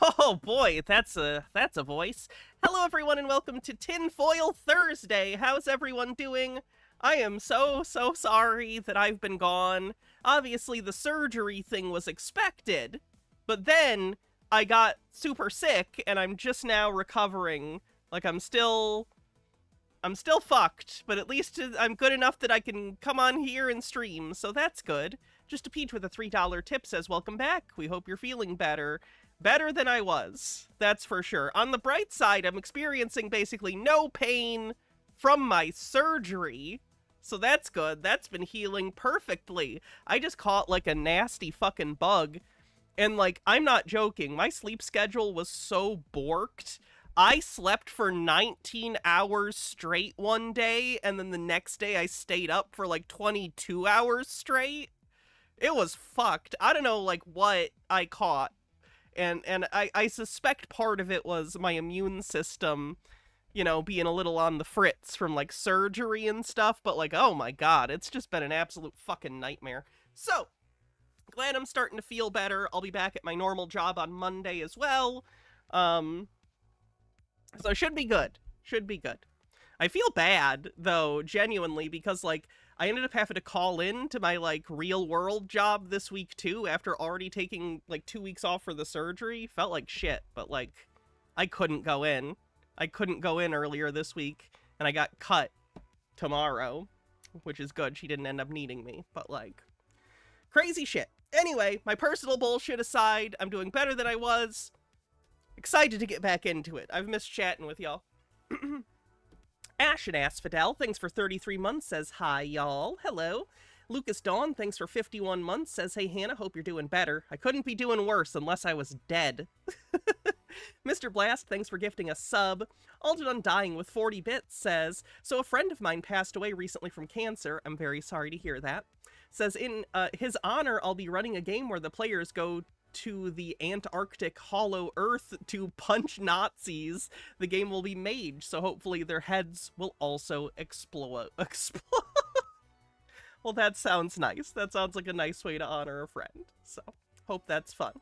Oh boy, that's a voice. Hello everyone and welcome to Tinfoil Thursday. How's everyone doing? I am so sorry that I've been gone. Obviously the surgery thing was expected, but then I got super sick and I'm just now recovering. Like I'm still fucked, but at least I'm good enough that I can come on here and stream, so that's good. Just a Peach with a $3 tip says, welcome back. We hope you're feeling better. Better than I was, that's for sure. On the bright side, I'm experiencing basically no pain from my surgery, so that's good. That's been healing perfectly. I just caught like a nasty fucking bug, and like, I'm not joking, my sleep schedule was so borked. I slept for 19 hours straight one day, and then the next day I stayed up for like 22 hours straight. It was fucked. I don't know like what I caught. And I suspect part of it was my immune system, you know, being a little on the fritz from, like, surgery and stuff, but, like, oh my god, it's just been an absolute fucking nightmare. So, glad I'm starting to feel better. I'll be back at my normal job on Monday as well. So should be good. Should be good. I feel bad, though, genuinely, because, like, I ended up having to call in to my, like, real-world job this week, too, after already taking, like, 2 weeks off for the surgery. Felt like shit, but, like, I couldn't go in. I couldn't go in earlier this week, and I got cut tomorrow, which is good. She didn't end up needing me, but, like, crazy shit. Anyway, my personal bullshit aside, I'm doing better than I was. Excited to get back into it. I've missed chatting with y'all. Ash and Asphodel, thanks for 33 months, says hi, y'all. Hello. Lucas Dawn, thanks for 51 months, says, hey, Hannah, hope you're doing better. I couldn't be doing worse unless I was dead. Mr. Blast, thanks for gifting a sub. Alden Undying with 40 bits says, so a friend of mine passed away recently from cancer. I'm very sorry to hear that. Says, in his honor, I'll be running a game where the players go to the Antarctic Hollow Earth to punch Nazis. The game will be mage, so hopefully their heads will also explode. Well, that sounds nice. That sounds like a nice way to honor a friend. So, hope that's fun.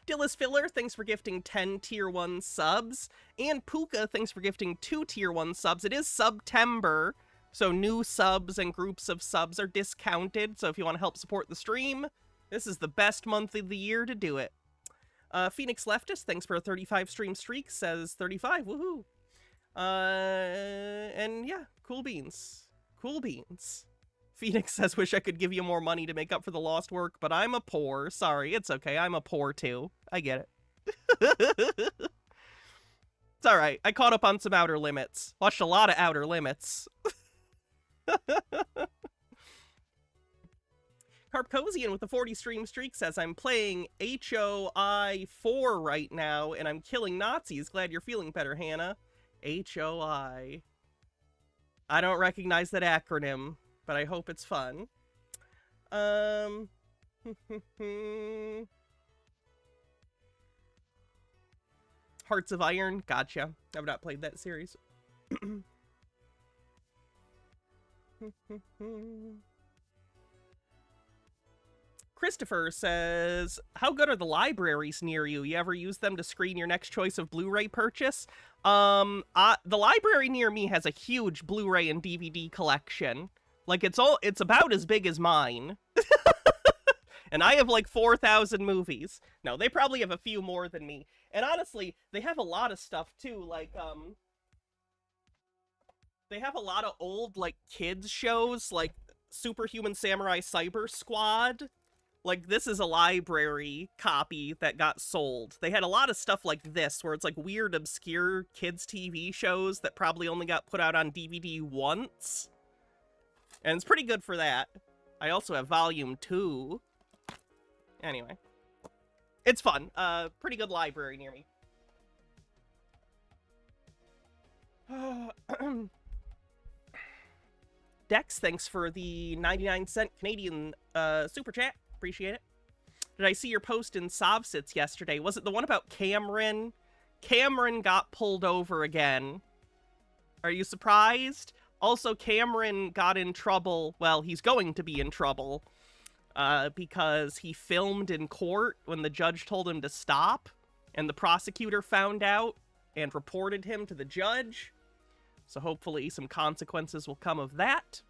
Dillis Filler, thanks for gifting 10 tier 1 subs. And Puka, thanks for gifting 2 tier 1 subs. It is September, so new subs and groups of subs are discounted. So if you want to help support the stream, this is the best month of the year to do it. Phoenix Leftist, thanks for a 35 stream streak, says 35, woohoo. And yeah, cool beans. Cool beans. Phoenix says, wish I could give you more money to make up for the lost work, but I'm a poor. Sorry, it's okay, I'm a poor too. I get it. It's alright, I caught up on some Outer Limits. Watched a lot of Outer Limits. Carpcosian with the 40 stream streak says, I'm playing HOI 4 right now, and I'm killing Nazis. Glad you're feeling better, Hannah. HOI. I don't recognize that acronym, but I hope it's fun. Hearts of Iron, gotcha. I've not played that series. Christopher says, how good are the libraries near you? You ever use them to screen your next choice of Blu-ray purchase? The library near me has a huge Blu-ray and DVD collection. Like, it's about as big as mine. And I have like 4,000 movies. No, they probably have a few more than me. And honestly, they have a lot of stuff too, like, they have a lot of old, like, kids shows, like Superhuman Samurai Cyber Squad. Like, this is a library copy that got sold. They had a lot of stuff like this, where it's like weird, obscure kids' TV shows that probably only got put out on DVD once. And it's pretty good for that. I also have Volume 2. Anyway. It's fun. Pretty good library near me. Dex, thanks for the 99-cent Canadian super chat. Appreciate it. Did I see your post in Sovsits yesterday? Was it the one about Cameron? Cameron got pulled over again. Are you surprised? Also, Cameron got in trouble. Well, he's going to be in trouble because he filmed in court when the judge told him to stop. and the prosecutor found out and reported him to the judge. So hopefully some consequences will come of that.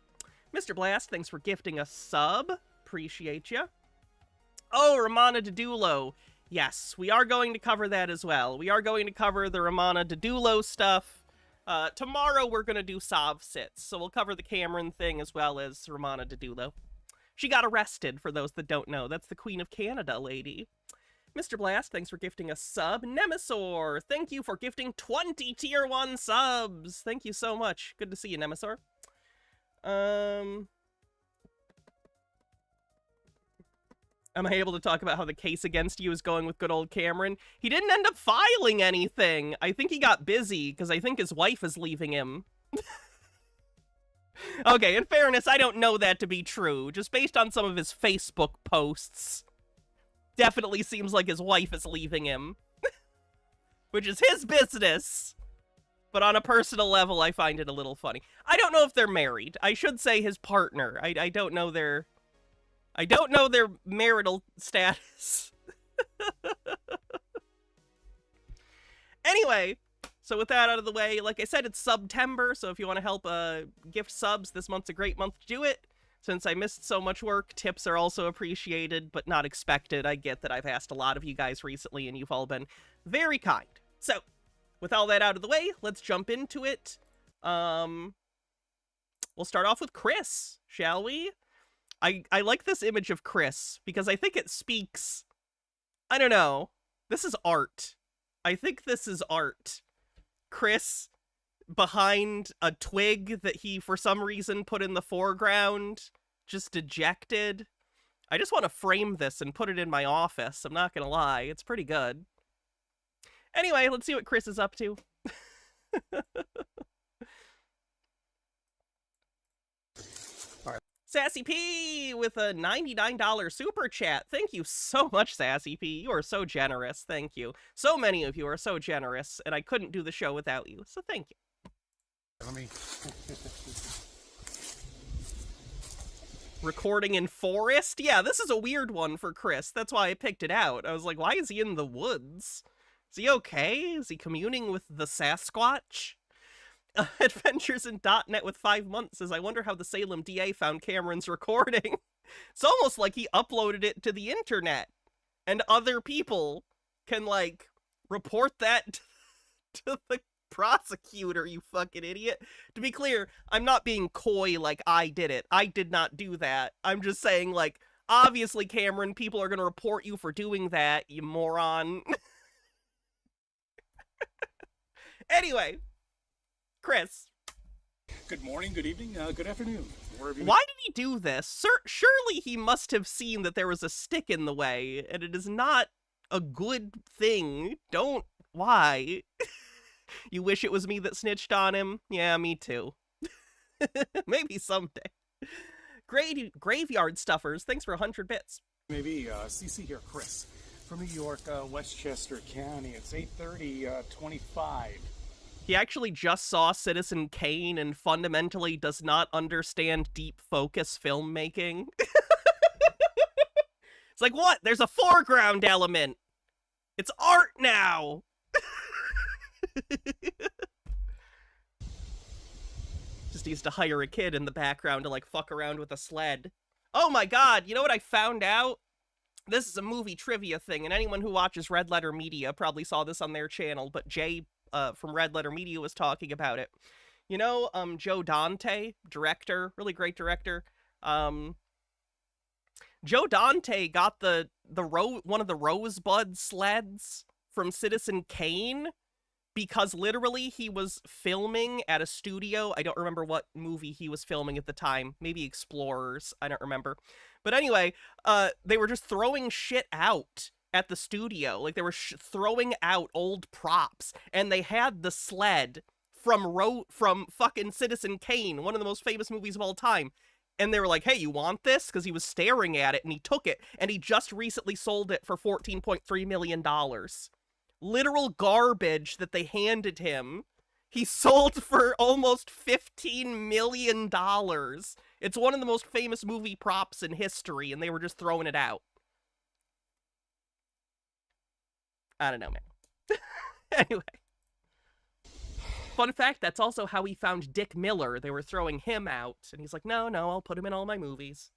Mr. Blast, thanks for gifting a sub. Appreciate you. Oh, Romana Didulo. Yes, we are going to cover that as well. We are going to cover the Romana Didulo stuff. Tomorrow we're going to do Sov Sits, so we'll cover the Cameron thing as well as Romana Didulo. She got arrested, for those that don't know. That's the Queen of Canada lady. Mr. Blast, thanks for gifting a sub. Nemesaur, thank you for gifting 20 tier 1 subs. Thank you so much. Good to see you, Nemesaur. Am I able to talk about how the case against you is going with good old Cameron? He didn't end up filing anything. I think he got busy, because I think his wife is leaving him. Okay, in fairness, I don't know that to be true. Just based on some of his Facebook posts, definitely seems like his wife is leaving him. Which is his business. But on a personal level, I find it a little funny. I don't know if they're married. I should say his partner. I don't know their... I don't know their marital status. Anyway, so with that out of the way, like I said, it's September, so if you want to help gift subs, this month's a great month to do it. Since I missed so much work, tips are also appreciated, but not expected. I get that I've asked a lot of you guys recently, and you've all been very kind. So, with all that out of the way, let's jump into it. We'll start off with Chris, shall we? I like this image of Chris, because I think it speaks... I don't know. This is art. I think this is art. Chris behind a twig that he, for some reason, put in the foreground, just dejected. I just want to frame this and put it in my office, I'm not gonna lie. It's pretty good. Anyway, let's see what Chris is up to. Sassy P with a $99 super chat. Thank you so much, Sassy P. You are so generous. Thank you. So many of you are so generous, and I couldn't do the show without you, so thank you. Let me... Recording in forest? Yeah, this is a weird one for Chris. That's why I picked it out. I was like, why is he in the woods? Is he okay? Is he communing with the Sasquatch? Adventures in .NET with 5 months says, I wonder how the Salem DA found Cameron's recording. It's almost like he uploaded it to the internet, and other people can, like, report that to the prosecutor, you fucking idiot. To be clear, I'm not being coy like I did it. I did not do that. I'm just saying, like, obviously, Cameron, people are gonna report you for doing that, you moron. Anyway. Chris. Good morning, good evening, good afternoon. Why did he do this? Surely he must have seen that there was a stick in the way, and it is not a good thing. Don't. Why? You wish it was me that snitched on him? Yeah, me too. Maybe someday. Graveyard Stuffers, thanks for 100 bits. Maybe, CC here, Chris. From New York, Westchester County. It's 8:30, 25. He actually just saw Citizen Kane and fundamentally does not understand deep focus filmmaking. It's like, what? There's a foreground element. It's art now. Just needs to hire a kid in the background to, like, fuck around with a sled. Oh my god, you know what I found out? This is a movie trivia thing, and anyone who watches Red Letter Media probably saw this on their channel, but Jay from Red Letter Media was talking about it. You know, Joe Dante, director, really great director. Joe Dante got one of the Rosebud sleds from Citizen Kane because literally he was filming at a studio. I don't remember what movie he was filming at the time. Maybe Explorers. I don't remember. But anyway, they were just throwing shit out at the studio. Like, they were throwing out old props, and they had the sled from fucking Citizen Kane, one of the most famous movies of all time. And they were like, hey, you want this? Because he was staring at it, and he took it, and he just recently sold it for $14.3 million. Literal garbage that they handed him. He sold for almost $15 million. It's one of the most famous movie props in history, and they were just throwing it out. I don't know, man. Anyway. Fun fact, that's also how he found Dick Miller. They were throwing him out, and he's like, no, I'll put him in all my movies.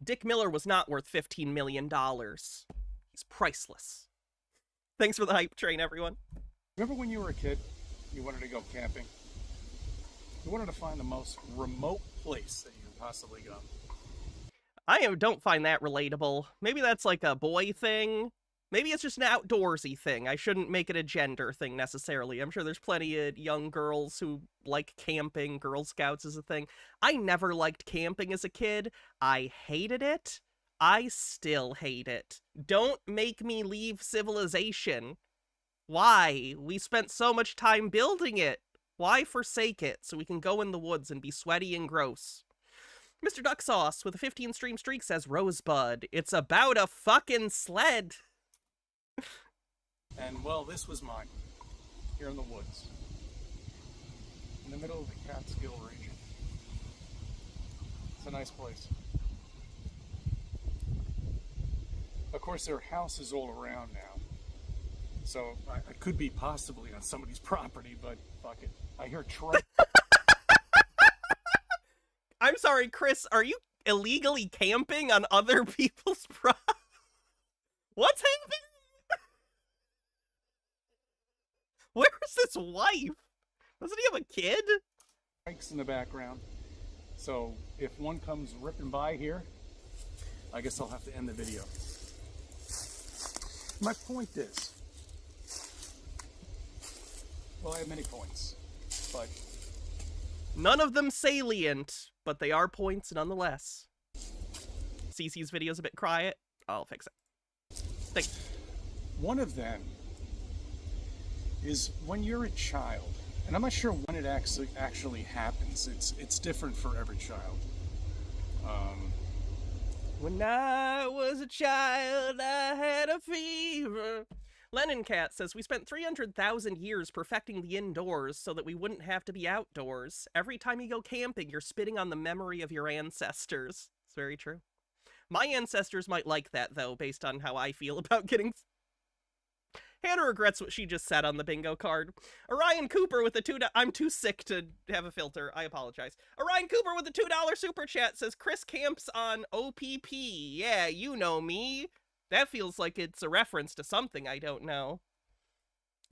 Dick Miller was not worth $15 million. He's priceless. Thanks for the hype train, everyone. Remember when you were a kid, you wanted to go camping? You wanted to find the most remote place that you could possibly go. I don't find that relatable. Maybe that's like a boy thing. Maybe it's just an outdoorsy thing. I shouldn't make it a gender thing necessarily. I'm sure there's plenty of young girls who like camping. Girl Scouts is a thing. I never liked camping as a kid. I hated it. I still hate it. Don't make me leave civilization. Why? We spent so much time building it. Why forsake it so we can go in the woods and be sweaty and gross? Mr. Duck Sauce with a 15-stream streak says, Rosebud, it's about a fucking sled. And, well, this was mine, here in the woods, in the middle of the Catskill region. It's a nice place. Of course, there are houses all around now, so I could be possibly on somebody's property, but fuck it. I hear truck. I'm sorry, Chris, are you illegally camping on other people's property? What's happening? Where's his wife? Doesn't he have a kid? Bikes in the background. So if one comes ripping by here, I guess I'll have to end the video. My point is, well, I have many points, but none of them salient, but they are points nonetheless. CC's video's a bit quiet. I'll fix it. Thanks. One of them is when you're a child, and I'm not sure when it actually happens. It's different for every child. When I was a child, I had a fever. Lennon Cat says, we spent 300,000 years perfecting the indoors so that we wouldn't have to be outdoors. Every time you go camping, you're spitting on the memory of your ancestors. It's very true. My ancestors might like that, though, based on how I feel about getting... Hannah regrets what she just said on the bingo card. Orion Cooper with the $2... I'm too sick to have a filter. I apologize. Orion Cooper with the $2 super chat says, Chris camps on OPP. Yeah, you know me. That feels like it's a reference to something I don't know.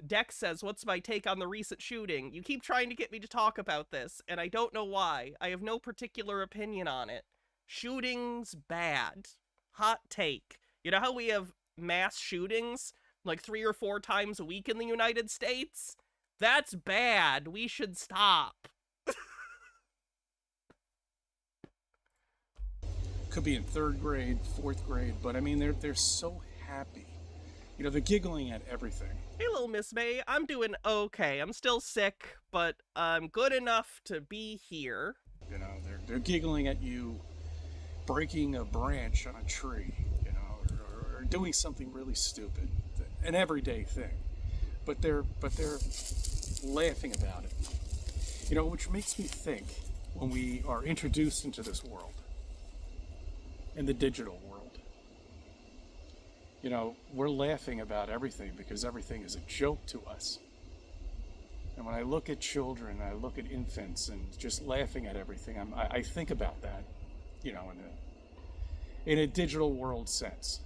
Dex says, what's my take on the recent shooting? You keep trying to get me to talk about this, and I don't know why. I have no particular opinion on it. Shooting's bad. Hot take. You know how we have mass shootings like 3 or 4 times a week in the United States? That's bad. We should stop. Could be in 3rd grade, 4th grade, but I mean, they're so happy. You know, they're giggling at everything. Hey, little Miss May, I'm doing okay. I'm still sick, but I'm good enough to be here. You know, they're giggling at you breaking a branch on a tree, you know, or doing something really stupid, an everyday thing. But they're laughing about it. You know, which makes me think when we are introduced into this world, in the digital world, you know, we're laughing about everything because everything is a joke to us. And when I look at children, I look at infants and just laughing at everything, I think about that, you know, in a digital world sense.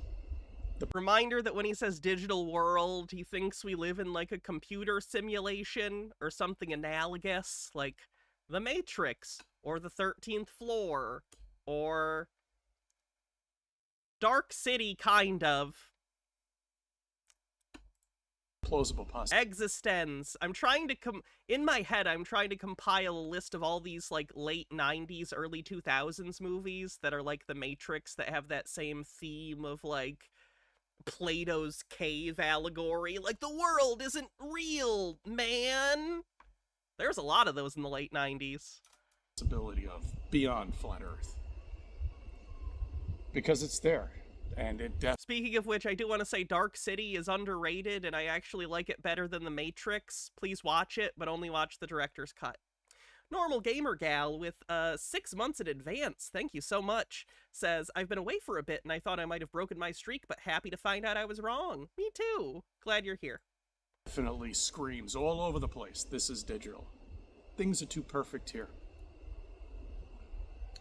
The reminder that when he says digital world, he thinks we live in like a computer simulation or something analogous, like The Matrix or The 13th Floor or Dark City, kind of. Plausible possibility. Existence. I'm trying to in my head, I'm trying to compile a list of all these like late 90s, early 2000s movies that are like The Matrix, that have that same theme of like Plato's cave allegory. Like, the world isn't real, man. There's a lot of those in the late 90s. Possibility of beyond flat Earth. Because it's there. And it Speaking of which, I do want to say Dark City is underrated, and I actually like it better than The Matrix. Please watch it, but only watch the director's cut. Normal Gamer Gal with 6 months in advance, thank you so much, says, I've been away for a bit and I thought I might have broken my streak, but happy to find out I was wrong. Me too. Glad you're here. Definitely screams all over the place. This is digital. Things are too perfect here.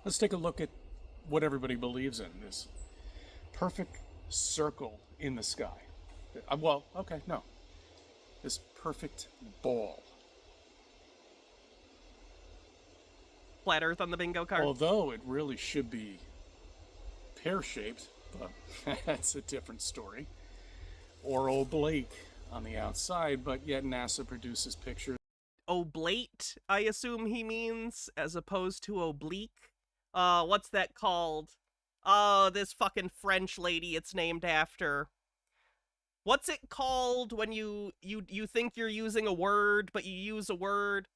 Let's take a look at what everybody believes in. This perfect circle in the sky. Well, okay, no. This perfect ball. Flat Earth on the bingo card. Although it really should be pear-shaped, but that's a different story. Or oblate on the outside, but yet NASA produces pictures. Oblate, I assume he means, as opposed to oblique. What's that called? Oh, this fucking French lady it's named after. What's it called when you think you're using a word, but you use a word?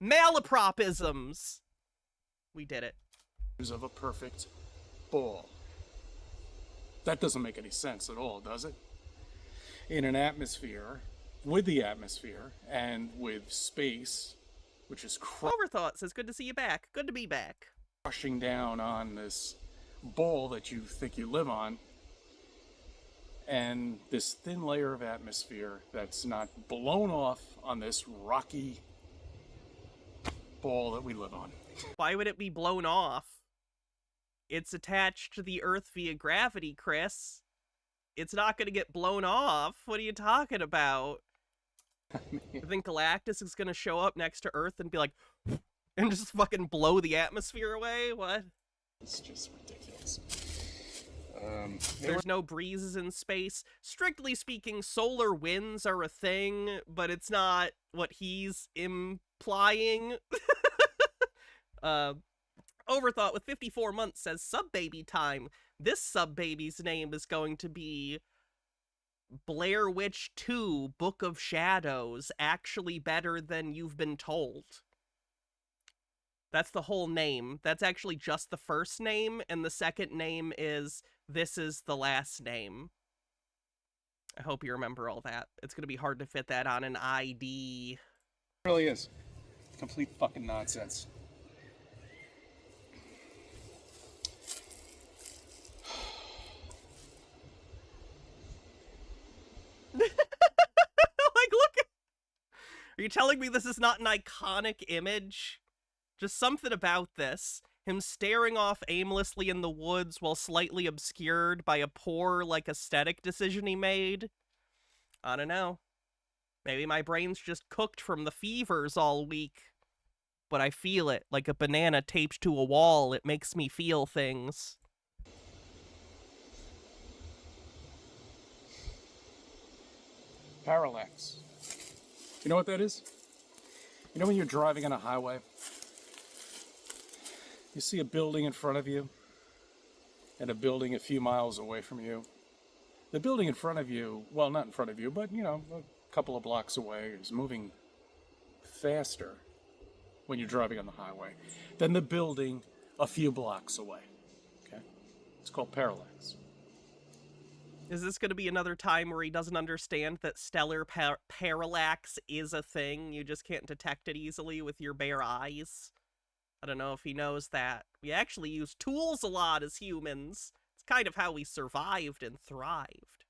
Malapropisms. We did it. Of a perfect ball. That doesn't make any sense at all, does it? In an atmosphere, with the atmosphere, and with space, which is Overthought says, good to see you back. Good to be back. Crushing down on this ball that you think you live on, and this thin layer of atmosphere that's not blown off on this rocky ball that we live on. Why would it be blown off? It's attached to the Earth via gravity, Chris. It's not going to get blown off. What are you talking about? You think Galactus is going to show up next to Earth and be like, and just fucking blow the atmosphere away? What? It's just ridiculous. There's no breezes in space. Strictly speaking, solar winds are a thing, but it's not what he's implying. Overthought with 54 months says, sub-baby time. This sub-baby's name is going to be Blair Witch 2, Book of Shadows, actually better than you've been told. That's the whole name. That's actually just the first name, and the second name is This Is the Last Name. I hope you remember all that. It's going to be hard to fit that on an ID. It really is. Complete fucking nonsense. Like, look. Are you telling me this is not an iconic image? Just something about this. Him staring off aimlessly in the woods while slightly obscured by a poor, like, aesthetic decision he made. I don't know. Maybe my brain's just cooked from the fevers all week. But I feel it, like a banana taped to a wall. It makes me feel things. Parallax. You know what that is? You know when you're driving on a highway, you see a building in front of you and a building a few miles away from you. The building in front of you, well, not in front of you, but, you know, a couple of blocks away, is moving faster when you're driving on the highway than the building a few blocks away. Okay? It's called parallax. Is this going to be another time where he doesn't understand that stellar parallax is a thing? You just can't detect it easily with your bare eyes? I don't know if he knows that. We actually use tools a lot as humans. It's kind of how we survived and thrived.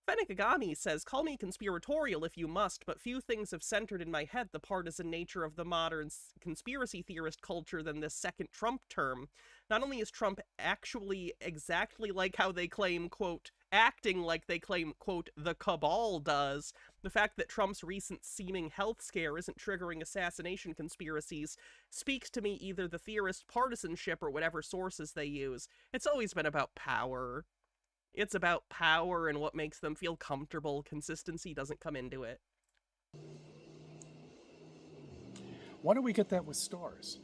Fennikagami says, call me conspiratorial if you must, but few things have centered in my head the partisan nature of the modern conspiracy theorist culture than this second Trump term. Not only is Trump actually exactly like how they claim, quote, acting like they claim, quote, the cabal does, the fact that Trump's recent seeming health scare isn't triggering assassination conspiracies speaks to me either the theorist partisanship or whatever sources they use. It's always been about power. It's about power and what makes them feel comfortable. Consistency doesn't come into it. Why don't we get that with stars?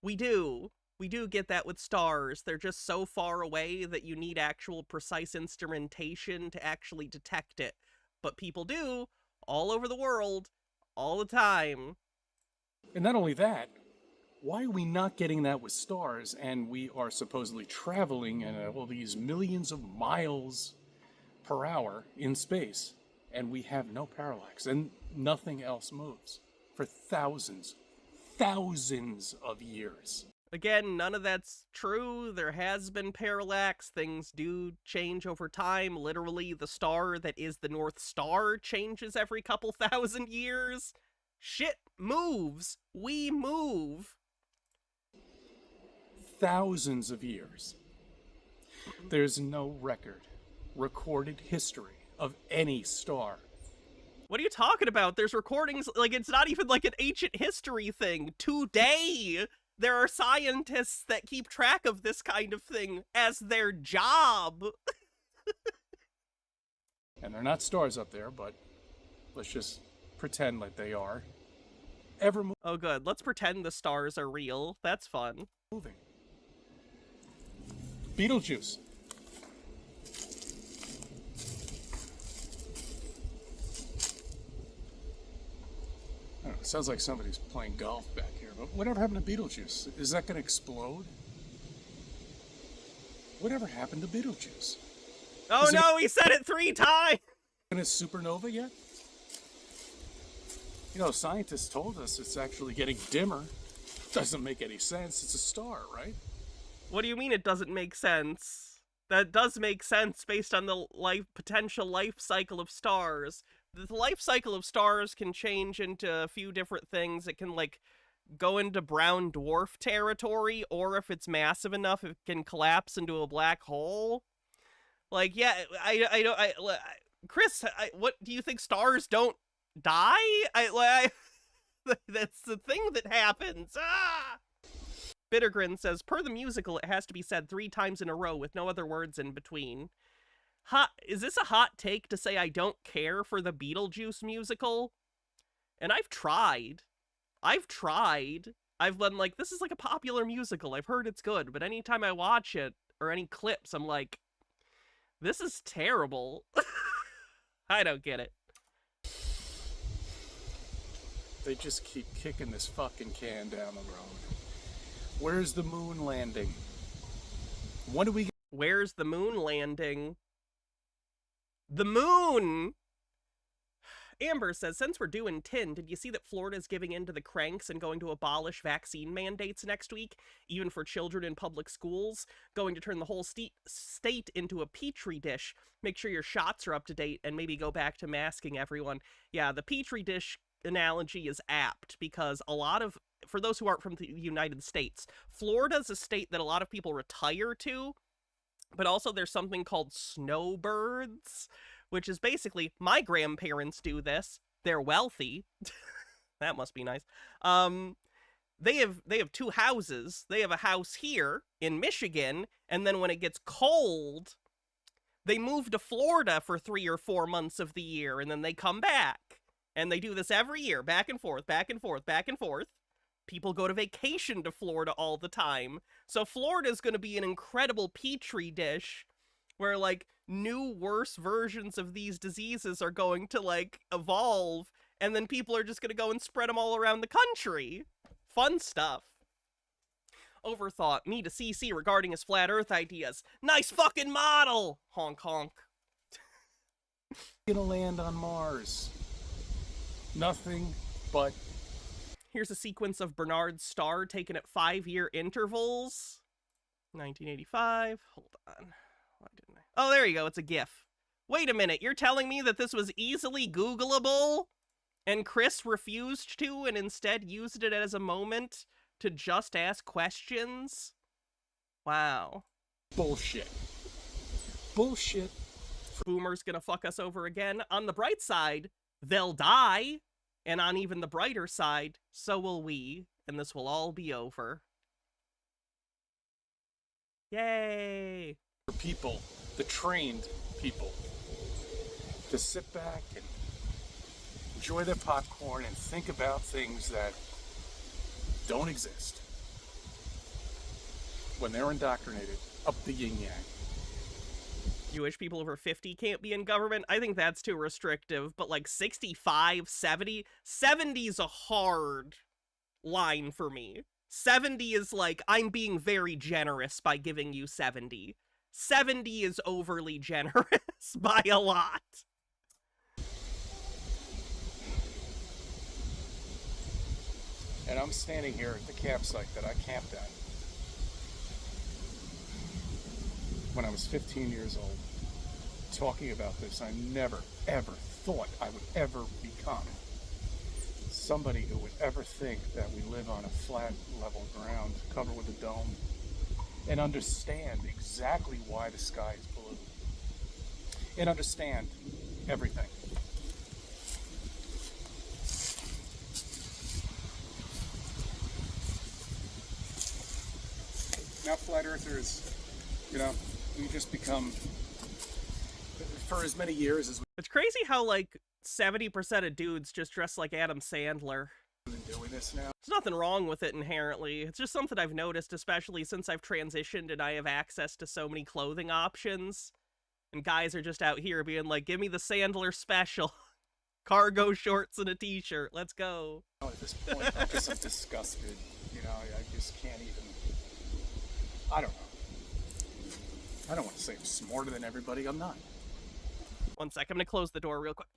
We do. We do get that with stars. They're just so far away that you need actual precise instrumentation to actually detect it. But people do, all over the world, all the time. And not only that, why are we not getting that with stars, and we are supposedly traveling at all these millions of miles per hour in space, and we have no parallax, and nothing else moves? for thousands of years. Again, none of that's true. There has been parallax. Things do change over time. Literally, the star that is the North Star changes every couple thousand years. Shit moves. We move. Thousands of years. There's no recorded history of any star. What are you talking about? There's recordings, like, it's not even like an ancient history thing. Today, there are scientists that keep track of this kind of thing as their job. And they're not stars up there, but let's just pretend like they are. Oh, good. Let's pretend the stars are real. That's fun. Moving. Beetlejuice. I don't know, it sounds like somebody's playing golf back here, but whatever happened to Beetlejuice? Is that going to explode? Whatever happened to Beetlejuice? Oh no, he said it 3 times! In a supernova yet? You know, scientists told us it's actually getting dimmer. Doesn't make any sense. It's a star, right? What do you mean it doesn't make sense? That does make sense based on the potential life cycle of stars. The life cycle of stars can change into a few different things. It can, like, go into brown dwarf territory, or if it's massive enough, it can collapse into a black hole. Like, yeah, Chris, what do you think? Stars don't die? That's the thing that happens. Ah! Bittergrin says, per the musical, it has to be said 3 times in a row with no other words in between. Is this a hot take to say I don't care for the Beetlejuice musical? And I've tried. I've been like, this is like a popular musical. I've heard it's good, but anytime I watch it, or any clips, I'm like, this is terrible. I don't get it. They just keep kicking this fucking can down the road. Where's the moon landing? When do we get... Where's the moon landing? The moon! Amber says, since we're doing tin, did you see that Florida's giving in to the cranks and going to abolish vaccine mandates next week, even for children in public schools? Going to turn the whole state into a petri dish. Make sure your shots are up to date and maybe go back to masking everyone. Yeah, the petri dish analogy is apt because for those who aren't from the United States, Florida's a state that a lot of people retire to, but also there's something called snowbirds, which is basically, my grandparents do this. They're wealthy. That must be nice. They have 2 houses. They have a house here in Michigan, and then when it gets cold, they move to Florida for 3 or 4 months of the year, and then they come back. And they do this every year, back and forth, back and forth, back and forth. People go to vacation to Florida all the time. So Florida's going to be an incredible petri dish where, like, new, worse versions of these diseases are going to, like, evolve, and then people are just going to go and spread them all around the country. Fun stuff. Overthought, me to CC regarding his flat earth ideas. Nice fucking model! Honk honk. Gonna land on Mars. Nothing but... Here's a sequence of Bernard's star taken at 5-year intervals. 1985. Hold on. Why didn't I? Oh, there you go. It's a GIF. Wait a minute. You're telling me that this was easily Googleable? And Chris refused to and instead used it as a moment to just ask questions? Wow. Bullshit. Bullshit. Boomer's gonna fuck us over again. On the bright side, they'll die. And on even the brighter side, so will we. And this will all be over. Yay! For people, the trained people, to sit back and enjoy their popcorn and think about things that don't exist when they're indoctrinated up the yin-yang. You wish people over 50 can't be in government? I think that's too restrictive, but like 65, 70? 70 is a hard line for me. 70 is like, I'm being very generous by giving you 70. 70 is overly generous by a lot. And I'm standing here at the campsite that I camped at when I was 15 years old, talking about this. I never, ever thought I would ever become somebody who would ever think that we live on a flat, level ground covered with a dome and understand exactly why the sky is blue and understand everything. Now flat earthers, you know, we just become, for as many years as It's crazy how, like, 70% of dudes just dress like Adam Sandler. we've been doing this now. There's nothing wrong with it inherently. It's just something I've noticed, especially since I've transitioned and I have access to so many clothing options. And guys are just out here being like, give me the Sandler special. Cargo shorts and a t-shirt. Let's go. At this point, I'm just disgusted. You know, I just can't even. I don't know. I don't want to say I'm smarter than everybody. I'm not. One sec, I'm gonna close the door real quick.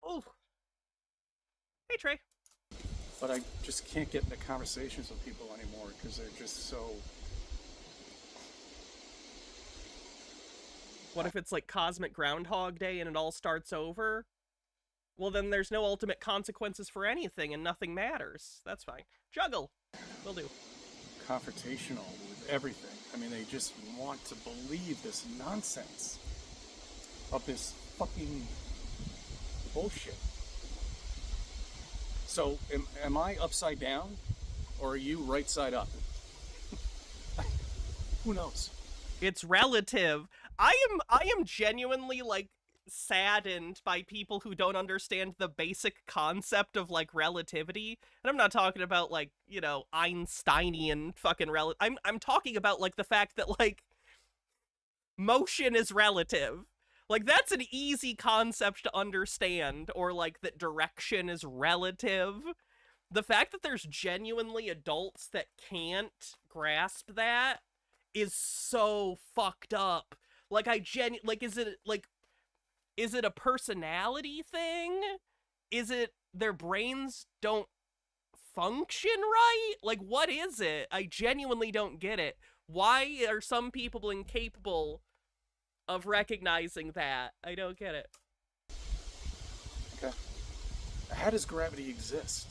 Oh. Hey, Trey. But I just can't get into conversations with people anymore because they're just so. What if it's like Cosmic Groundhog Day and it all starts over? Well, then there's no ultimate consequences for anything and nothing matters. That's fine. Juggle. Will do. Confrontational with everything. I mean, they just want to believe this nonsense of this fucking bullshit. So, am I upside down, or are you right side up? Who knows? It's relative. I am genuinely, like, saddened by people who don't understand the basic concept of, like, relativity. And I'm not talking about, like, you know, Einsteinian fucking I'm talking about, like, the fact that, like, motion is relative. Like, that's an easy concept to understand, or, like, that direction is relative. The fact that there's genuinely adults that can't grasp that is so fucked up. Like, is it a personality thing? Is it their brains don't function right? Like, what is it? I genuinely don't get it. Why are some people incapable of recognizing that? I don't get it. Okay. How does gravity exist?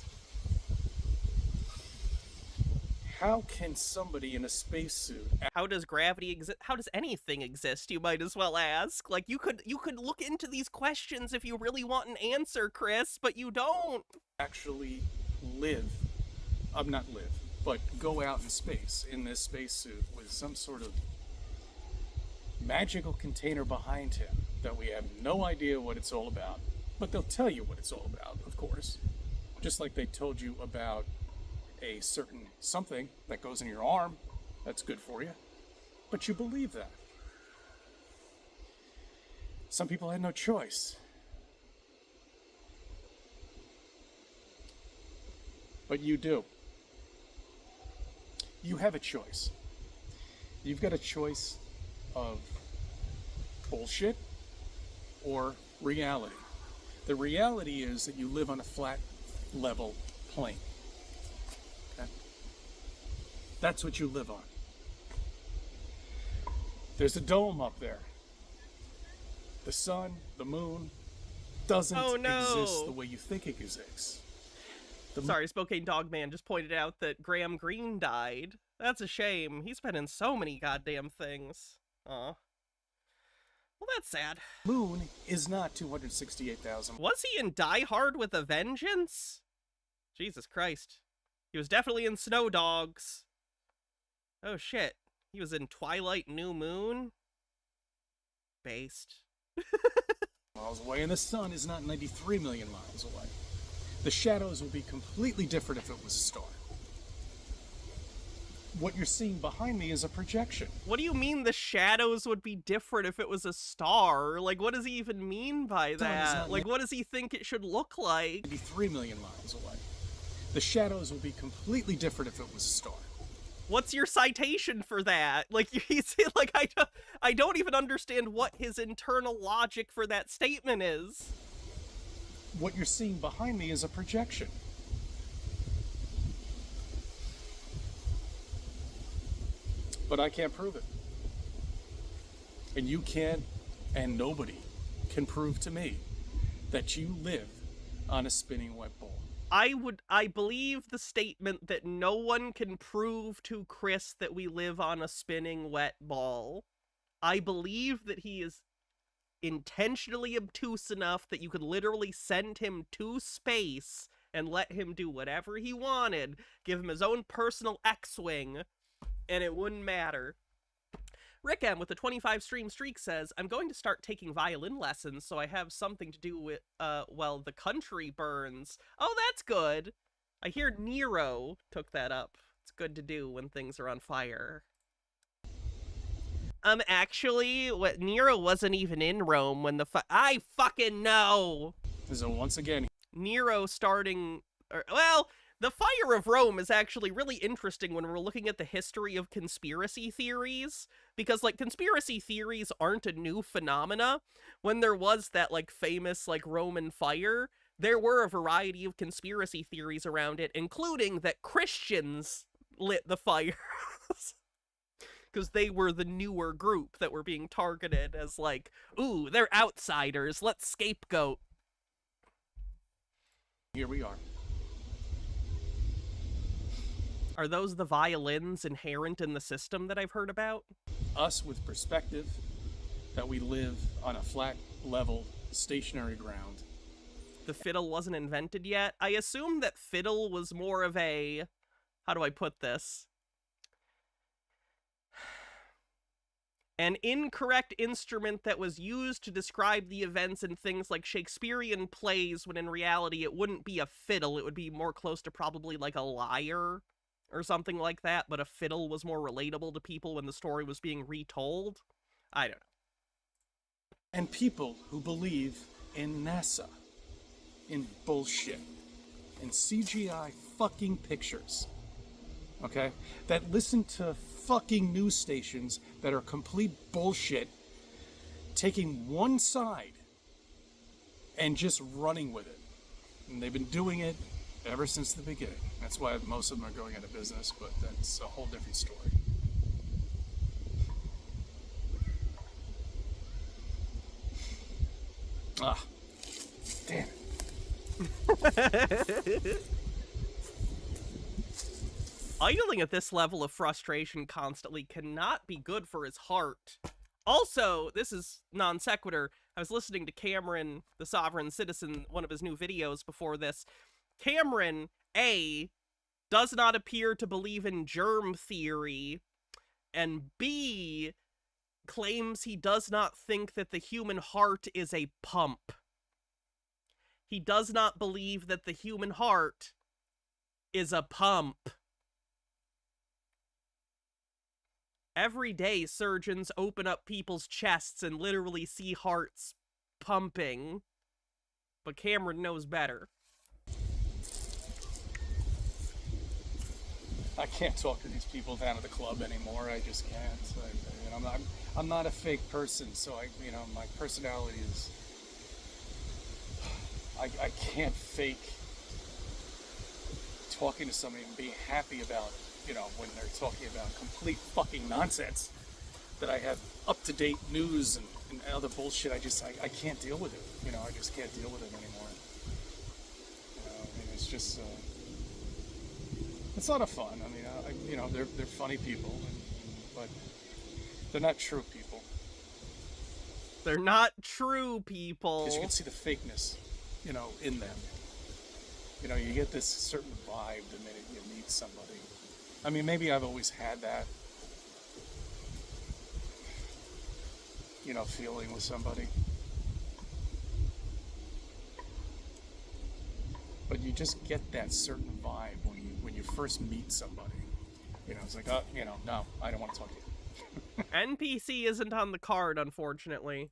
How can somebody in a spacesuit? How does gravity exist? How does anything exist? You might as well ask. Like, you could look into these questions if you really want an answer, Chris, but you don't. Actually live, not live, but go out in space in this spacesuit with some sort of magical container behind him that we have no idea what it's all about. But they'll tell you what it's all about, of course. Just like they told you about a certain something that goes in your arm that's good for you. But you believe that. Some people had no choice. But you do. You have a choice. You've got a choice of bullshit or reality. The reality is that you live on a flat, level plane. Okay? That's what you live on. There's a dome up there. The sun, the moon, doesn't exist the way you think it exists. Sorry, Spokane Dog Man just pointed out that Graham Greene died. That's a shame. He's been in so many goddamn things. Aw. Well, that's sad. Moon is not 268,000. Was he in Die Hard with a Vengeance? Jesus Christ. He was definitely in Snow Dogs. Oh shit. He was in Twilight New Moon? Based. Miles away, and the sun is not 93 million miles away. The shadows would be completely different if it was a star. What you're seeing behind me is a projection. What do you mean the shadows would be different if it was a star? Like, what does he even mean by that? Like, what does he think it should look like? 93 million miles away. The shadows would be completely different if it was a star. What's your citation for that? Like, he's like, I don't even understand what his internal logic for that statement is. What you're seeing behind me is a projection. But I can't prove it. And you can't, and nobody can prove to me that you live on a spinning wet ball. I believe the statement that no one can prove to Chris that we live on a spinning wet ball. I believe that he is intentionally obtuse enough that you could literally send him to space and let him do whatever he wanted, give him his own personal X-Wing, and it wouldn't matter. Rick M with the 25 stream streak says, I'm going to start taking violin lessons so I have something to do with, well, the country burns. Oh, that's good. I hear Nero took that up. It's good to do when things are on fire. Actually, what Nero wasn't even in Rome when I fucking know! So once again, Nero starting, well, the Fire of Rome is actually really interesting when we're looking at the history of conspiracy theories, because, like, conspiracy theories aren't a new phenomena. When there was that, like, famous, like, Roman fire, there were a variety of conspiracy theories around it, including that Christians lit the fires. Because they were the newer group that were being targeted as, like, ooh, they're outsiders, let's scapegoat. Here we are. Are those the violins inherent in the system that I've heard about? Us with perspective, that we live on a flat, level, stationary ground. The fiddle wasn't invented yet? I assume that fiddle was more of a... How do I put this? An incorrect instrument that was used to describe the events in things like Shakespearean plays, when in reality it wouldn't be a fiddle, it would be more close to probably like a lyre or something like that, but a fiddle was more relatable to people when the story was being retold. I don't know. And people who believe in NASA, in bullshit, in CGI fucking pictures, okay? That listen to fucking news stations that are complete bullshit, taking one side and just running with it. And they've been doing it ever since the beginning. That's why most of them are going out of business, but that's a whole different story. Ah, damn it. Idling at this level of frustration constantly cannot be good for his heart. Also, this is non sequitur. I was listening to Cameron, the Sovereign Citizen, one of his new videos before this. Cameron, A, does not appear to believe in germ theory, and B, claims he does not think that the human heart is a pump. He does not believe that the human heart is a pump. Every day, surgeons open up people's chests and literally see hearts pumping. But Cameron knows better. I can't talk to these people down at the club anymore. I just can't. I'm not a fake person, so my personality is. I can't fake talking to somebody and being happy about it. When they're talking about complete fucking nonsense, that I have up-to-date news and other bullshit. I can't deal with it. I just can't deal with it anymore. It's just. It's a lot of fun. They're funny people, but they're not true people. They're not true people. Because you can see the fakeness, in them. You get this certain vibe the minute you meet somebody. Maybe I've always had that, feeling with somebody. But you just get that certain vibe when you first meet somebody. It's like, no, I don't want to talk to you. NPC isn't on the card, unfortunately.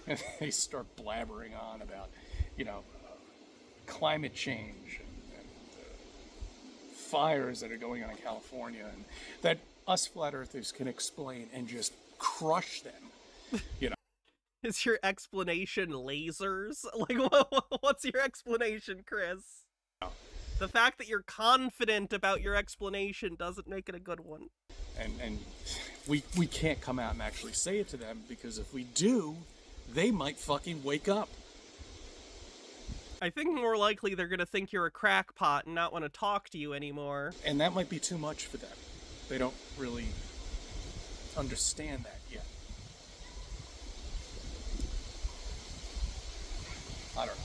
And they start blabbering on about, climate change and fires that are going on in California, and that us flat earthers can explain and just crush them, you know. Is your explanation lasers? Like, what's your explanation, Chris? The fact that you're confident about your explanation doesn't make it a good one. And we can't come out and actually say it to them, because if we do, they might fucking wake up. I think more likely they're gonna think you're a crackpot and not want to talk to you anymore. And that might be too much for them. They don't really understand that yet. I don't know.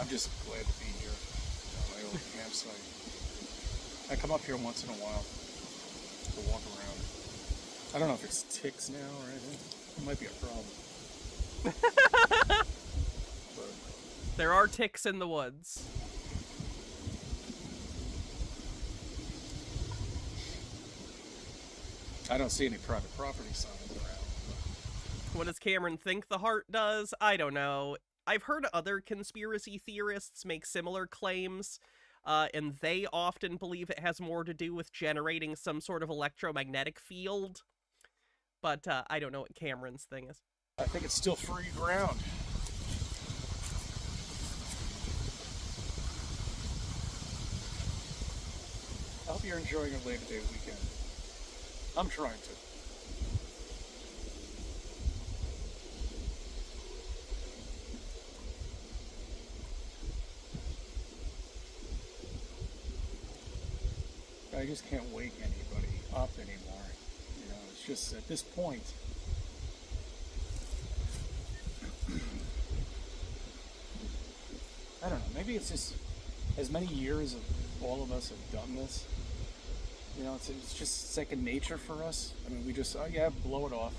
I'm just glad to be here at my old campsite. I come up here once in a while to walk around. I don't know if it's ticks now or anything. It might be a problem. But there are ticks in the woods. I don't see any private property signs around. What does Cameron think the heart does? I don't know. I've heard other conspiracy theorists make similar claims, and they often believe it has more to do with generating some sort of electromagnetic field. But I don't know what Cameron's thing is. I think it's still free ground. I hope you're enjoying your Labor Day weekend. I'm trying to. I just can't wake anybody up anymore. You know, it's just at this point. I don't know, maybe it's just as many years of all of us have done this. You know, it's just second nature for us. I mean, we just, oh yeah, blow it off.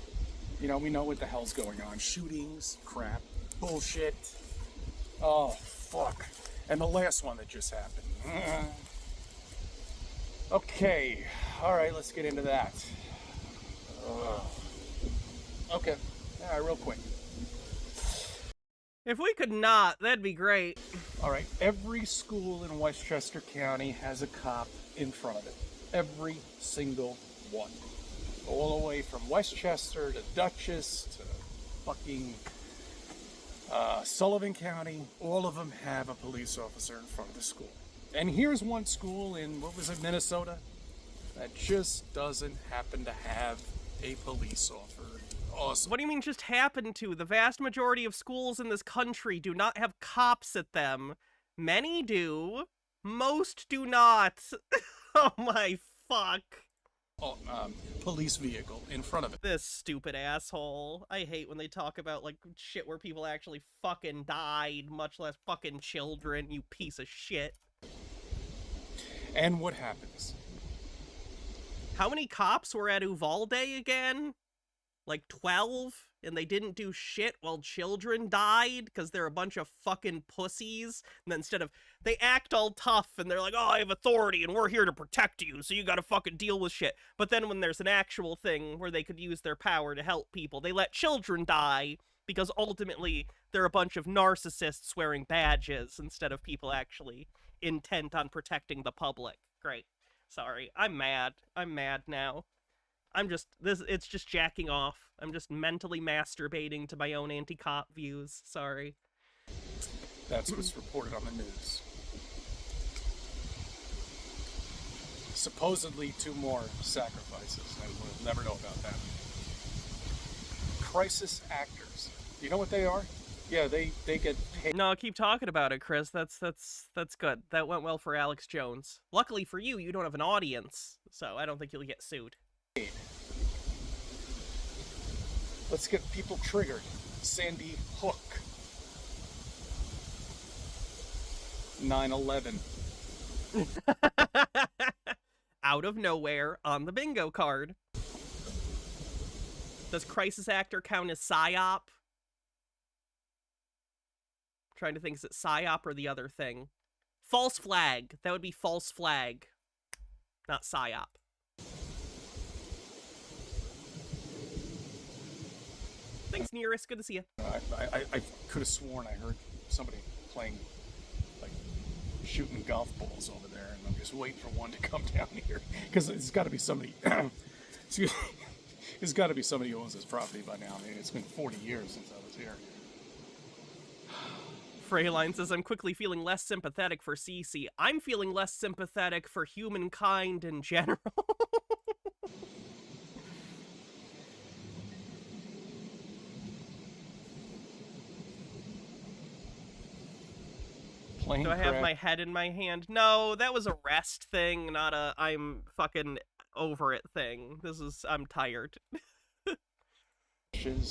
You know, we know what the hell's going on. Shootings, crap, bullshit. Oh, fuck. And the last one that just happened. Okay, alright, let's get into that. Okay, alright, real quick. If we could not, that'd be great. Alright, every school in Westchester County has a cop in front of it. Every single one. All the way from Westchester to Dutchess to fucking Sullivan County. All of them have a police officer in front of the school. And here's one school in, what was it, Minnesota? That just doesn't happen to have a police officer. Awesome. What do you mean just happen to? The vast majority of schools in this country do not have cops at them. Many do. Most do not. Oh my fuck. Oh, police vehicle in front of it. This stupid asshole. I hate when they talk about, like, shit where people actually fucking died, much less fucking children, you piece of shit. And what happens? How many cops were at Uvalde again? Like 12? And they didn't do shit while children died because they're a bunch of fucking pussies. And then instead of, they act all tough and they're like, oh, I have authority and we're here to protect you, so you gotta fucking deal with shit. But then when there's an actual thing where they could use their power to help people, they let children die because ultimately they're a bunch of narcissists wearing badges instead of people actually intent on protecting the public. Great. Sorry. I'm mad. I'm mad now. It's just jacking off. I'm just mentally masturbating to my own anti-cop views. Sorry. That's what's reported on the news. Supposedly 2 more sacrifices, and we'll never know about that. Crisis actors. You know what they are? Yeah, they get paid. No, keep talking about it, Chris. That's good. That went well for Alex Jones. Luckily for you, you don't have an audience, so I don't think you'll get sued. Let's get people triggered. Sandy Hook. 9/11. Out of nowhere on the bingo card. Does crisis actor count as PSYOP? Trying to think, is it PSYOP or the other thing? False flag. That would be false flag. Not PSYOP. Thanks, Nearest. Good to see you. I could have sworn I heard somebody playing, like, shooting golf balls over there, and I'm just waiting for one to come down here because it's got to be somebody. Excuse me. There's got to be somebody who owns this property by now. I mean, it's been 40 years since I was here. Freyline says, I'm quickly feeling less sympathetic for Cece. I'm feeling less sympathetic for humankind in general. Do I have my head in my hand? No, that was a rest thing, not a I'm fucking over it thing. I'm tired.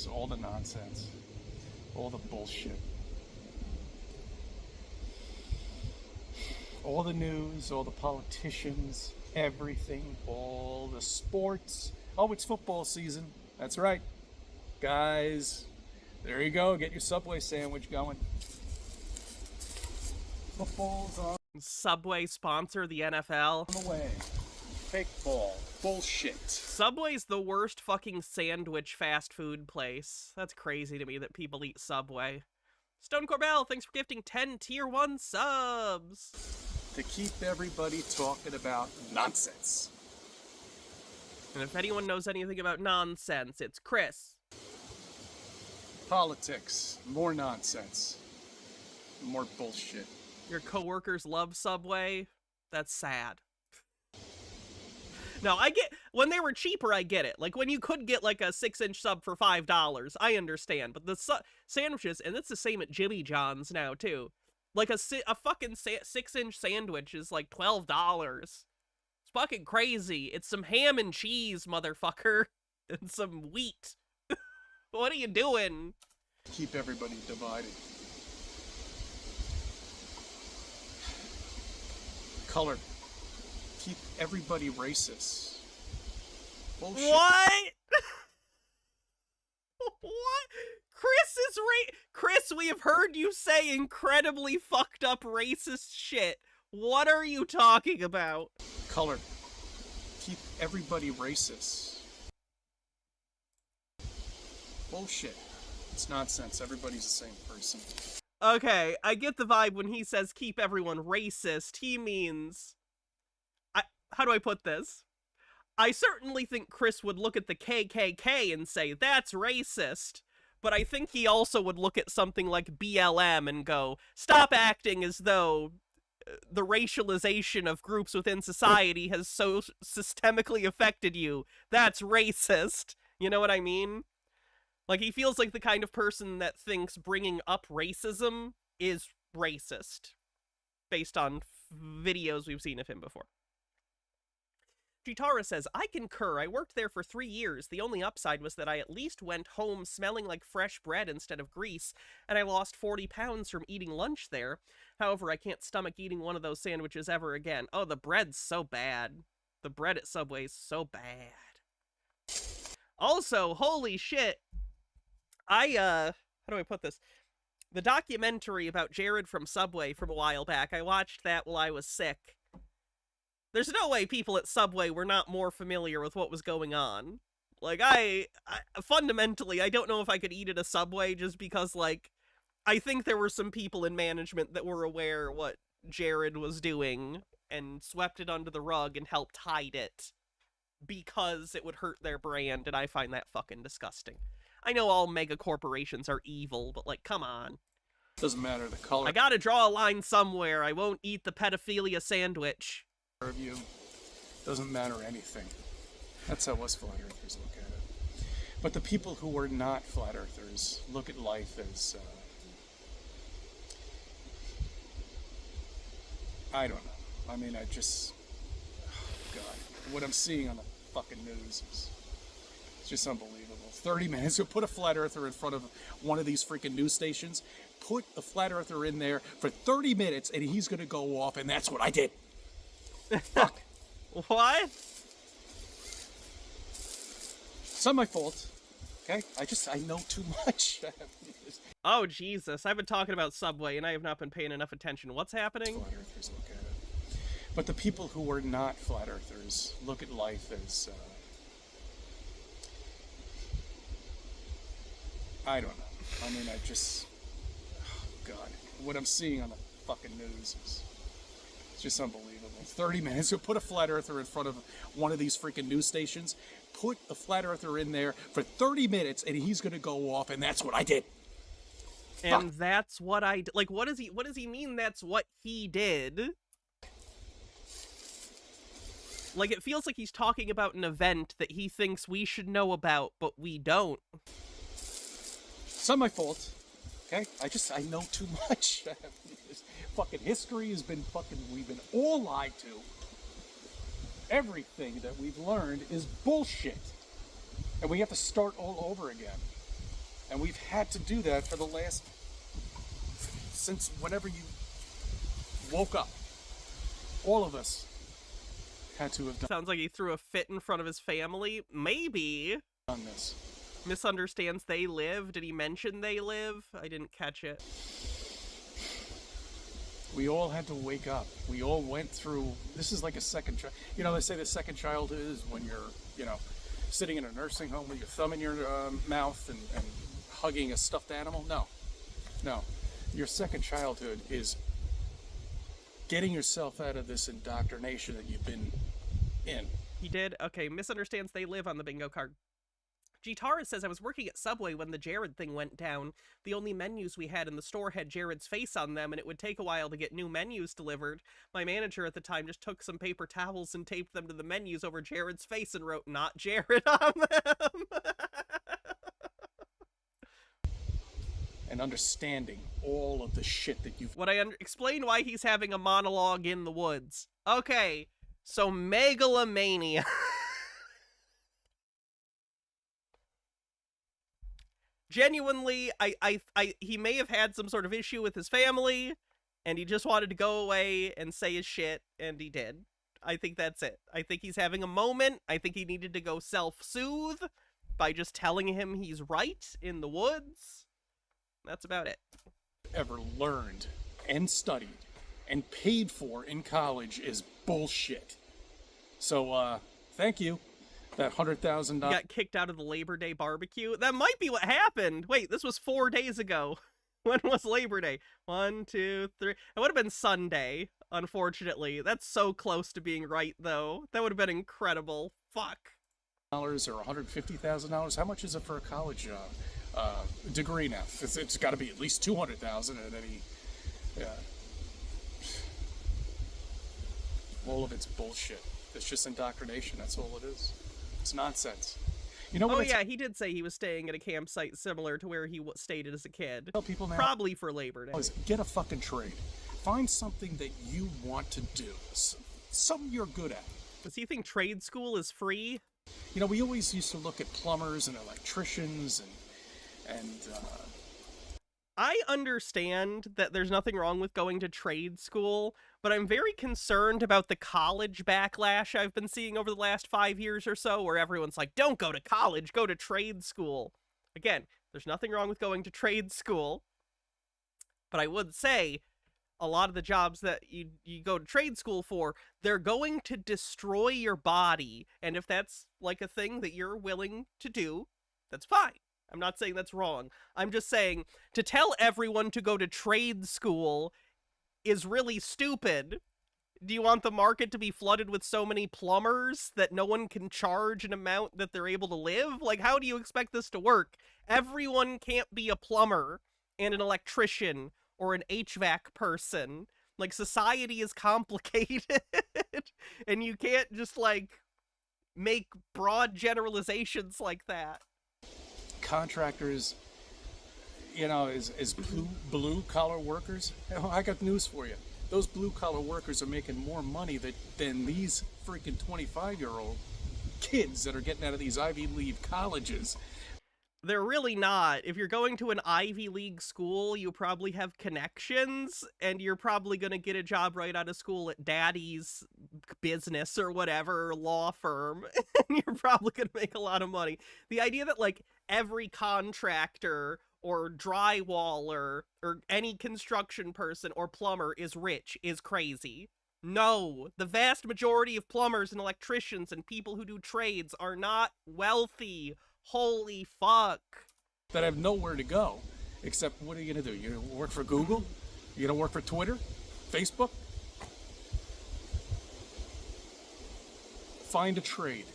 All the nonsense. All the bullshit. All the news, all the politicians, everything, all the sports. Oh, it's football season. That's right. Guys, there you go. Get your Subway sandwich going. Football's on Subway sponsor the NFL. the way. Fake ball. Bullshit. Subway's the worst fucking sandwich fast food place. That's crazy to me that people eat Subway. Stone Corbell, thanks for gifting 10 tier 1 subs. To keep everybody talking about nonsense. And if anyone knows anything about nonsense, it's Chris. Politics. More nonsense. More bullshit. Your coworkers love Subway? That's sad. No, I get, when they were cheaper, I get it. Like, when you could get, like, a 6-inch sub for $5, I understand. But the sandwiches, and it's the same at Jimmy John's now, too. Like, a fucking 6-inch sandwich is, like, $12. It's fucking crazy. It's some ham and cheese, motherfucker. And some wheat. What are you doing? Keep everybody divided. Color. Keep everybody racist. Bullshit. What? What? Chris, we have heard you say incredibly fucked up racist shit. What are you talking about? Color. Keep everybody racist. Bullshit. It's nonsense. Everybody's the same person. Okay, I get the vibe when he says keep everyone racist. He means... How do I put this? I certainly think Chris would look at the KKK and say, that's racist. But I think he also would look at something like BLM and go, stop acting as though the racialization of groups within society has so systemically affected you. That's racist. You know what I mean? Like, he feels like the kind of person that thinks bringing up racism is racist. Based on videos we've seen of him before. Chitara says, I concur. I worked there for 3 years. The only upside was that I at least went home smelling like fresh bread instead of grease, and I lost 40 pounds from eating lunch there. However, I can't stomach eating one of those sandwiches ever again. Oh, the bread's so bad. The bread at Subway's so bad. Also, holy shit. How do I put this? The documentary about Jared from Subway from a while back, I watched that while I was sick. There's no way people at Subway were not more familiar with what was going on. Like, I fundamentally, I don't know if I could eat at a Subway just because, like, I think there were some people in management that were aware what Jared was doing and swept it under the rug and helped hide it because it would hurt their brand, and I find that fucking disgusting. I know all mega corporations are evil, but, like, come on. Doesn't matter the color. I gotta draw a line somewhere. I won't eat the pedophilia sandwich. Of you doesn't matter anything. That's how us flat earthers look at it. But the people who are not flat earthers look at life as I don't know. I mean, oh God, what I'm seeing on the fucking news is it's just unbelievable. 30 minutes. So put a flat earther in front of one of these freaking news stations. Put a flat earther in there for 30 minutes, and he's gonna go off, and that's what I did. Fuck. What? It's not my fault. Okay? I know too much. Oh, Jesus. I've been talking about Subway, and I have not been paying enough attention. What's happening? Flat earthers look at it. But the people who are not flat earthers look at life as, I don't know. I mean, oh God. What I'm seeing on the fucking news is It's just unbelievable. 30 minutes. So put a flat earther in front of one of these freaking news stations. Put a flat earther in there for 30 minutes, and he's going to go off, and that's what I did. And that's what I did. Like, what does he mean that's what he did? Like, it feels like he's talking about an event that he thinks we should know about, but we don't. It's not my fault. Okay? I know too much. Fucking history has been we've been all lied to. Everything that we've learned is bullshit. And we have to start all over again. And we've had to do that for the last, since whenever you woke up. All of us had to have Sounds like he threw a fit in front of his family. Maybe. done this. Misunderstands they live. Did he mention they live? I didn't catch it. We all had to wake up. We all went through, this is like a second child. You know, they say the second childhood is when you're, sitting in a nursing home with your thumb in your mouth and hugging a stuffed animal. No. Your second childhood is getting yourself out of this indoctrination that you've been in. He did? Okay, misunderstands they live on the bingo card. Gitara says, I was working at Subway when the Jared thing went down. The only menus we had in the store had Jared's face on them, and it would take a while to get new menus delivered. My manager at the time just took some paper towels and taped them to the menus over Jared's face and wrote, "Not Jared" on them. And understanding all of the shit that you've... Explain why he's having a monologue in the woods. Okay, so megalomania. Genuinely, he may have had some sort of issue with his family, and he just wanted to go away and say his shit, and he did. I think that's it. I think he's having a moment. I think he needed to go self-soothe by just telling him he's right in the woods. That's about it. Ever learned and studied and paid for in college is bullshit. So, thank you. That $100,000. Got kicked out of the Labor Day barbecue. That might be what happened. Wait, this was 4 days ago. When was Labor Day? 1, 2, 3. It would have been Sunday, unfortunately. That's so close to being right, though. That would have been incredible. Fuck. Or $150,000. How much is it for a college degree now? It's got to be at least $200,000 at any. Yeah. All of it's bullshit. It's just indoctrination. That's all it is. It's nonsense. You know what? Oh yeah, he did say he was staying at a campsite similar to where he stayed as a kid. Tell people now, probably for Labor Day. Get a fucking trade. Find something that you want to do. Something you're good at. Does he think trade school is free? You know, we always used to look at plumbers and electricians and I understand that there's nothing wrong with going to trade school, but I'm very concerned about the college backlash I've been seeing over the last 5 years or so, where everyone's like, don't go to college, go to trade school. Again, there's nothing wrong with going to trade school, but I would say a lot of the jobs that you go to trade school for, they're going to destroy your body, and if that's like a thing that you're willing to do, that's fine. I'm not saying that's wrong. I'm just saying to tell everyone to go to trade school is really stupid. Do you want the market to be flooded with so many plumbers that no one can charge an amount that they're able to live? Like, how do you expect this to work? Everyone can't be a plumber and an electrician or an HVAC person. Like, society is complicated and you can't just, like, make broad generalizations like that. Contractors, as blue collar workers. I got news for you. Those blue collar workers are making more money than these freaking 25-year-old kids that are getting out of these Ivy League colleges. They're really not. If you're going to an Ivy League school, you probably have connections, and you're probably going to get a job right out of school at daddy's business or whatever, law firm, and you're probably going to make a lot of money. The idea that, like, every contractor or drywaller or any construction person or plumber is rich is crazy. No, the vast majority of plumbers and electricians and people who do trades are not wealthy. Holy fuck. That have nowhere to go, except what are you going to do? You're going to work for Google? You're going to work for Twitter? Facebook? Find a trade.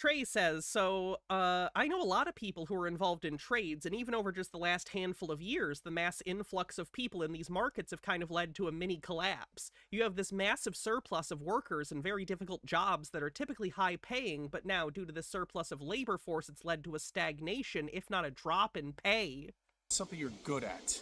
Trey says, so, I know a lot of people who are involved in trades, and even over just the last handful of years, the mass influx of people in these markets have kind of led to a mini collapse. You have this massive surplus of workers in very difficult jobs that are typically high paying, but now, due to the surplus of labor force, it's led to a stagnation, if not a drop in pay. Something you're good at.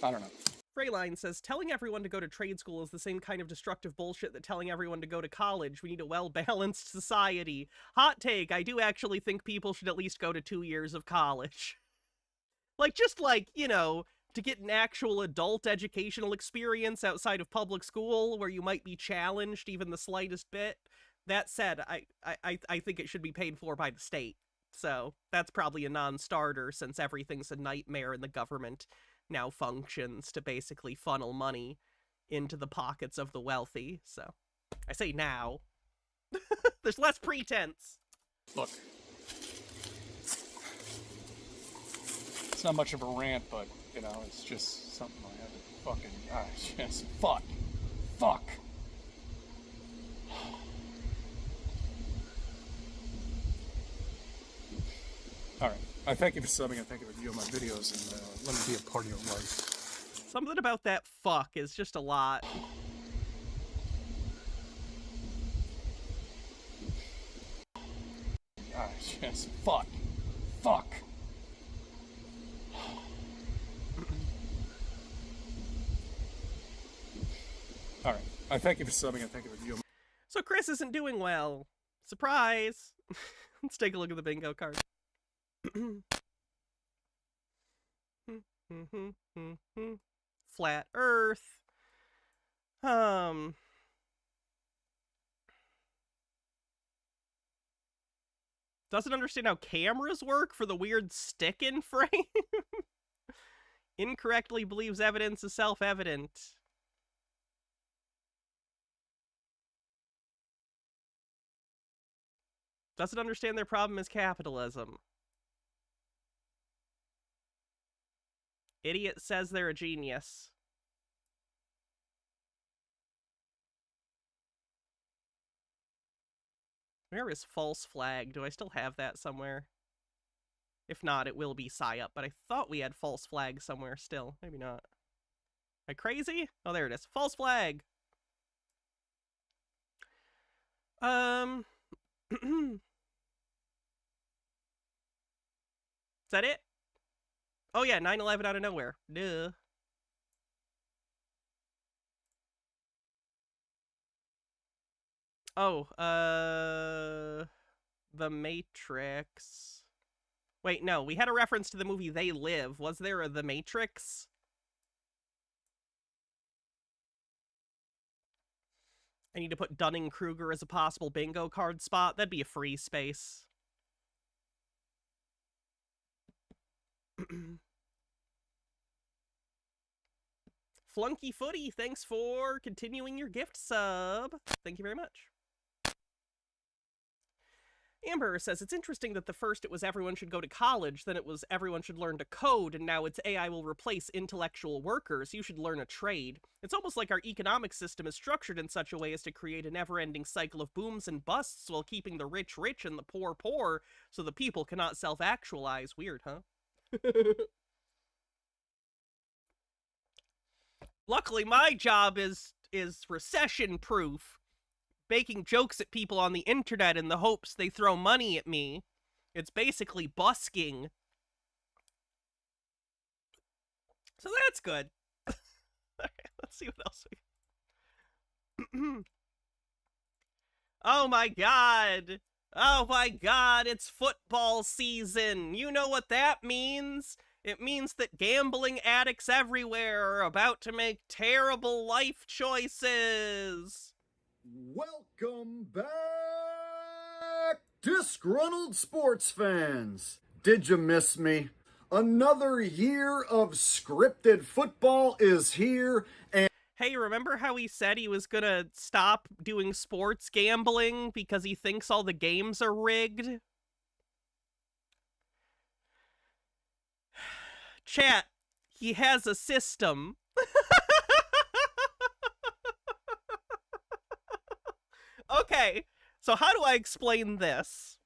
I don't know. Freyline says, telling everyone to go to trade school is the same kind of destructive bullshit that telling everyone to go to college. We need a well-balanced society. Hot take, I do actually think people should at least go to 2 years of college. Like, just like, you know, to get an actual adult educational experience outside of public school where you might be challenged even the slightest bit. That said, I think it should be paid for by the state. So that's probably a non-starter since everything's a nightmare and the government now functions to basically funnel money into the pockets of the wealthy. So I say now. There's less pretense. Look. It's not much of a rant, but, you know, it's just something I had to fucking... yes, fuck. Fuck. Alright. I thank you for subbing, I thank you for viewing my videos, and let me be a part of your life. Something about that fuck is just a lot. Yes, fuck. Fuck. Alright. I thank you for subbing, I thank you for viewing. So Chris isn't doing well. Surprise! Let's take a look at the bingo card. Flat Earth. Doesn't understand how cameras work for the weird stick-in frame. Incorrectly believes evidence is self-evident. Doesn't understand their problem is capitalism. Idiot says they're a genius. Where is false flag? Do I still have that somewhere? If not, it will be PSYOP, but I thought we had false flag somewhere still. Maybe not. Am I crazy? Oh, there it is. False flag! Is that it? Oh yeah, 9/11 out of nowhere. Duh. Oh, The Matrix. Wait, no, we had a reference to the movie They Live. Was there a The Matrix? I need to put Dunning-Kruger as a possible bingo card spot. That'd be a free space. Flunky Footy, thanks for continuing your gift sub. Thank you very much. Amber says, it's interesting that the first it was everyone should go to college, then it was everyone should learn to code, and now it's AI will replace intellectual workers. You should learn a trade. It's almost like our economic system is structured in such a way as to create a never-ending cycle of booms and busts while keeping the rich rich and the poor poor, so the people cannot self-actualize. Weird, huh? Luckily, my job is recession-proof. Making jokes at people on the internet in the hopes they throw money at me. It's basically busking. So that's good. Alright, let's see what else we... Oh my god! Oh my god, it's football season! You know what that means? It means that gambling addicts everywhere are about to make terrible life choices! Welcome back, disgruntled sports fans. Did you miss me? Another year of scripted football is here, and hey, remember how he said he was gonna stop doing sports gambling because he thinks all the games are rigged? Chat, He has a system. Okay, so how do I explain this?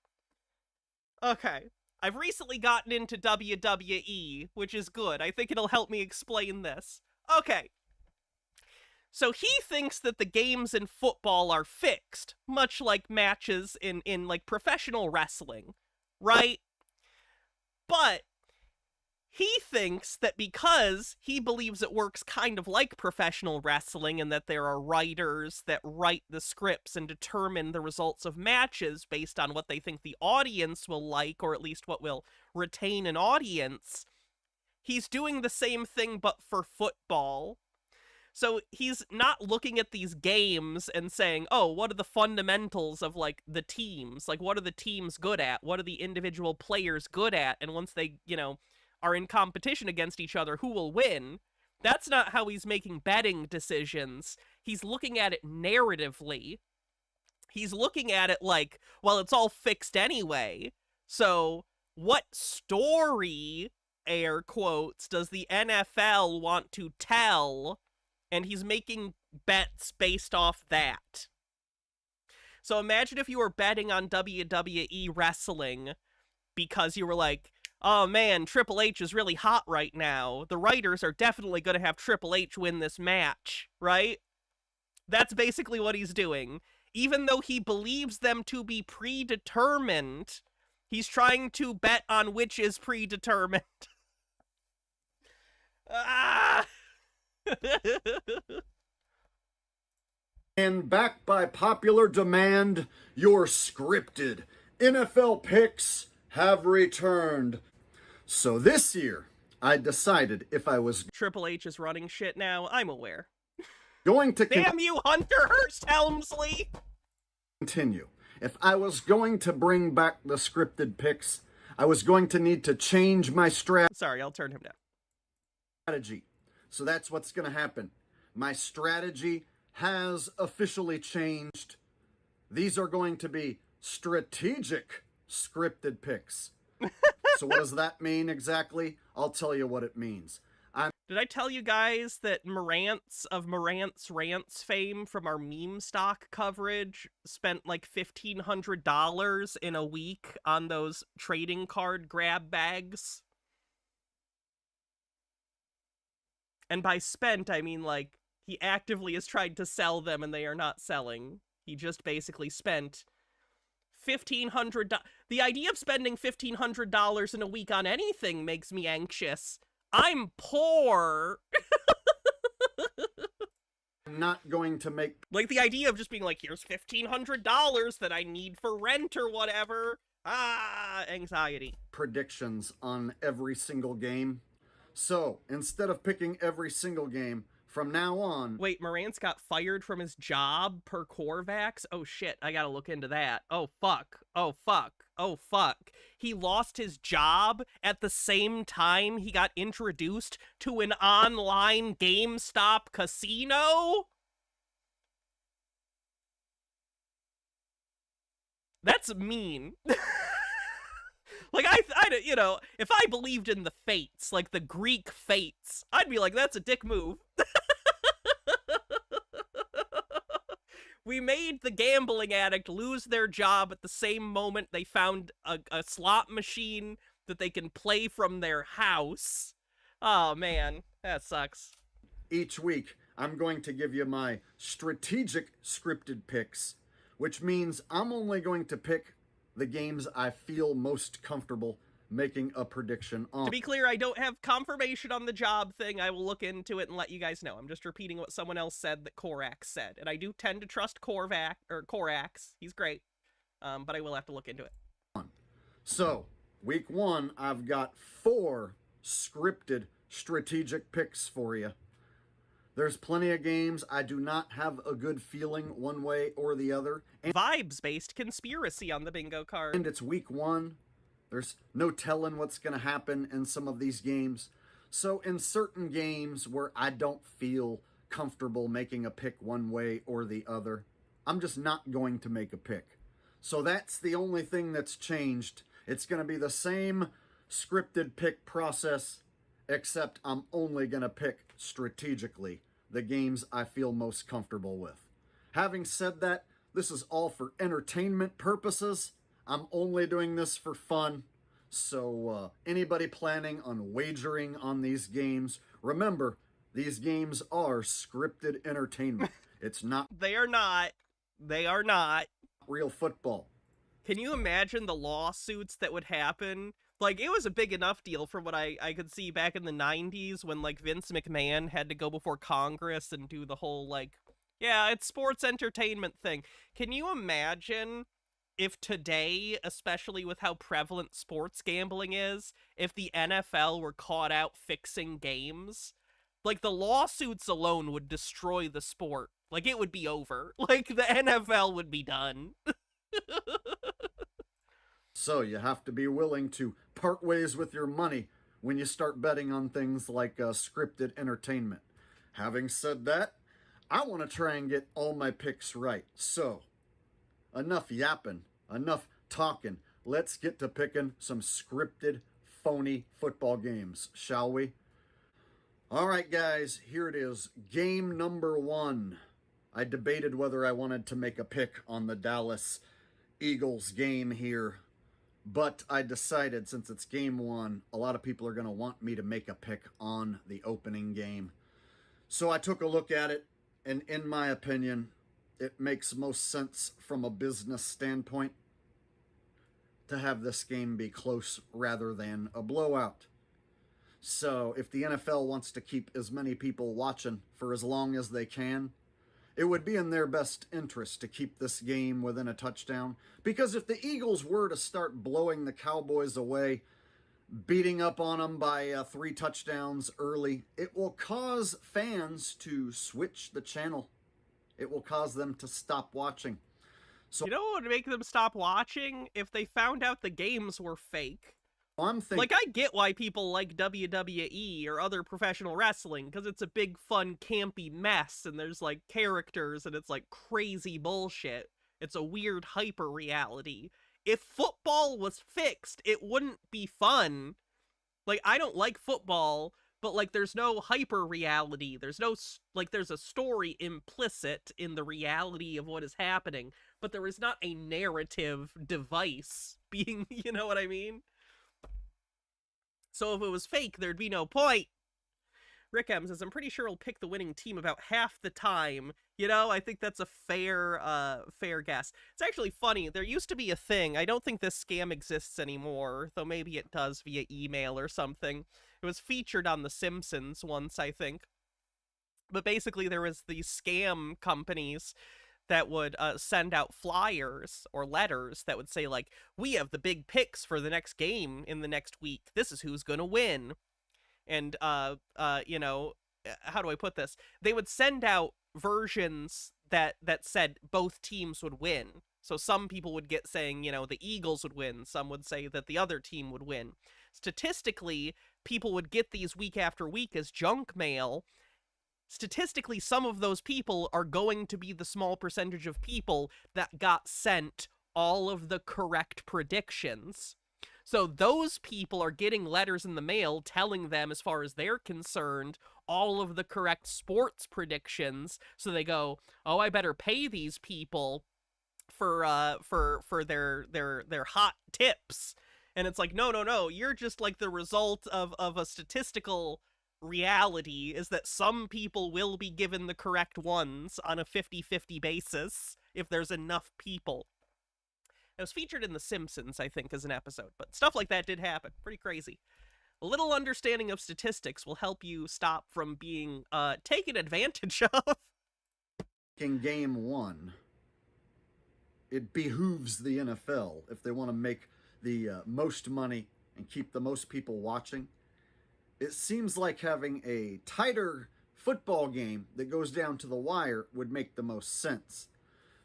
Okay, I've recently gotten into WWE, which is good. I think it'll help me explain this. Okay, so he thinks that the games in football are fixed, much like matches in like professional wrestling, right? But he thinks that because he believes it works kind of like professional wrestling and that there are writers that write the scripts and determine the results of matches based on what they think the audience will like, or at least what will retain an audience, he's doing the same thing but for football. So he's not looking at these games and saying, oh, what are the fundamentals of, like, the teams? Like, what are the teams good at? What are the individual players good at? And once they, you know, are in competition against each other, who will win? That's not how he's making betting decisions. He's looking at it narratively. He's looking at it like, well, it's all fixed anyway. So what story, air quotes, does the NFL want to tell? And he's making bets based off that. So imagine if you were betting on WWE wrestling because you were like, oh man, Triple H is really hot right now. The writers are definitely going to have Triple H win this match, right? That's basically what he's doing. Even though he believes them to be predetermined, he's trying to bet on which is predetermined. Ah! And back by popular demand, your scripted NFL picks have returned. So this year, I decided if I was Triple H is running shit now, I'm aware. going to Damn you, Hunter Hearst Helmsley! continue, if I was going to bring back the scripted picks, I was going to need to change my Sorry, I'll turn him down. strategy. So that's what's going to happen. My strategy has officially changed. These are going to be strategic scripted picks. So what does that mean exactly? I'll tell you what it means. Did I tell you guys that Morantz of Morantz Rants fame from our meme stock coverage spent like $1,500 in a week on those trading card grab bags? And by spent, I mean, like, he actively has tried to sell them and they are not selling. He just basically spent $1,500. The idea of spending $1,500 in a week on anything makes me anxious. I'm poor. I'm not going to make Like, the idea of just being like, here's $1,500 that I need for rent or whatever. Anxiety. predictions on every single game. So instead of picking every single game, from now on, Wait, Morantz got fired from his job per Corvax? Oh shit, I gotta look into that. Oh fuck. Oh fuck. Oh fuck. He lost his job at the same time he got introduced to an online GameStop casino? That's mean. Like, you know, if I believed in the fates, like the Greek fates, I'd be like, that's a dick move. We made the gambling addict lose their job at the same moment they found a slot machine that they can play from their house. Oh, man. That sucks. each week, I'm going to give you my strategic scripted picks, which means I'm only going to pick the games I feel most comfortable making a prediction on. To be clear, I don't have confirmation on the job thing. I will look into it and let you guys know. I'm just repeating what someone else said that Korax said. And I do tend to trust Korax. He's great. But I will have to look into it. So, week one, I've got 4 scripted strategic picks for you. There's plenty of games I do not have a good feeling one way or the other. Vibes-based conspiracy on the bingo card. And it's week one. There's no telling what's going to happen in some of these games. So in certain games where I don't feel comfortable making a pick one way or the other, I'm just not going to make a pick. So that's the only thing that's changed. It's going to be the same scripted pick process except I'm only going to pick strategically the games I feel most comfortable with. Having said that, this is all for entertainment purposes. I'm only doing this for fun. So anybody planning on wagering on these games, remember, these games are scripted entertainment. It's not They are not. They are not. real football. Can you imagine the lawsuits that would happen? Like, it was a big enough deal from what I could see back in the 90s when, like, Vince McMahon had to go before Congress and do the whole, like, yeah, it's sports entertainment thing. Can you imagine if today, especially with how prevalent sports gambling is, if the NFL were caught out fixing games? Like, the lawsuits alone would destroy the sport. Like, it would be over. Like, the NFL would be done. So you have to be willing to part ways with your money when you start betting on things like scripted entertainment. Having said that, I want to try and get all my picks right. So, enough yapping, enough talking. Let's get to picking some scripted, phony football games, shall we? All right, guys, here it is. Game number 1. I debated whether I wanted to make a pick on the Dallas Eagles game here, but I decided since it's game 1, a lot of people are going to want me to make a pick on the opening game. So I took a look at it, and in my opinion, it makes most sense from a business standpoint to have this game be close rather than a blowout. So if the NFL wants to keep as many people watching for as long as they can, it would be in their best interest to keep this game within a touchdown. Because if the Eagles were to start blowing the Cowboys away, beating up on them by 3 touchdowns early, it will cause fans to switch the channel. It will cause them to stop watching. So You know what would make them stop watching? If they found out the games were fake. I'm thinking, Like, I get why people like WWE or other professional wrestling, because it's a big, fun, campy mess, and there's, like, characters, and it's, like, crazy bullshit. It's a weird hyper-reality. If football was fixed, it wouldn't be fun. Like, I don't like football, but, like, there's no hyper-reality. There's no, like, there's a story implicit in the reality of what is happening, but there is not a narrative device being, you know what I mean? So if it was fake, there'd be no point. Rick M says, I'm pretty sure he'll pick the winning team about half the time. You know, I think that's a fair guess. It's actually funny. There used to be a thing. I don't think this scam exists anymore, though maybe it does via email or something. It was featured on The Simpsons once, I think. But basically there was these scam companies that would send out flyers or letters that would say, like, we have the big picks for the next game in the next week. This is who's going to win. And, you know, how do I put this? They would send out versions that said both teams would win. So some people would get saying, you know, the Eagles would win. Some would say that the other team would win. Statistically, people would get these week after week as junk mail. Statistically, some of those people are going to be the small percentage of people that got sent all of the correct predictions. So those people are getting letters in the mail telling them, as far as they're concerned, all of the correct sports predictions. So they go, oh, I better pay these people for their hot tips. And it's like, no, you're just like the result of a statistical reality is that some people will be given the correct ones on a 50-50 basis if there's enough people. It was featured in The Simpsons, I think, as an episode, but stuff like that did happen. Pretty crazy. A little understanding of statistics will help you stop from being taken advantage of. in game 1, it behooves the NFL, if they want to make the most money and keep the most people watching, it seems like having a tighter football game that goes down to the wire would make the most sense.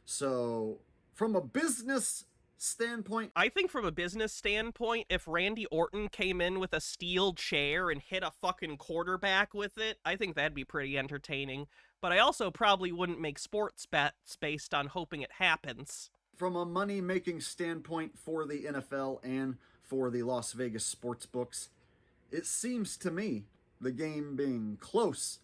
So, from a business standpoint, I think from a business standpoint, if Randy Orton came in with a steel chair and hit a fucking quarterback with it, I think that'd be pretty entertaining. But I also probably wouldn't make sports bets based on hoping it happens. from a money-making standpoint for the NFL and for the Las Vegas sports books, it seems to me the game being close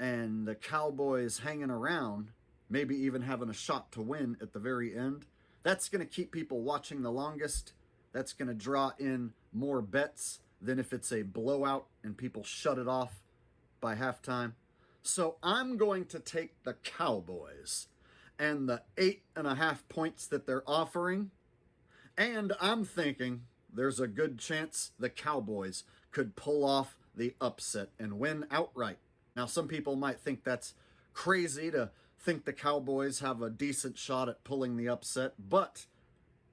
and the Cowboys hanging around, maybe even having a shot to win at the very end, that's going to keep people watching the longest. That's going to draw in more bets than if it's a blowout and people shut it off by halftime. So I'm going to take the Cowboys and the 8.5 points that they're offering. And I'm thinking there's a good chance the Cowboys could pull off the upset and win outright. Now, some people might think that's crazy to think the Cowboys have a decent shot at pulling the upset, but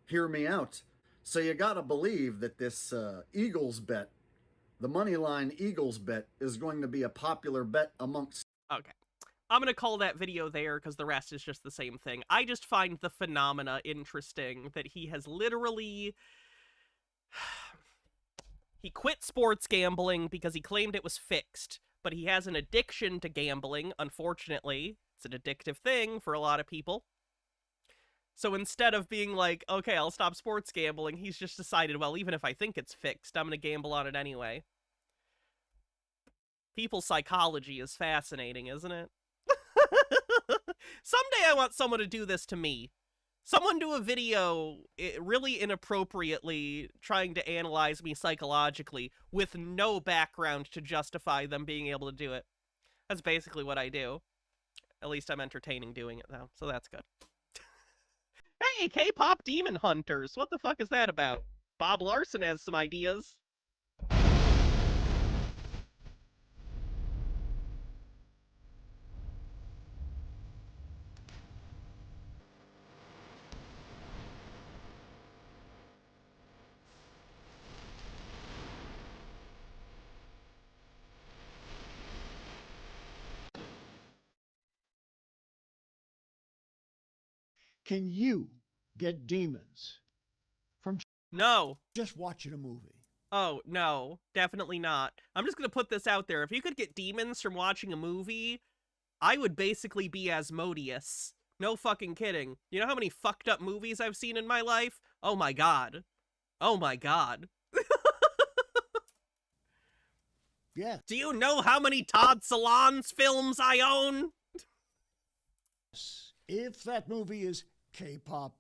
hear me out. So you got to believe that this Eagles bet, the moneyline Eagles bet, is going to be a popular bet amongst... Okay. I'm going to call that video there because the rest is just the same thing. I just find the phenomena interesting that he has literally... He quit sports gambling because he claimed it was fixed, but he has an addiction to gambling, unfortunately. It's an addictive thing for a lot of people. So instead of being like, okay, I'll stop sports gambling, he's just decided, well, even if I think it's fixed, I'm going to gamble on it anyway. People's psychology is fascinating, isn't it? Someday I want someone to do this to me. Someone do a video really inappropriately trying to analyze me psychologically with no background to justify them being able to do it. That's basically what I do. At least I'm entertaining doing it, though, so that's good. Hey, K-pop demon hunters! What the fuck is that about? Bob Larson has some ideas. Can you get demons from No. just watching a movie? Oh, no. Definitely not. I'm just gonna put this out there. If you could get demons from watching a movie, I would basically be Asmodeus. No fucking kidding. You know how many fucked up movies I've seen in my life? Oh my god. Oh my god. Yeah. Do you know how many Todd Solondz films I own? If that movie is K-pop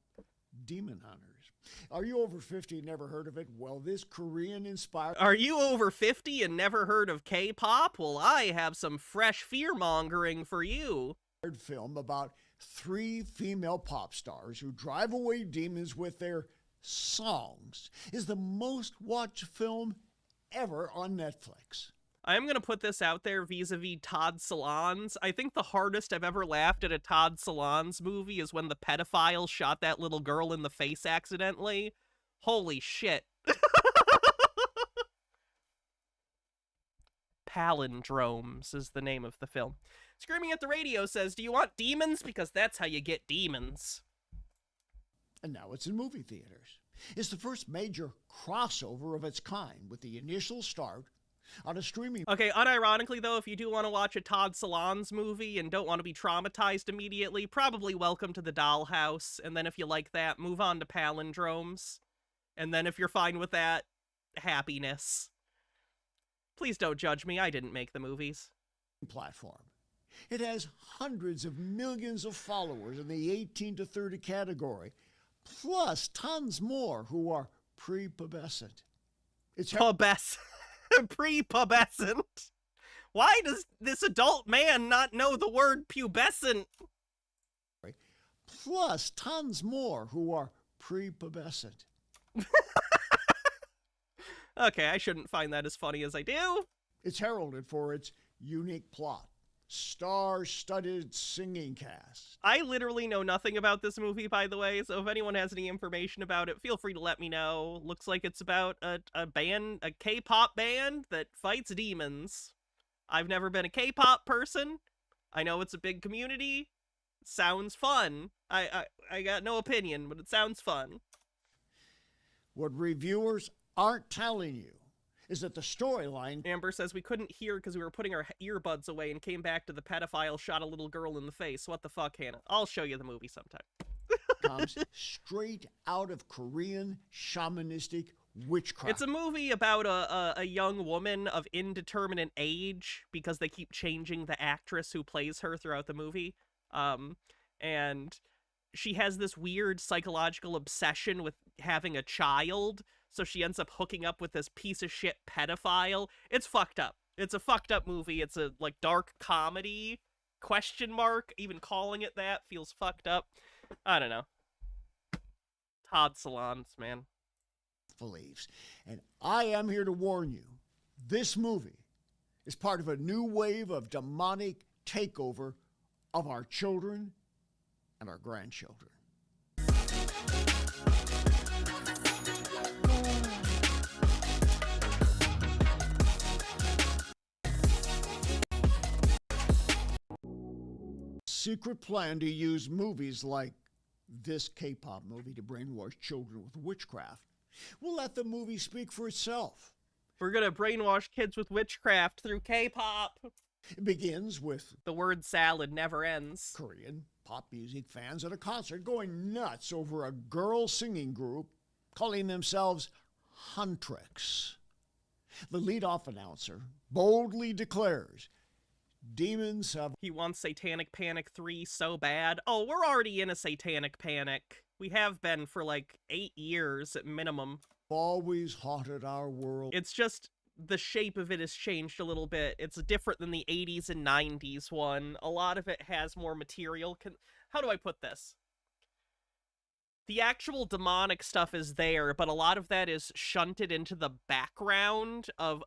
Demon Hunters. Are you over 50 and never heard of it? Well, this Korean-inspired... Are you over 50 and never heard of K-pop? Well, I have some fresh fear-mongering for you. ...film about 3 female pop stars who drive away demons with their songs is the most watched film ever on Netflix. I'm going to put this out there vis-a-vis Todd Solondz. I think the hardest I've ever laughed at a Todd Solondz movie is when the pedophile shot that little girl in the face accidentally. Holy shit. Palindromes is the name of the film. Screaming at the Radio says, do you want demons? Because that's how you get demons. And now it's in movie theaters. It's the first major crossover of its kind, with the initial start on a streaming... Okay, unironically though, if you do want to watch a Todd Solondz movie and don't want to be traumatized immediately, probably Welcome to the Dollhouse, and then if you like that, move on to Palindromes. And then if you're fine with that, Happiness. Please don't judge me, I didn't make the movies. Platform. It has hundreds of millions of followers in the 18 to 30 category, plus tons more who are prepubescent. It's prepubescent. Why does this adult man not know the word pubescent? Plus tons more who are prepubescent. Okay, I shouldn't find that as funny as I do. It's heralded for its unique plot, star-studded singing cast. I literally know nothing about this movie, by the way, so if anyone has any information about it, feel free to let me know. Looks like it's about a band, a K-pop band that fights demons. I've never been a K-pop person. I know it's a big community. Sounds fun. I got no opinion, but it sounds fun. What reviewers aren't telling you is that the storyline... Amber says we couldn't hear because we were putting our earbuds away and came back to the pedophile shot a little girl in the face. What the fuck, Hannah? I'll show you the movie sometime. comes straight out of Korean shamanistic witchcraft. It's a movie about a young woman of indeterminate age because they keep changing the actress who plays her throughout the movie. And she has this weird psychological obsession with having a child, so she ends up hooking up with this piece of shit pedophile. It's fucked up. It's a fucked up movie. It's a, like, dark comedy, ? Even calling it that feels fucked up. I don't know. Todd Solondz, man. Believes. And I am here to warn you, this movie is part of a new wave of demonic takeover of our children and our grandchildren. Secret plan to use movies like this K-pop movie to brainwash children with witchcraft. We'll let the movie speak for itself. We're gonna brainwash kids with witchcraft through K-pop. It begins with The word salad never ends. Korean pop music fans at a concert going nuts over a girl singing group calling themselves Huntrix. The lead-off announcer boldly declares, demons have He wants Satanic Panic 3 so bad. Oh, we're already in a Satanic Panic. We have been for like 8 years at minimum. always haunted our world. It's just the shape of it has changed a little bit. It's different than the 80s and 90s one. A lot of it has more material. How do I put this? The actual demonic stuff is there, but a lot of that is shunted into the background of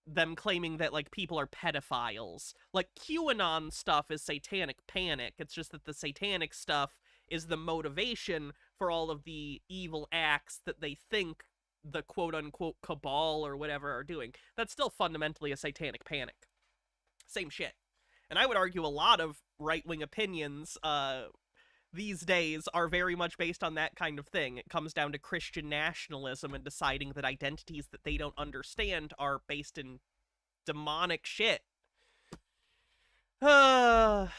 them claiming that, like, people are pedophiles. Like, QAnon stuff is Satanic Panic. It's just that the satanic stuff is the motivation for all of the evil acts that they think the quote-unquote cabal or whatever are doing. That's still fundamentally a Satanic Panic. Same shit. And I would argue a lot of right-wing opinions these days are very much based on that kind of thing. It comes down to Christian nationalism and deciding that identities that they don't understand are based in demonic shit. Altered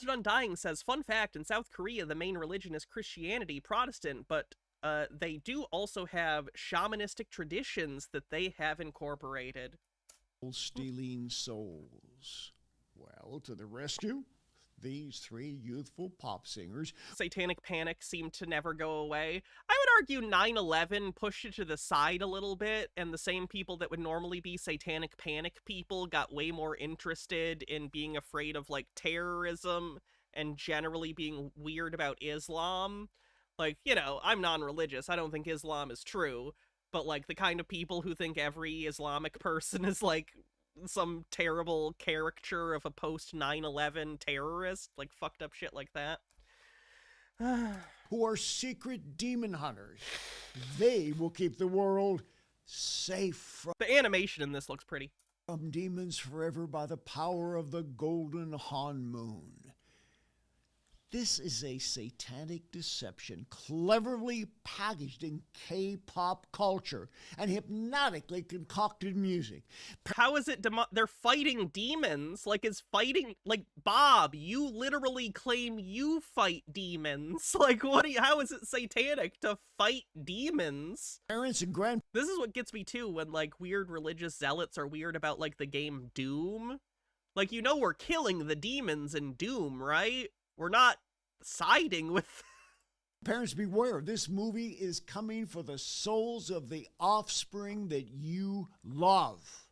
Undying says, fun fact, in South Korea, the main religion is Christianity, Protestant, but they do also have shamanistic traditions that they have incorporated. Stealing souls. Well, to the rescue, these three youthful pop singers. Satanic Panic seemed to never go away. I would argue 9/11 pushed it to the side a little bit, and the same people that would normally be Satanic Panic people got way more interested in being afraid of, like, terrorism and generally being weird about Islam. Like, you know, I'm non-religious. I don't think Islam is true. But, like, the kind of people who think every Islamic person is, like, some terrible caricature of a post-9/11 terrorist, like, fucked up shit like that. Who are secret demon hunters. They will keep the world safe The animation in this looks pretty. from demons forever by the power of the golden Han moon. This is a satanic deception cleverly packaged in K-pop culture and hypnotically concocted music. How is it they're fighting demons? Like, like, Bob, you literally claim you fight demons. Like, how is it satanic to fight demons? Parents and grandparents. This is what gets me too, when, like, weird religious zealots are weird about, like, the game Doom. Like, you know we're killing the demons in Doom, right? We're not siding with... Parents, beware. This movie is coming for the souls of the offspring that you love.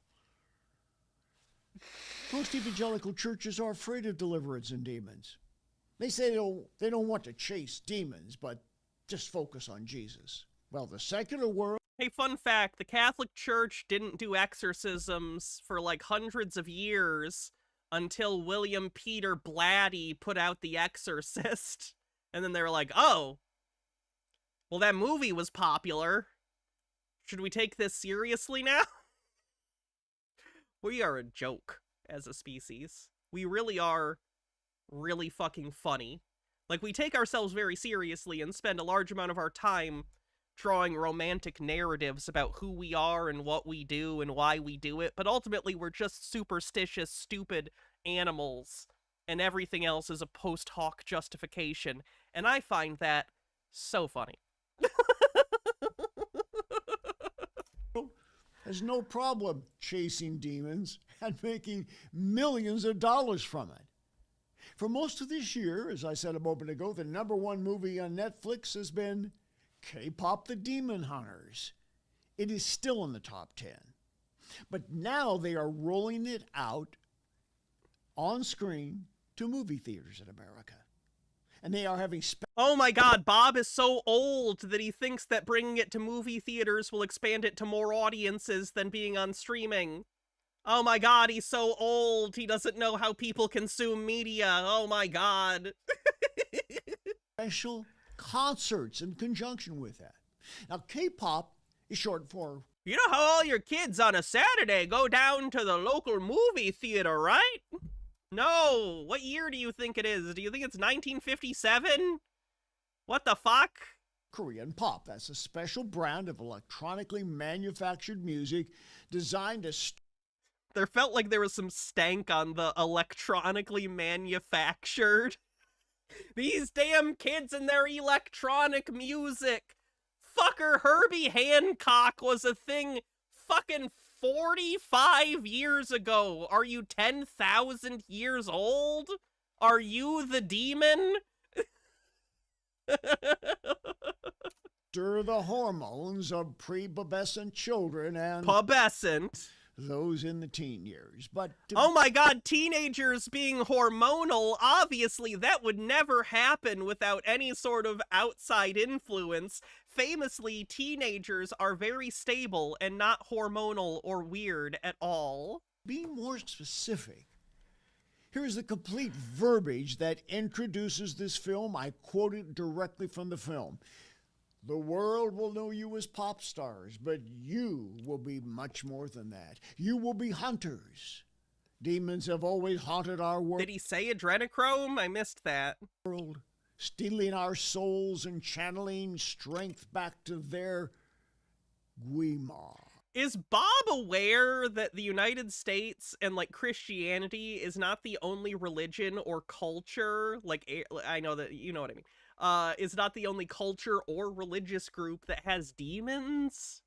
Most evangelical churches are afraid of deliverance and demons. They say they don't want to chase demons, but just focus on Jesus. Well, the secular world... Hey, fun fact, the Catholic Church didn't do exorcisms for, like, hundreds of years until William Peter Blatty put out The Exorcist. And then they were like, oh, well, that movie was popular. Should we take this seriously now? We are a joke as a species. We really are really fucking funny. Like, we take ourselves very seriously and spend a large amount of our time drawing romantic narratives about who we are and what we do and why we do it, but ultimately we're just superstitious, stupid animals, and everything else is a post hoc justification, and I find that so funny. has no problem chasing demons and making millions of dollars from it. For most of this year, as I said a moment ago, the #1 movie on Netflix has been K-Pop The Demon Hunters. It is still in the top 10. But now they are rolling it out on screen to movie theaters in America. And they are having Oh my god, Bob is so old that he thinks that bringing it to movie theaters will expand it to more audiences than being on streaming. Oh my god, he's so old, he doesn't know how people consume media. Oh my god. special concerts in conjunction with that. Now, K-pop is short for... You know how all your kids on a Saturday go down to the local movie theater, right? No, what year do you think it is? Do you think it's 1957? What the fuck? Korean pop. That's a special brand of electronically manufactured music designed to... There felt like there was some stank on the electronically manufactured. These damn kids and their electronic music. Fucker, Herbie Hancock was a thing fucking 45 years ago. Are you 10,000 years old? Are you the demon? Stir the hormones of prepubescent children and... Pubescent. Those in the teen years, but... Oh my god, teenagers being hormonal, obviously that would never happen without any sort of outside influence. Famously, teenagers are very stable and not hormonal or weird at all. Being more specific, here's the complete verbiage that introduces this film. I quote it directly from the film. The world will know you as pop stars, but you will be much more than that. You will be hunters. Demons have always haunted our world. Did he say adrenochrome? I missed that. Stealing our souls and channeling strength back to their Guima. Is Bob aware that the United States and, like, Christianity is not the only religion or culture, like, I know that, you know what I mean, is not the only culture or religious group that has demons?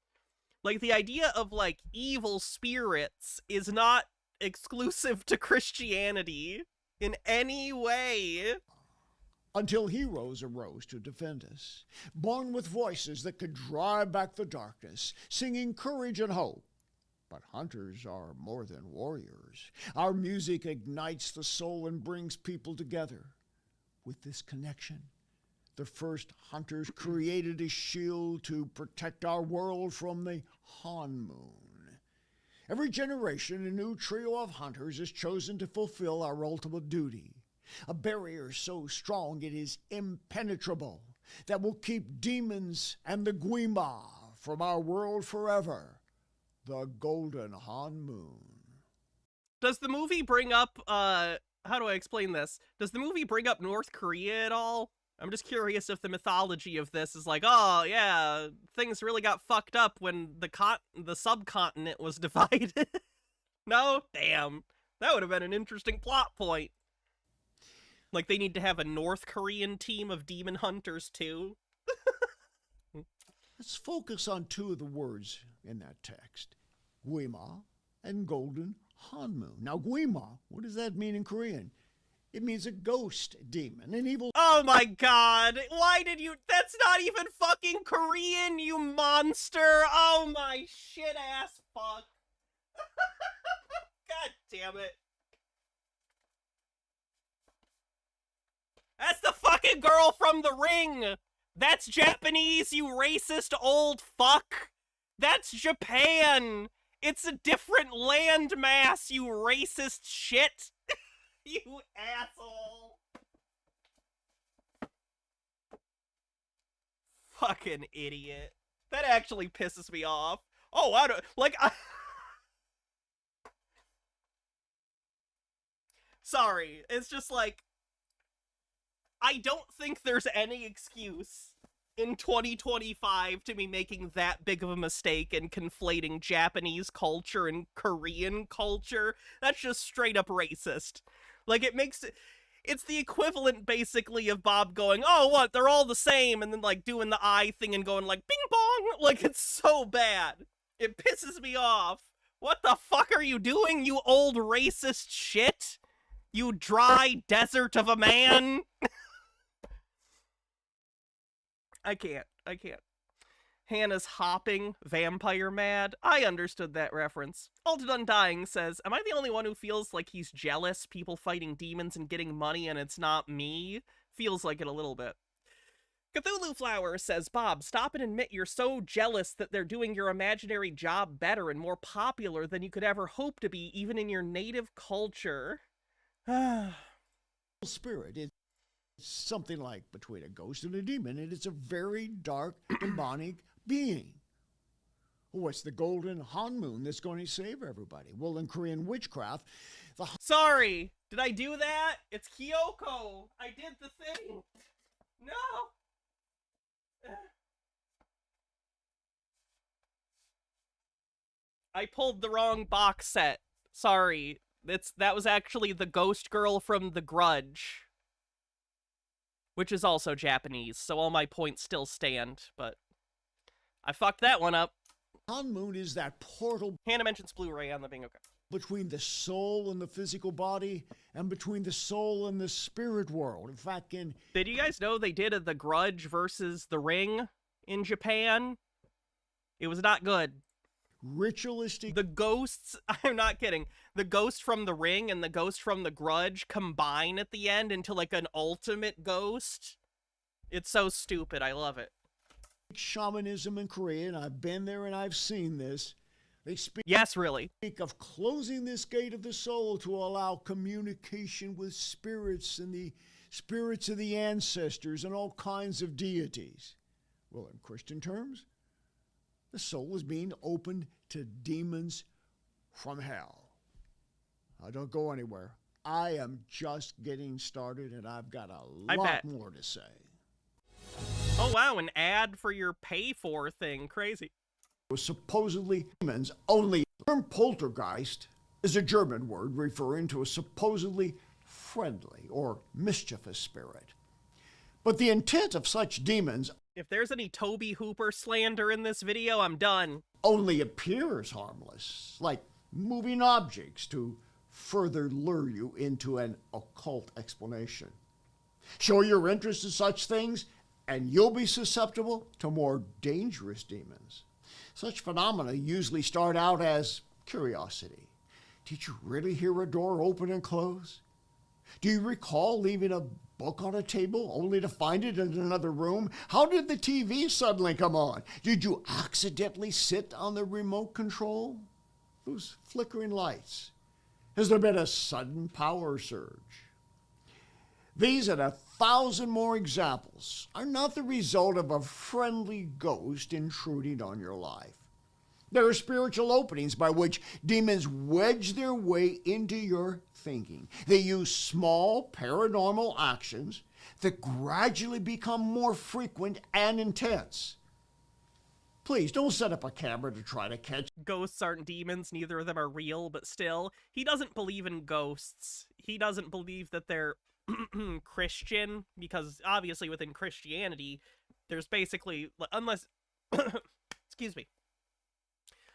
Like, the idea of, like, evil spirits is not exclusive to Christianity in any way. Until heroes arose to defend us, born with voices that could drive back the darkness, singing courage and hope. But hunters are more than warriors. Our music ignites the soul and brings people together. With this connection, the first hunters created a shield to protect our world from the Han Moon. Every generation, a new trio of hunters is chosen to fulfill our ultimate duty. A barrier so strong it is impenetrable that will keep demons and the Guima from our world forever. The Golden Han Moon. Does the movie bring up, how do I explain this? Does the movie bring up North Korea at all? I'm just curious if the mythology of this is like, oh yeah, things really got fucked up when the subcontinent was divided. No? Damn. That would have been an interesting plot point. Like, they need to have a North Korean team of demon hunters, too. Let's focus on two of the words in that text. Guima and Golden Han Moon. Now, Guima, what does that mean in Korean? It means a ghost demon, an evil... Oh my god! Why did you... That's not even fucking Korean, you monster! Oh my shit-ass fuck. God damn it. That's the fucking girl from The Ring! That's Japanese, you racist old fuck! That's Japan! It's a different landmass, you racist shit! You asshole! Fucking idiot. That actually pisses me off. Oh, I don't... Like, Sorry, it's just like... I don't think there's any excuse in 2025 to be making that big of a mistake and conflating Japanese culture and Korean culture. That's just straight up racist. Like, it's the equivalent, basically, of Bob going, oh, what, they're all the same, and then, like, doing the eye thing and going, like, bing bong! Like, it's so bad. It pisses me off. What the fuck are you doing, you old racist shit? You dry desert of a man? I can't. Hannah's hopping, vampire mad. I understood that reference. Alted Undying says, am I the only one who feels like he's jealous, people fighting demons and getting money and it's not me? Feels like it a little bit. Cthulhu Flower says, Bob, stop and admit you're so jealous that they're doing your imaginary job better and more popular than you could ever hope to be, even in your native culture. Spirit. It's something like between a ghost and a demon, and it's a very dark, demonic being. Oh, it's the golden Han moon that's going to save everybody. Well, in Korean witchcraft, Sorry, did I do that? It's Kyoko. I did the thing. No. I pulled the wrong box set. Sorry. That was actually the ghost girl from The Grudge, which is also Japanese, so all my points still stand, but I fucked that one up. Han moon is that portal Hannah mentions Blu-ray on the bingo card. between the soul and the physical body, and between the soul and the spirit world. In fact, Did you guys know they did a The Grudge versus The Ring in Japan? It was not good. ritualistic The ghosts, I'm not kidding, the ghost from The Ring and the ghost from The Grudge combine at the end into like an ultimate ghost. It's so stupid, I love it. shamanism in Korea, and I've been there and I've seen this. They speak Yes, really. of closing this gate of the soul to allow communication with spirits and the spirits of the ancestors and all kinds of deities. Well, in Christian terms, the soul is being opened to demons from hell. Now, don't go anywhere. I am just getting started, and I've got a lot bet. more to say. Oh wow, an ad for your pay for thing. Crazy. Was supposedly demons only. The term poltergeist is a German word referring to a supposedly friendly or mischievous spirit. But the intent of such demons If there's any Toby Hooper slander in this video, I'm done. only appears harmless, like moving objects to further lure you into an occult explanation. Show your interest in such things, and you'll be susceptible to more dangerous demons. Such phenomena usually start out as curiosity. Did you really hear a door open and close? Do you recall leaving a book on a table only to find it in another room? How did the TV suddenly come on? Did you accidentally sit on the remote control? Those flickering lights. Has there been a sudden power surge? These and 1,000 more examples are not the result of a friendly ghost intruding on your life. There are spiritual openings by which demons wedge their way into your thinking. They use small paranormal actions that gradually become more frequent and intense. Please don't set up a camera to try to catch. Ghosts aren't demons, neither of them are real, but still, he doesn't believe in ghosts. He doesn't believe that they're Christian, because obviously within Christianity, there's basically, unless, excuse me.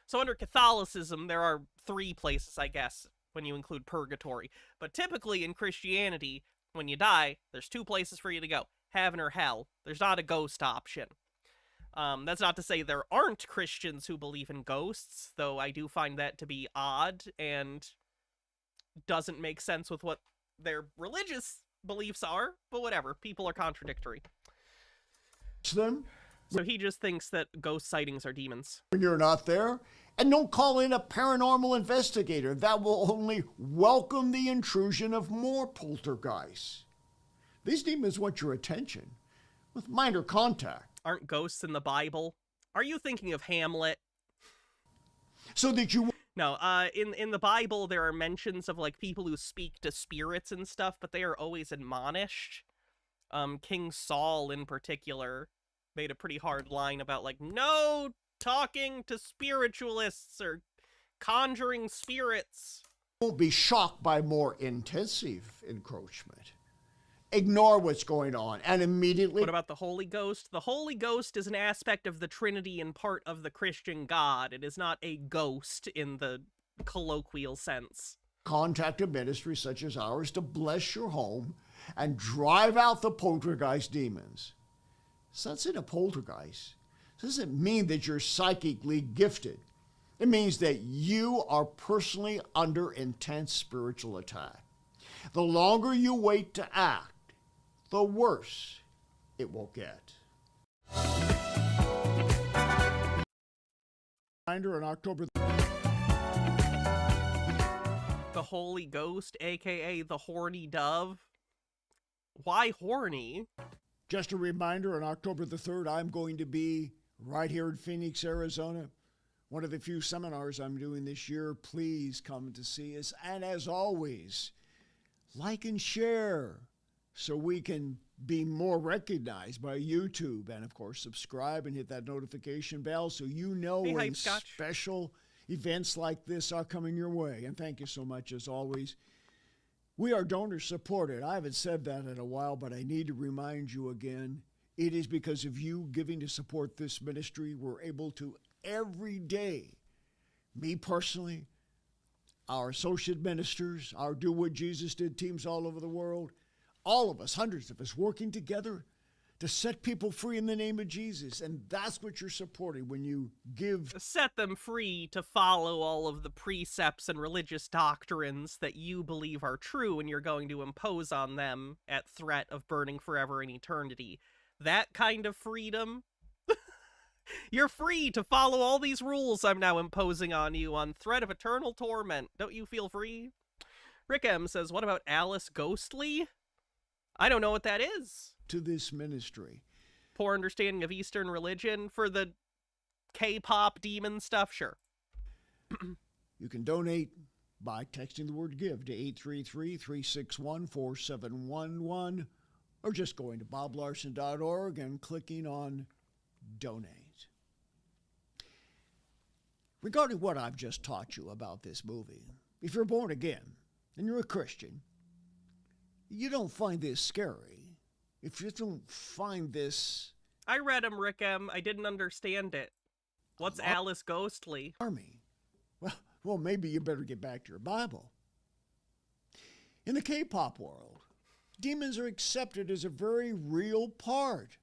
So under Catholicism, there are 3 places, I guess, when you include purgatory. But typically in Christianity, when you die, there's 2 places for you to go, heaven or hell. There's not a ghost option. That's not to say there aren't Christians who believe in ghosts, though I do find that to be odd and doesn't make sense with what their religious beliefs are, but whatever, people are contradictory. Them So he just thinks that ghost sightings are demons. when you're not there, and don't call in a paranormal investigator. That will only welcome the intrusion of more poltergeists. These demons want your attention with minor contact, Aren't ghosts in the Bible? Are you thinking of Hamlet? so that you No, in the Bible, there are mentions of, like, people who speak to spirits and stuff, but they are always admonished. King Saul, in particular, made a pretty hard line about, like, no talking to spiritualists or conjuring spirits. won't be shocked by more intensive encroachment. ignore what's going on and immediately... What about the Holy Ghost? The Holy Ghost is an aspect of the Trinity and part of the Christian God. It is not a ghost in the colloquial sense. contact a ministry such as ours to bless your home and drive out the poltergeist demons. So that's in a poltergeist. It doesn't mean that you're psychically gifted. It means that you are personally under intense spiritual attack. The longer you wait to act, the worse it will get. Reminder on October. The Holy Ghost, aka the Horny Dove. Why horny? Just a reminder, on October the 3rd, I'm going to be right here in Phoenix, Arizona. One of the few seminars I'm doing this year. Please come to see us. And as always, like and share so we can be more recognized by YouTube. And of course, subscribe and hit that notification bell so you know when special events like this are coming your way. And thank you so much as always. We are donor supported. I haven't said that in a while, but I need to remind you again. It is because of you giving to support this ministry, we're able to every day, me personally, our associate ministers, our Do What Jesus Did teams all over the world, all of us, hundreds of us, working together to set people free in the name of Jesus. And that's what you're supporting when you give. Set them free to follow all of the precepts and religious doctrines that you believe are true and you're going to impose on them at threat of burning forever in eternity. That kind of freedom. You're free to follow all these rules I'm now imposing on you on threat of eternal torment. Don't you feel free? Rick M says, what about Alice Ghostly? I don't know what that is. To this ministry. Poor understanding of Eastern religion for the K-pop demon stuff? Sure. You can donate by texting the word GIVE to 833-361-4711 or just going to boblarson.org and clicking on donate. Regarding what I've just taught you about this movie, if you're born again and you're a Christian, you don't find this scary. If you don't find this... I read him, Rick M. I didn't understand it. What's Alice Ghostly? Army. Well, maybe you better get back to your Bible. In the K-pop world, demons are accepted as a very real part.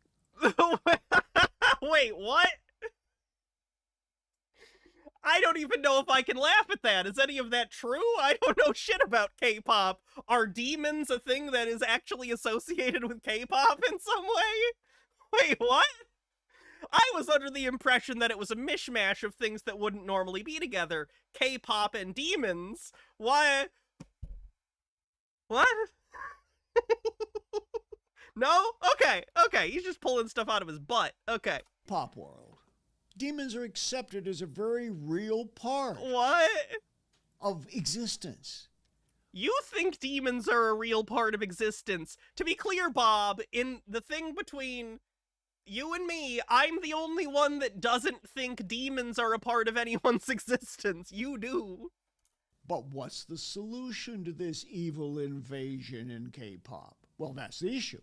Wait, what? I don't even know if I can laugh at that. Is any of that true? I don't know shit about K-pop. Are demons a thing that is actually associated with K-pop in some way? Wait, what? I was under the impression that it was a mishmash of things that wouldn't normally be together. K-pop and demons. Why? What? No? Okay. He's just pulling stuff out of his butt. Okay. Pop world. Demons are accepted as a very real part. What? Of existence. You think demons are a real part of existence. To be clear, Bob, in the thing between you and me, I'm the only one that doesn't think demons are a part of anyone's existence. You do. But what's the solution to this evil invasion in K-pop? Well, that's the issue.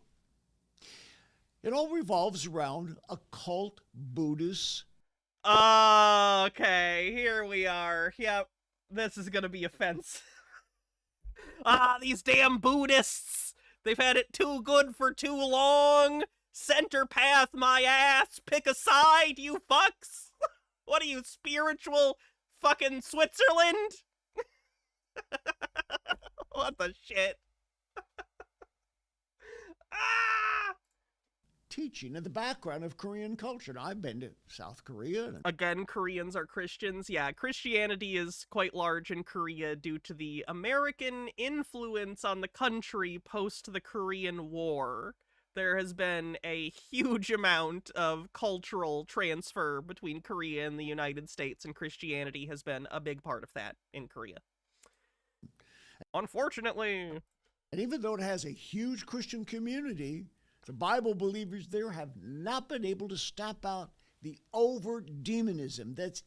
It all revolves around occult Buddhists. Okay, here we are. Yep, this is gonna be offensive. These damn Buddhists! They've had it too good for too long! Center path my ass! Pick a side, you fucks! What are you, spiritual fucking Switzerland? What the shit? Teaching in the background of Korean culture. Now, I've been to South Korea. Again, Koreans are Christians. Yeah, Christianity is quite large in Korea due to the American influence on the country post the Korean War. There has been a huge amount of cultural transfer between Korea and the United States, and Christianity has been a big part of that in Korea. Unfortunately. And even though it has a huge Christian community, the Bible believers there have not been able to stamp out the overt demonism that's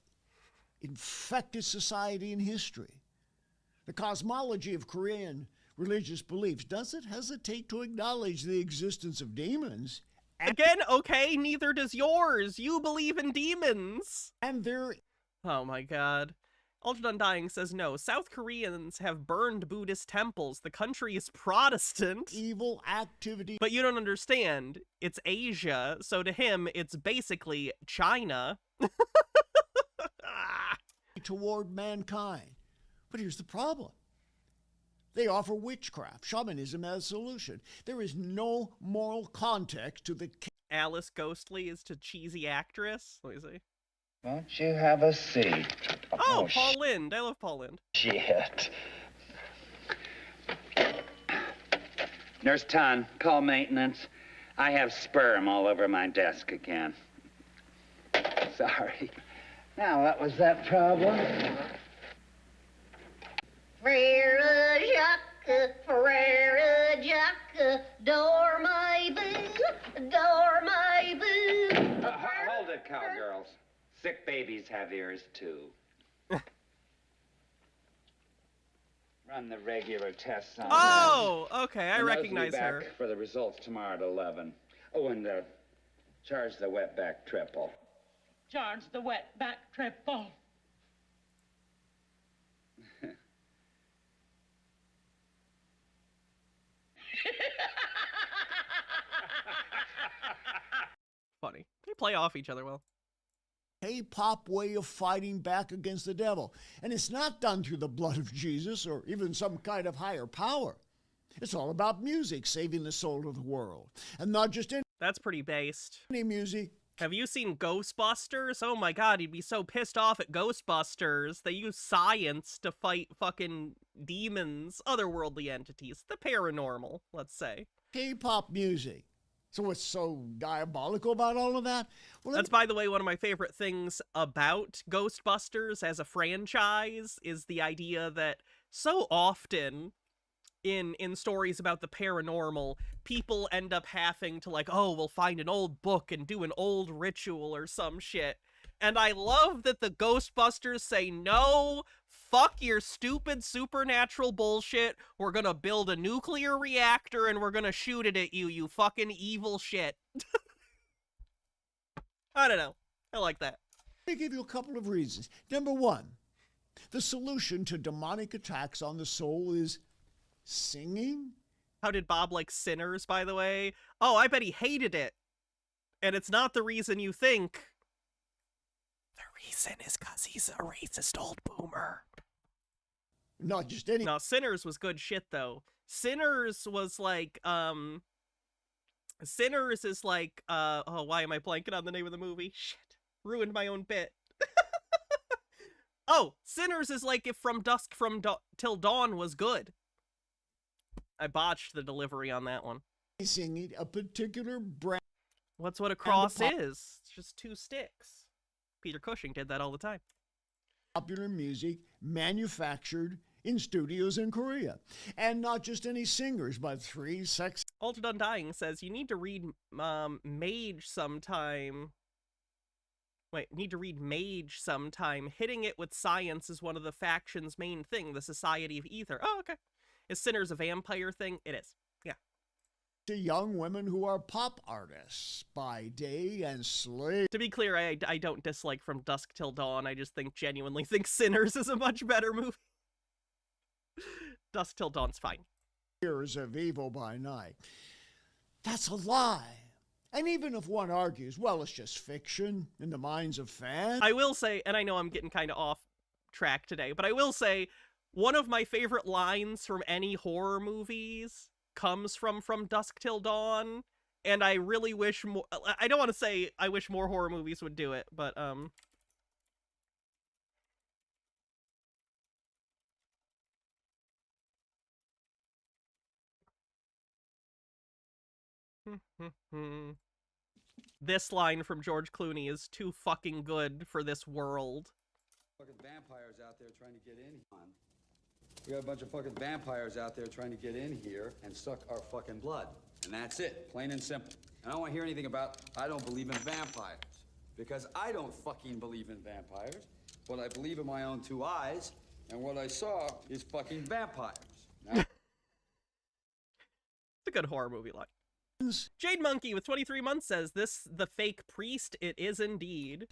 infected society and history. The cosmology of Korean religious beliefs doesn't hesitate to acknowledge the existence of demons. Again, okay, neither does yours. You believe in demons. And their Oh my god. Ultra Undying says no. South Koreans have burned Buddhist temples. The country is Protestant. evil activity But you don't understand. It's Asia, so to him, it's basically China. toward mankind. But here's the problem. They offer witchcraft, shamanism as a solution. There is no moral context to the Alice Ghostly is to cheesy actress. Let me see. Won't you have a seat? Oh, Paul Lind. I love Paul Lind. Shit. Nurse Ton, call maintenance. I have sperm all over my desk again. Sorry. Now, what was that problem? Frere Jacques, Frere Jacques, door my boo, door my boo. Hold it, cowgirls. Sick babies have ears, too. Run the regular tests on Oh, okay, I And those will be recognize her. back for the results tomorrow at 11. Oh, and charge the wetback triple. Charge the wetback triple. Funny. They play off each other well. K-pop way of fighting back against the devil. And it's not done through the blood of Jesus or even some kind of higher power. It's all about music saving the soul of the world. And not just That's pretty based. any music. Have you seen Ghostbusters? Oh my god, he'd be so pissed off at Ghostbusters. They use science to fight fucking demons, otherworldly entities, the paranormal, let's say. K-pop music. So what's so diabolical about all of that? Well, That's, by the way, one of my favorite things about Ghostbusters as a franchise is the idea that so often in stories about the paranormal, people end up having to like, oh, we'll find an old book and do an old ritual or some shit. And I love that the Ghostbusters say, no, fuck your stupid supernatural bullshit. We're gonna build a nuclear reactor and we're gonna shoot it at you, you fucking evil shit. I don't know. I like that. Let me give you a couple of reasons. Number one, the solution to demonic attacks on the soul is singing. How did Bob like Sinners, by the way? Oh, I bet he hated it. And it's not the reason you think. The reason is because he's a racist old boomer. Not just any. No, Sinners was good shit, though. Sinners was like, Sinners is like, oh, why am I blanking on the name of the movie? Shit. Ruined my own bit. Oh, Sinners is like if From Dusk Till Dawn was good. I botched the delivery on that one. Singing a particular brand. What's what a cross pop- is? It's just two sticks. Peter Cushing did that all the time. Popular music manufactured in studios in Korea. And not just any singers, but three sex. Altered Undying says you need to read Mage sometime. Wait, need to read Mage sometime. Hitting it with science is one of the faction's main thing, the Society of Ether. Oh, okay. Is Sinners a vampire thing? It is. Yeah. To young women who are pop artists by day and slave. To be clear, I don't dislike From Dusk Till Dawn. I just genuinely think Sinners is a much better movie. Dusk Till Dawn's fine. Years of evil by night. That's a lie. And even if one argues, well, it's just fiction in the minds of fans. I will say, and I know I'm getting kind of off track today, but I will say one of my favorite lines from any horror movies comes from Dusk Till Dawn, and I really wish more. I don't want to say I wish more horror movies would do it, but this line from George Clooney is too fucking good for this world. Fucking vampires out there trying to get in. We got a bunch of fucking vampires out there trying to get in here and suck our fucking blood. And that's it, plain and simple. And I don't want to hear anything about I don't believe in vampires. Because I don't fucking believe in vampires. But I believe in my own two eyes, and what I saw is fucking vampires. Now, a good horror movie line. Jade Monkey with 23 months says, this the fake priest? It is indeed.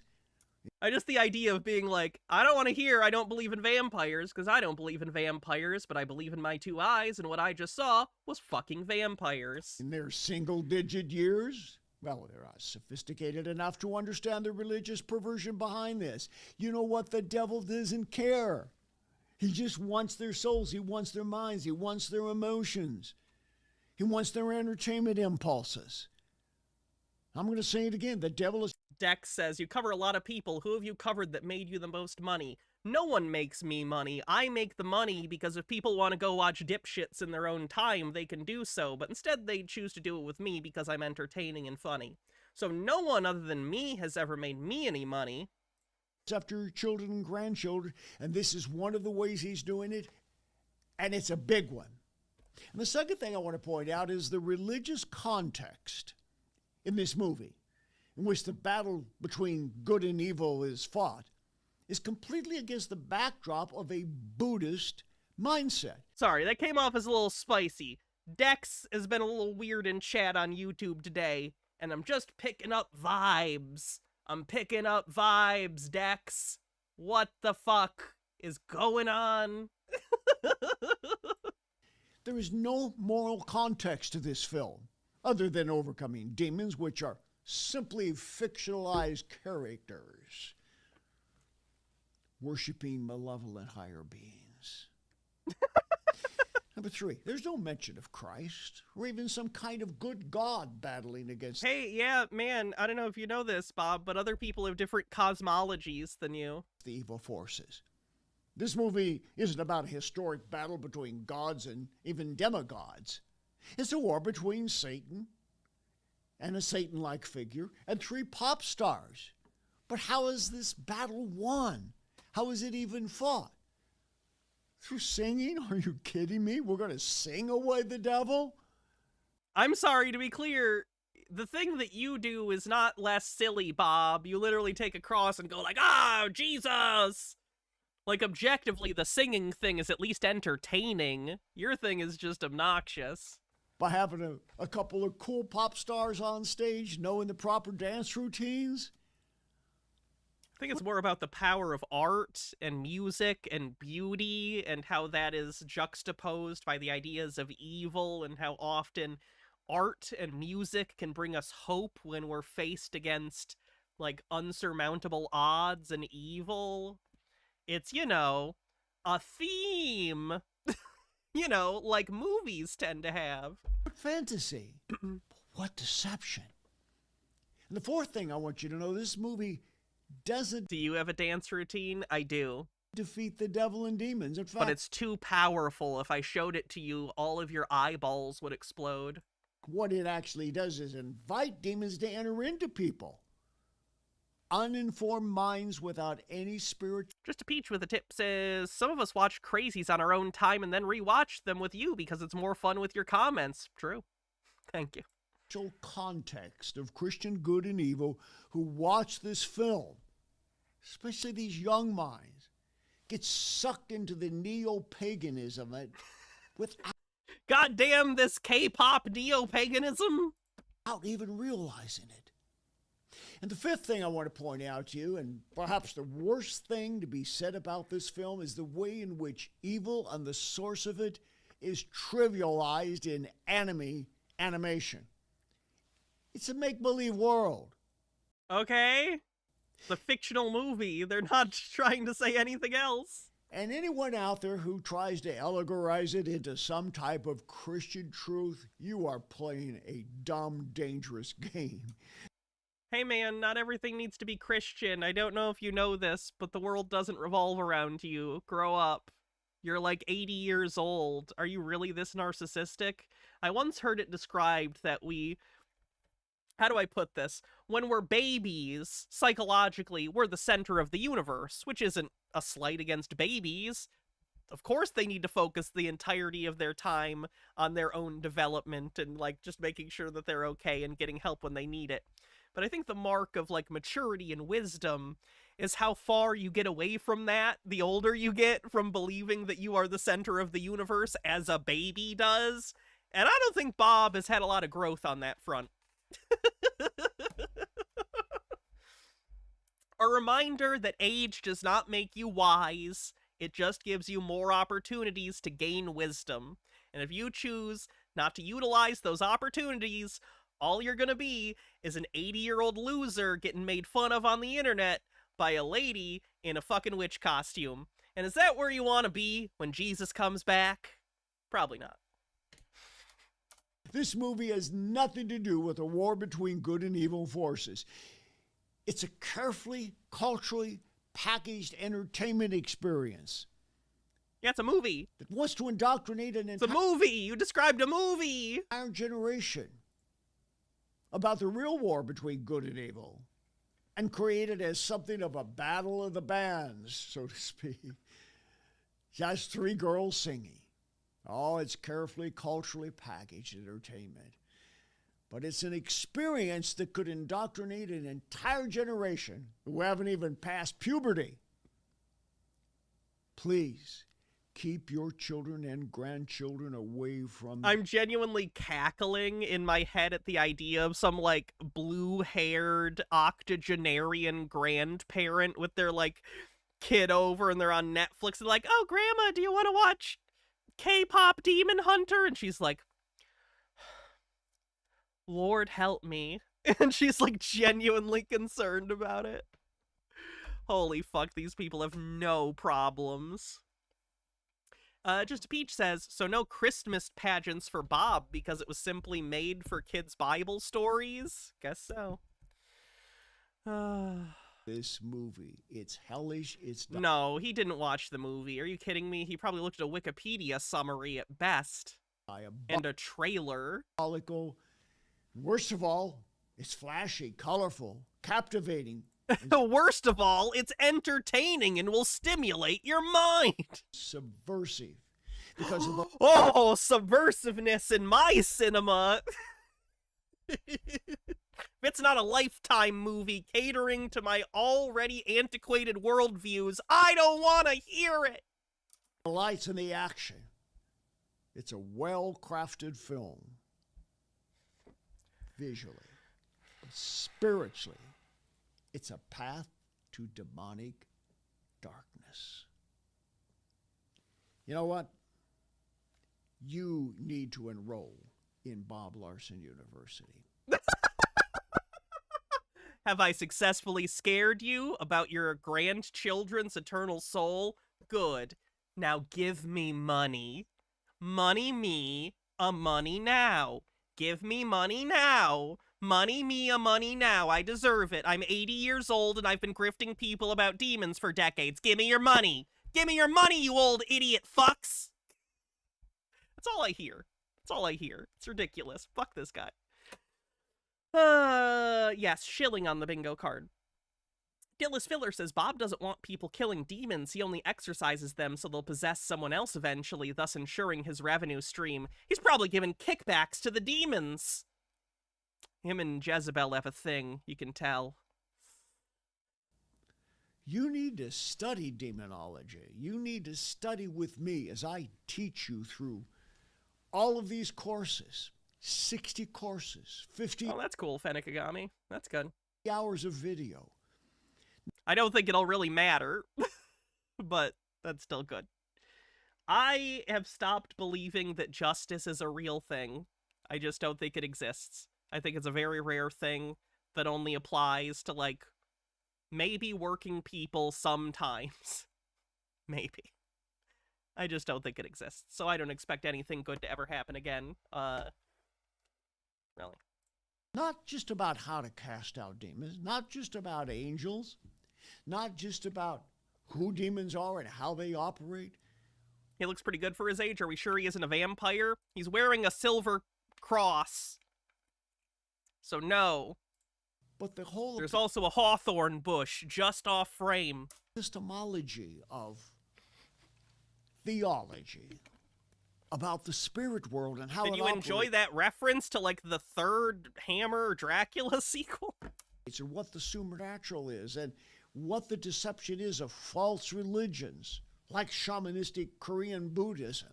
The idea of being like, I don't want to hear I don't believe in vampires, because I don't believe in vampires, but I believe in my two eyes, and what I just saw was fucking vampires. In their single-digit years, well, they're not sophisticated enough to understand the religious perversion behind this. You know what? The devil doesn't care. He just wants their souls. He wants their minds. He wants their emotions. He wants their entertainment impulses. I'm going to say it again. The devil is... Dex says, you cover a lot of people. Who have you covered that made you the most money? No one makes me money. I make the money because if people want to go watch dipshits in their own time, they can do so, but instead they choose to do it with me because I'm entertaining and funny. So no one other than me has ever made me any money. After children and grandchildren, and this is one of the ways he's doing it, and it's a big one. And the second thing I want to point out is the religious context in this movie, in which the battle between good and evil is fought, is completely against the backdrop of a Buddhist mindset. Sorry, that came off as a little spicy. Dex has been a little weird in chat on YouTube today, and I'm just picking up vibes. I'm picking up vibes, Dex. What the fuck is going on? There is no moral context to this film, other than overcoming demons, which are simply fictionalized characters worshiping malevolent higher beings. Number 3, there's no mention of Christ or even some kind of good God battling against... Hey, yeah, man, I don't know if you know this, Bob, but other people have different cosmologies than you. The evil forces. This movie isn't about a historic battle between gods and even demigods. It's a war between Satan and a Satan-like figure and 3 pop stars. But how is this battle won? How is it even fought? Through singing? Are you kidding me? We're going to sing away the devil? I'm sorry, to be clear, the thing that you do is not less silly, Bob. You literally take a cross and go like, "Oh, Jesus!" Like, objectively, the singing thing is at least entertaining. Your thing is just obnoxious. By having a couple of cool pop stars on stage, knowing the proper dance routines? I think it's more about the power of art and music and beauty and how that is juxtaposed by the ideas of evil and how often art and music can bring us hope when we're faced against, like, unsurmountable odds and evil. It's, you know, a theme, you know, like movies tend to have. What fantasy? What deception? And the 4th thing I want you to know, this movie doesn't... Do you have a dance routine? I do. ...defeat the devil and demons. In fact... But it's too powerful. If I showed it to you, all of your eyeballs would explode. What it actually does is invite demons to enter into people. Uninformed minds without any spirit. Just a Peach with a tip says, some of us watch crazies on our own time and then rewatch them with you because it's more fun with your comments. True. Thank you. Context of Christian good and evil who watch this film, especially these young minds, get sucked into the neo-paganism without... Goddamn this K-pop neo-paganism! ...without even realizing it. And the 5th thing I want to point out to you, and perhaps the worst thing to be said about this film, is the way in which evil and the source of it is trivialized in animation. It's a make-believe world. Okay. It's a fictional movie. They're not trying to say anything else. And anyone out there who tries to allegorize it into some type of Christian truth, you are playing a dumb, dangerous game. Hey man, not everything needs to be Christian. I don't know if you know this, but the world doesn't revolve around you. Grow up. You're like 80 years old. Are you really this narcissistic? I once heard it described that how do I put this? When we're babies, psychologically, we're the center of the universe, which isn't a slight against babies. Of course they need to focus the entirety of their time on their own development and, like, just making sure that they're okay and getting help when they need it. But I think the mark of, like, maturity and wisdom is how far you get away from that the older you get, from believing that you are the center of the universe as a baby does. And I don't think Bob has had a lot of growth on that front. A reminder that age does not make you wise. It just gives you more opportunities to gain wisdom. And if you choose not to utilize those opportunities, all you're gonna be is an 80-year-old loser getting made fun of on the internet by a lady in a fucking witch costume. And is that where you want to be when Jesus comes back? Probably not. This movie has nothing to do with a war between good and evil forces. It's a carefully, culturally packaged entertainment experience. Yeah, it's a movie. That wants to indoctrinate an It's a movie. You described a movie. entire generation about the real war between good and evil, and create it as something of a battle of the bands, so to speak. Just three girls singing. Oh, it's carefully, culturally packaged entertainment. But it's an experience that could indoctrinate an entire generation who haven't even passed puberty. Please, keep your children and grandchildren away from... I'm genuinely cackling in my head at the idea of some, like, blue-haired octogenarian grandparent with their, like, kid over and they're on Netflix and like, oh, Grandma, do you want to watch K-pop Demon Hunter? And she's like, Lord help me. And she's like genuinely concerned about it. Holy fuck, these people have no problems. Just Peach says, so no Christmas pageants for Bob because it was simply made for kids' Bible stories? Guess so. This movie, it's hellish, it's... No, he didn't watch the movie. Are you kidding me? He probably looked at a Wikipedia summary at best. And a trailer. Worst of all, it's flashy, colorful, captivating. Worst of all, it's entertaining and will stimulate your mind. Subversive. Because of the... Oh, subversiveness in my cinema. If it's not a Lifetime movie catering to my already antiquated worldviews, I don't want to hear it. The lights and the action. It's a well-crafted film. Visually, spiritually, it's a path to demonic darkness. You know what? You need to enroll in Bob Larson University. Have I successfully scared you about your grandchildren's eternal soul? Good. Now give me money. Money me, a money now. Give me money now. Money me a money now. I deserve it. I'm 80 years old and I've been grifting people about demons for decades. Give me your money. Give me your money, you old idiot fucks. That's all I hear. That's all I hear. It's ridiculous. Fuck this guy. Yes, shilling on the bingo card. Dillis Filler says Bob doesn't want people killing demons. He only exorcises them so they'll possess someone else eventually, thus ensuring his revenue stream. He's probably given kickbacks to the demons. Him and Jezebel have a thing, you can tell. You need to study demonology. You need to study with me as I teach you through all of these courses. 60 courses, 50... Oh, that's cool, Fennikagami. That's good. ...hours of video. I don't think it'll really matter, but that's still good. I have stopped believing that justice is a real thing. I just don't think it exists. I think it's a very rare thing that only applies to, like, maybe working people sometimes. Maybe. I just don't think it exists, so I don't expect anything good to ever happen again. Really. Not just about how to cast out demons, not just about angels, not just about who demons are and how they operate. He looks pretty good for his age. Are we sure he isn't a vampire? He's wearing a silver cross. So no. But the whole... There's also a hawthorn bush just off frame. Epistemology of theology about the spirit world and how Did you enjoy that reference to, like, the third Hammer Dracula sequel? It's what the supernatural is and what the deception is of false religions, like shamanistic Korean Buddhism.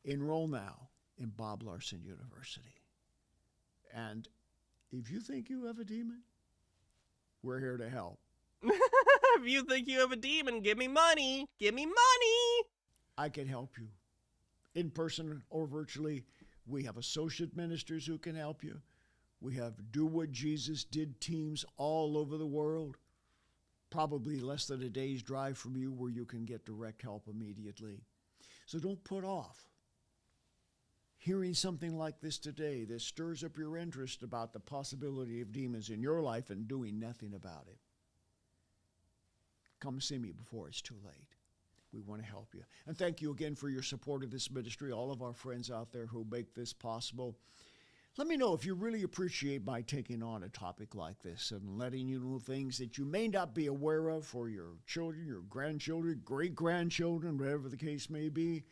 Enroll now in Bob Larson University. And if you think you have a demon, we're here to help. If you think you have a demon, give me money. Give me money. I can help you. In person or virtually, we have associate ministers who can help you. We have Do What Jesus Did teams all over the world, probably less than a day's drive from you, where you can get direct help immediately. So don't put off hearing something like this today that stirs up your interest about the possibility of demons in your life and doing nothing about it. Come see me before it's too late. We want to help you. And thank you again for your support of this ministry, all of our friends out there who make this possible. Let me know if you really appreciate my taking on a topic like this and letting you know things that you may not be aware of for your children, your grandchildren, great-grandchildren, whatever the case may be,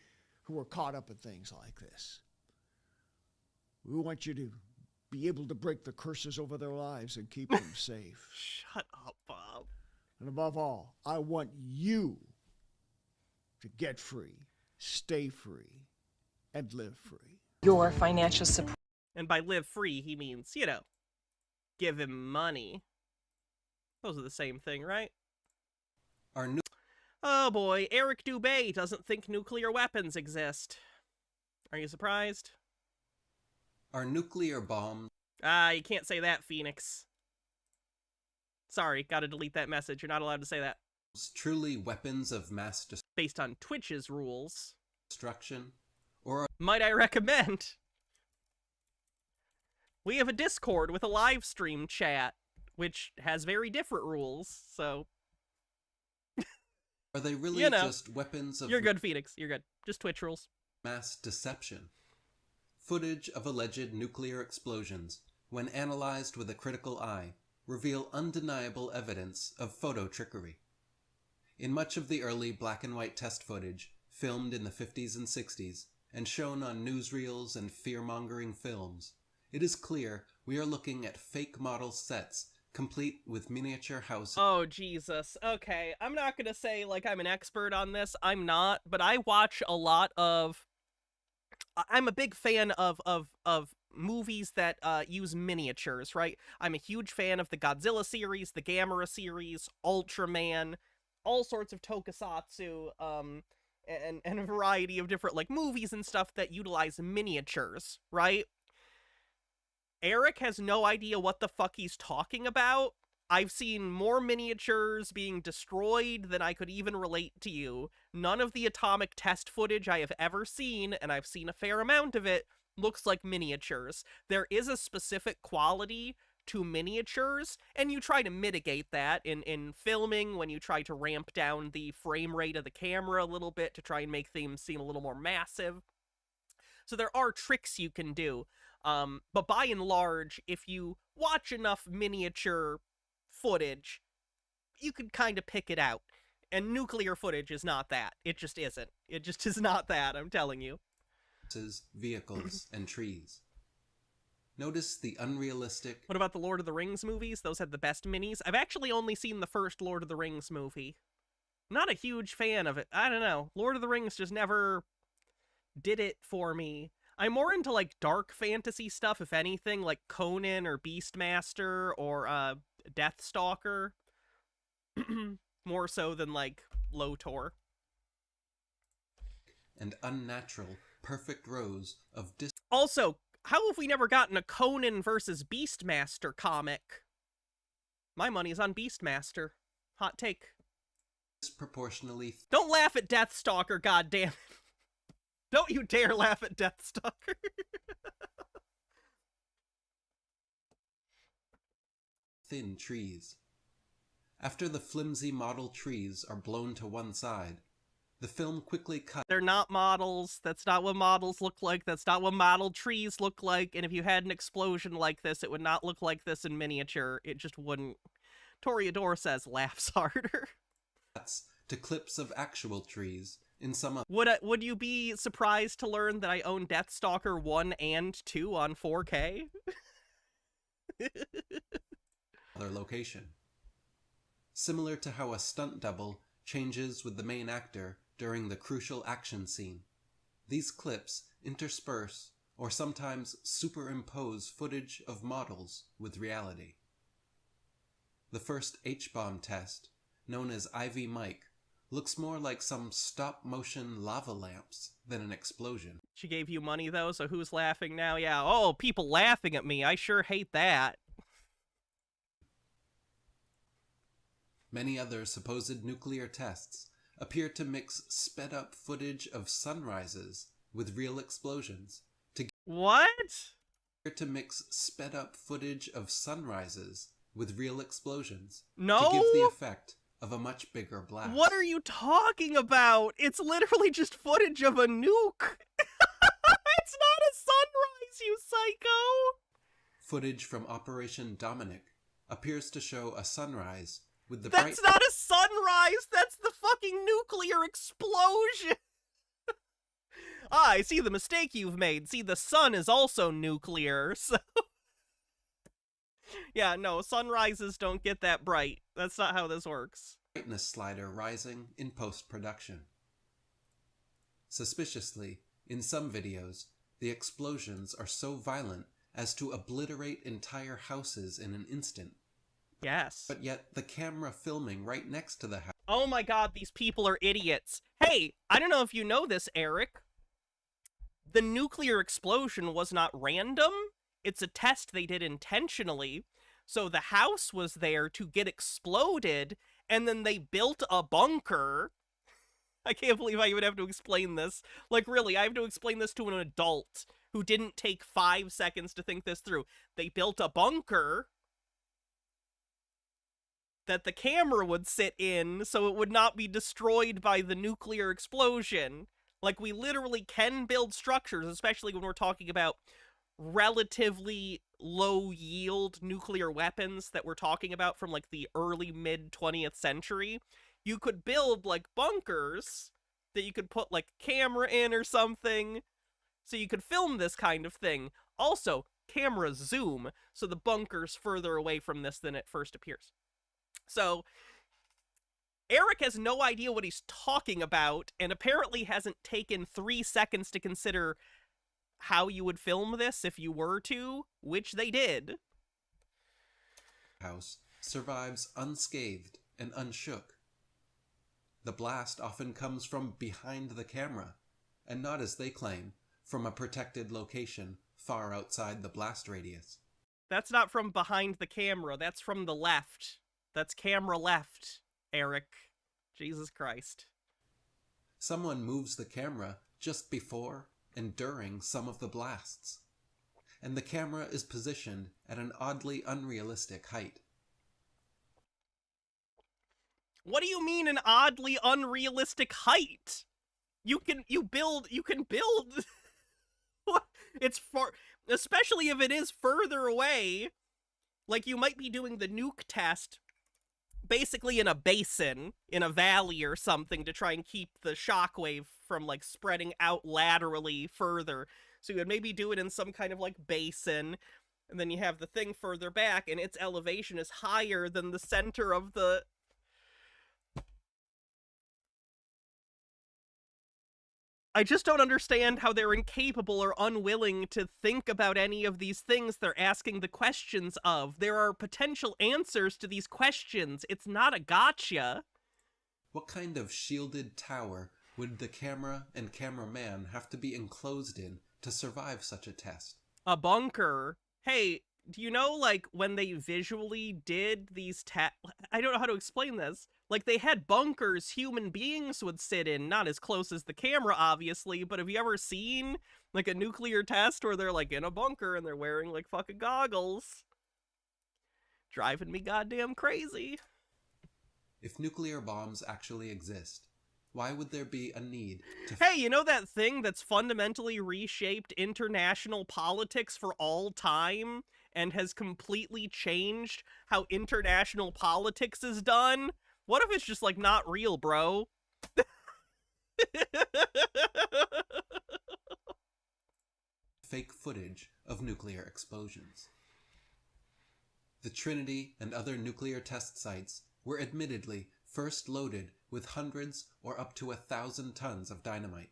who are caught up in things like this. We want you to be able to break the curses over their lives and keep them safe. Shut up, Bob. And above all, I want you to get free, stay free, and live free. Your financial support. And by live free, he means, you know, give him money. Those are the same thing, right? Oh boy, Eric Dubé doesn't think nuclear weapons exist. Are you surprised? Are nuclear bombs... You can't say that, Phoenix. Sorry, gotta delete that message. You're not allowed to say that. truly weapons of mass Based on Twitch's rules. destruction? Or Might I recommend? We have a Discord with a live stream chat, which has very different rules, so... are they really You know, just weapons of You're good, Phoenix. You're good. Just Twitch rules. mass deception? Footage of alleged nuclear explosions, when analyzed with a critical eye, reveal undeniable evidence of photo trickery. In much of the early black and white test footage, filmed in the 50s and 60s, and shown on newsreels and fear-mongering films, it is clear we are looking at fake model sets complete with miniature houses. Oh, Jesus. Okay, I'm not gonna say, like, I'm an expert on this. I'm not, but I watch a lot of... I'm a big fan of movies that use miniatures, right? I'm a huge fan of the Godzilla series, the Gamera series, Ultraman, all sorts of tokusatsu, and a variety of different, like, movies and stuff that utilize miniatures, right? Eric has no idea what the fuck he's talking about. I've seen more miniatures being destroyed than I could even relate to you. None of the atomic test footage I have ever seen, and I've seen a fair amount of it, looks like miniatures. There is a specific quality to miniatures, and you try to mitigate that in filming when you try to ramp down the frame rate of the camera a little bit to try and make things seem a little more massive. So there are tricks you can do. But by and large, if you watch enough miniature footage, you can kind of pick it out. And nuclear footage is not that. It just isn't. It just is not that, I'm telling you. Vehicles, and trees. Notice the unrealistic... What about the Lord of the Rings movies? Those had the best minis. I've actually only seen the first Lord of the Rings movie. Not a huge fan of it. I don't know. Lord of the Rings just never did it for me. I'm more into, like, dark fantasy stuff, if anything, like Conan or Beastmaster or Deathstalker. More so than, like, LOTOR. and unnatural, perfect rows of Also, how have we never gotten a Conan versus Beastmaster comic? My money's on Beastmaster. Hot take. disproportionately Don't laugh at Deathstalker, goddammit. Don't you dare laugh at Deathstalker. thin trees. After the flimsy model trees are blown to one side, the film quickly cuts They're not models. That's not what models look like. That's not what model trees look like. And if you had an explosion like this, it would not look like this in miniature. It just wouldn't. Toreador says laughs harder. to clips of actual trees in some Would you be surprised to learn that I own Deathstalker 1 and 2 on 4K? other location. Similar to how a stunt double changes with the main actor during the crucial action scene. These clips intersperse or sometimes superimpose footage of models with reality. The first H-bomb test, known as Ivy Mike, looks more like some stop-motion lava lamps than an explosion. She gave you money, though, so who's laughing now? Yeah, oh, people laughing at me. I sure hate that. Many other supposed nuclear tests appear to mix sped-up footage of sunrises with real explosions. What? To mix sped-up footage of sunrises with real explosions. No? To give the effect of a much bigger blast. What are you talking about? It's literally just footage of a nuke. It's not a sunrise, you psycho! Footage from Operation Dominic appears to show a sunrise with the That's not a sunrise! That's the fucking nuclear explosion! Ah, I see the mistake you've made. See, the sun is also nuclear, so... Yeah, no, sunrises don't get that bright. That's not how this works. Brightness slider rising in post-production. Suspiciously, in some videos, the explosions are so violent as to obliterate entire houses in an instant. Yes. But yet, the camera filming right next to the house... Oh my god, these people are idiots. Hey, I don't know if you know this, Eric. The nuclear explosion was not random. It's a test they did intentionally. So the house was there to get exploded, and then they built a bunker. I can't believe I even have to explain this. Like, really, I have to explain this to an adult who didn't take 5 seconds to think this through. They built a bunker that the camera would sit in so it would not be destroyed by the nuclear explosion. Like, we literally can build structures, especially when we're talking about relatively low-yield nuclear weapons that we're talking about from, like, the early mid-20th century. You could build, like, bunkers that you could put, like, camera in or something, so you could film this kind of thing. Also, camera zoom, so the bunker's further away from this than it first appears. So, Eric has no idea what he's talking about, and apparently hasn't taken 3 seconds to consider how you would film this if you were to, which they did. House survives unscathed and unshook. The blast often comes from behind the camera, and not, as they claim, from a protected location far outside the blast radius. That's not from behind the camera, that's from the left. That's camera left, Eric. Jesus Christ. Someone moves the camera just before and during some of the blasts, and the camera is positioned at an oddly unrealistic height. What do you mean an oddly unrealistic height? You can build it's far, especially if it is further away. Like, you might be doing the nuke test basically in a basin, in a valley or something, to try and keep the shockwave from, like, spreading out laterally further. So you would maybe do it in some kind of, like, basin, and then you have the thing further back, and its elevation is higher than the center of the... I just don't understand how they're incapable or unwilling to think about any of these things they're asking the questions of. There are potential answers to these questions. It's not a gotcha. What kind of shielded tower would the camera and cameraman have to be enclosed in to survive such a test? A bunker. Hey, do you know, like, when they visually did these I don't know how to explain this. Like, they had bunkers human beings would sit in, not as close as the camera, obviously, but have you ever seen, like, a nuclear test where they're, like, in a bunker and they're wearing, like, fucking goggles? Driving me goddamn crazy. If nuclear bombs actually exist, why would there be a need to... Hey, you know that thing that's fundamentally reshaped international politics for all time and has completely changed how international politics is done? What if it's just, like, not real, bro? Fake footage of nuclear explosions. The Trinity and other nuclear test sites were admittedly first loaded with hundreds or up to 1,000 tons of dynamite.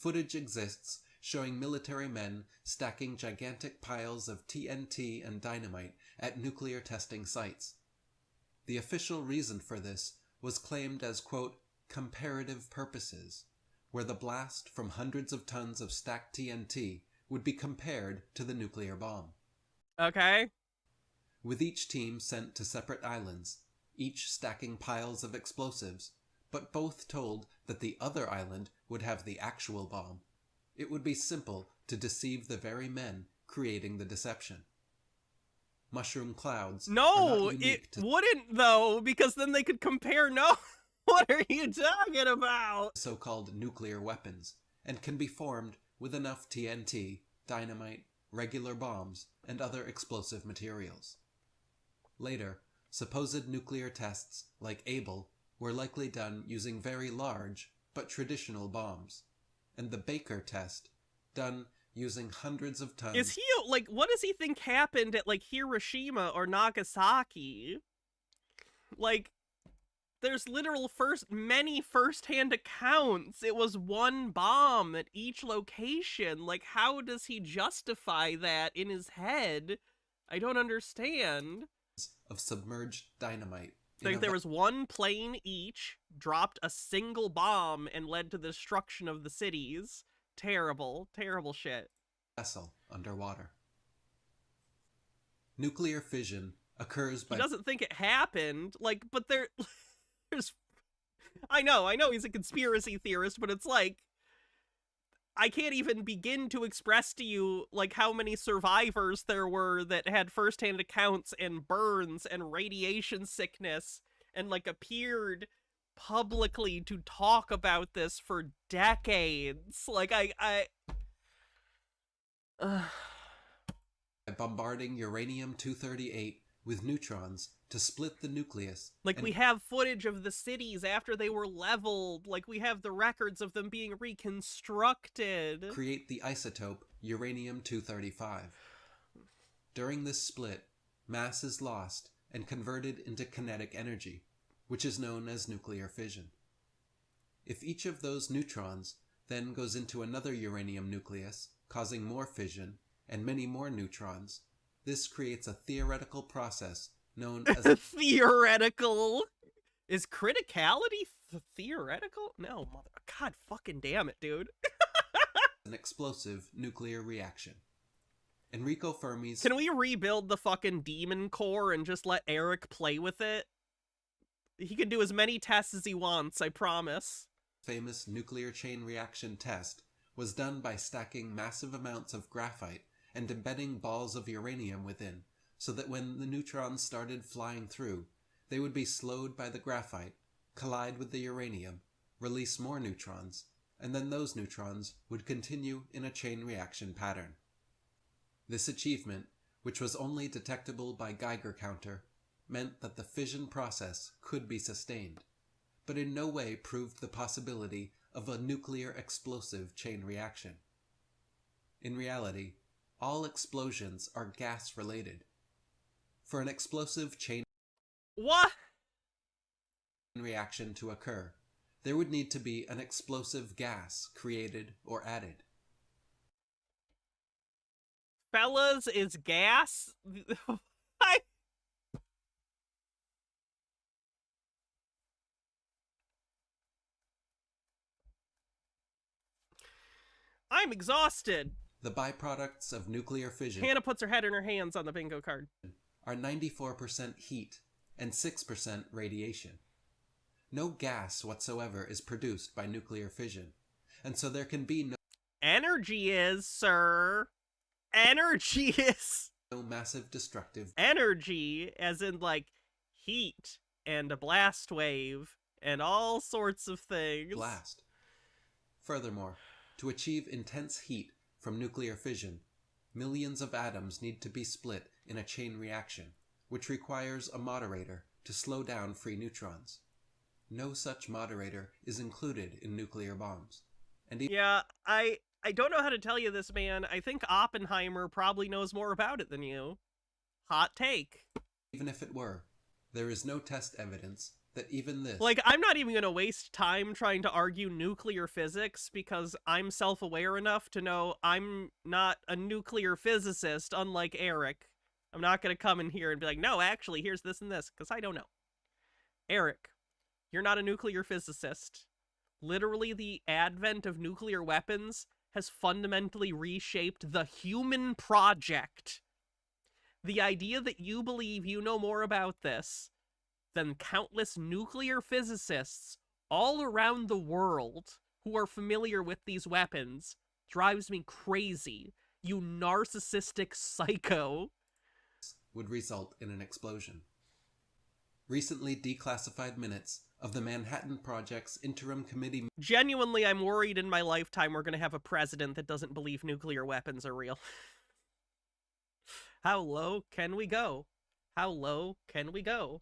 footage exists showing military men stacking gigantic piles of TNT and dynamite at nuclear testing sites. The official reason for this was claimed as, quote, comparative purposes, where the blast from hundreds of tons of stacked TNT would be compared to the nuclear bomb. Okay. With each team sent to separate islands, each stacking piles of explosives, but both told that the other island would have the actual bomb. It would be simple to deceive the very men creating the deception. Mushroom clouds are No, not it unique to wouldn't, though, because then they could compare. No, what are you talking about? so-called nuclear weapons, and can be formed with enough TNT, dynamite, regular bombs, and other explosive materials. Later, supposed nuclear tests, like Able, were likely done using very large, but traditional bombs, and the Baker test, done using hundreds of tons. Is he, like, what does he think happened at, like, Hiroshima or Nagasaki? Like, there's literal many first-hand accounts. It was one bomb at each location. Like, how does he justify that in his head? I don't understand. Of submerged dynamite. Like, there was one plane each, dropped a single bomb, and led to the destruction of the cities. Terrible, terrible shit. Vessel underwater. Nuclear fission occurs by... He doesn't think it happened, like, but there's... I know he's a conspiracy theorist, but it's like, I can't even begin to express to you, like, how many survivors there were that had first-hand accounts and burns and radiation sickness and, like, appeared publicly to talk about this for decades. Like, by bombarding uranium-238 with neutrons to split the nucleus. Like, we have footage of the cities after they were leveled. Like, we have the records of them being reconstructed. Create the isotope uranium-235. During this split, mass is lost and converted into kinetic energy, which is known as nuclear fission. If each of those neutrons then goes into another uranium nucleus, causing more fission and many more neutrons, this creates a theoretical process known as theoretical. Is criticality theoretical? No, mother. God fucking damn it, dude. an explosive nuclear reaction. Enrico Fermi's... Can we rebuild the fucking demon core and just let Eric play with it? He can do as many tests as he wants, I promise. Famous nuclear chain reaction test was done by stacking massive amounts of graphite and embedding balls of uranium within, so that when the neutrons started flying through, they would be slowed by the graphite, collide with the uranium, release more neutrons, and then those neutrons would continue in a chain reaction pattern. This achievement, which was only detectable by Geiger counter, meant that the fission process could be sustained, but in no way proved the possibility of a nuclear explosive chain reaction. In reality, all explosions are gas-related. For an explosive chain reaction to occur, there would need to be an explosive gas created or added. Fellas, is gas? I'm exhausted. The byproducts of nuclear fission... Hannah puts her head in her hands on the bingo card. ...are 94% heat and 6% radiation. No gas whatsoever is produced by nuclear fission, and so there can be no... Energy is, sir. Energy is... No massive destructive... Energy, as in, like, heat and a blast wave and all sorts of things. Blast. Furthermore, to achieve intense heat from nuclear fission, millions of atoms need to be split in a chain reaction, which requires a moderator to slow down free neutrons. No such moderator is included in nuclear bombs. And yeah, I don't know how to tell you this, man. I think Oppenheimer probably knows more about it than you. Hot take. Even if it were, There is no test evidence that even this... Like, I'm not even gonna waste time trying to argue nuclear physics because I'm self-aware enough to know I'm not a nuclear physicist, unlike Eric. I'm not gonna come in here and be like, no, actually, here's this and this, because I don't know. Eric, you're not a nuclear physicist. Literally, the advent of nuclear weapons has fundamentally reshaped the human project. The idea that you believe you know more about this than countless nuclear physicists all around the world who are familiar with these weapons drives me crazy. You narcissistic psycho. Would result in an explosion. Recently declassified minutes of the Manhattan Project's interim committee... Genuinely, I'm worried in my lifetime we're going to have a president that doesn't believe nuclear weapons are real. How low can we go? How low can we go?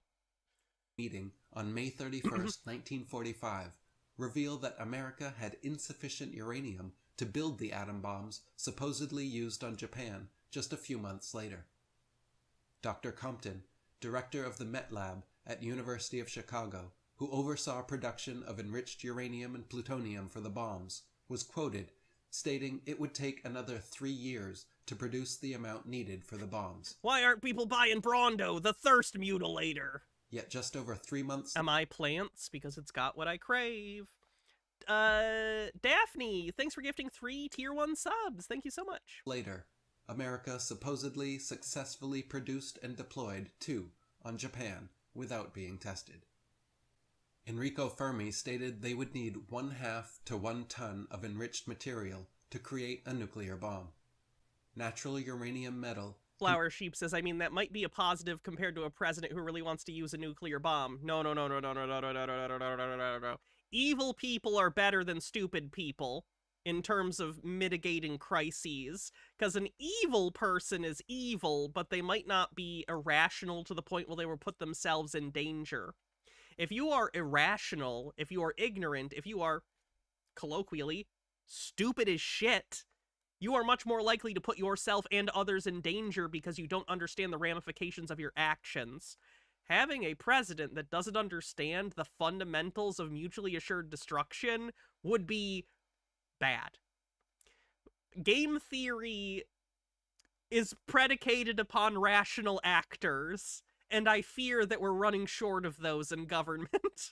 Meeting on May 31st, 1945, revealed that America had insufficient uranium to build the atom bombs supposedly used on Japan just a few months later. Dr. Compton, director of the Met Lab at University of Chicago, who oversaw production of enriched uranium and plutonium for the bombs, was quoted stating it would take another 3 years to produce the amount needed for the bombs. Why aren't people buying Brondo, the thirst mutilator? Yet just over 3 months... Am I plants? Because it's got what I crave. Daphne, thanks for gifting 3 tier 1 subs. Thank you so much. Later, America supposedly successfully produced and deployed 2 on Japan without being tested. Enrico Fermi stated they would need 1/2 to 1 ton of enriched material to create a nuclear bomb. Natural uranium metal... Flower Sheep says, I mean, that might be a positive compared to a president who really wants to use a nuclear bomb. No. Evil people are better than stupid people in terms of mitigating crises, because an evil person is evil, but they might not be irrational to the point where they will put themselves in danger. If you are irrational, if you are ignorant, if you are, colloquially, stupid as shit, you are much more likely to put yourself and others in danger because you don't understand the ramifications of your actions. Having a president that doesn't understand the fundamentals of mutually assured destruction would be bad. Game theory is predicated upon rational actors, and I fear that we're running short of those in government.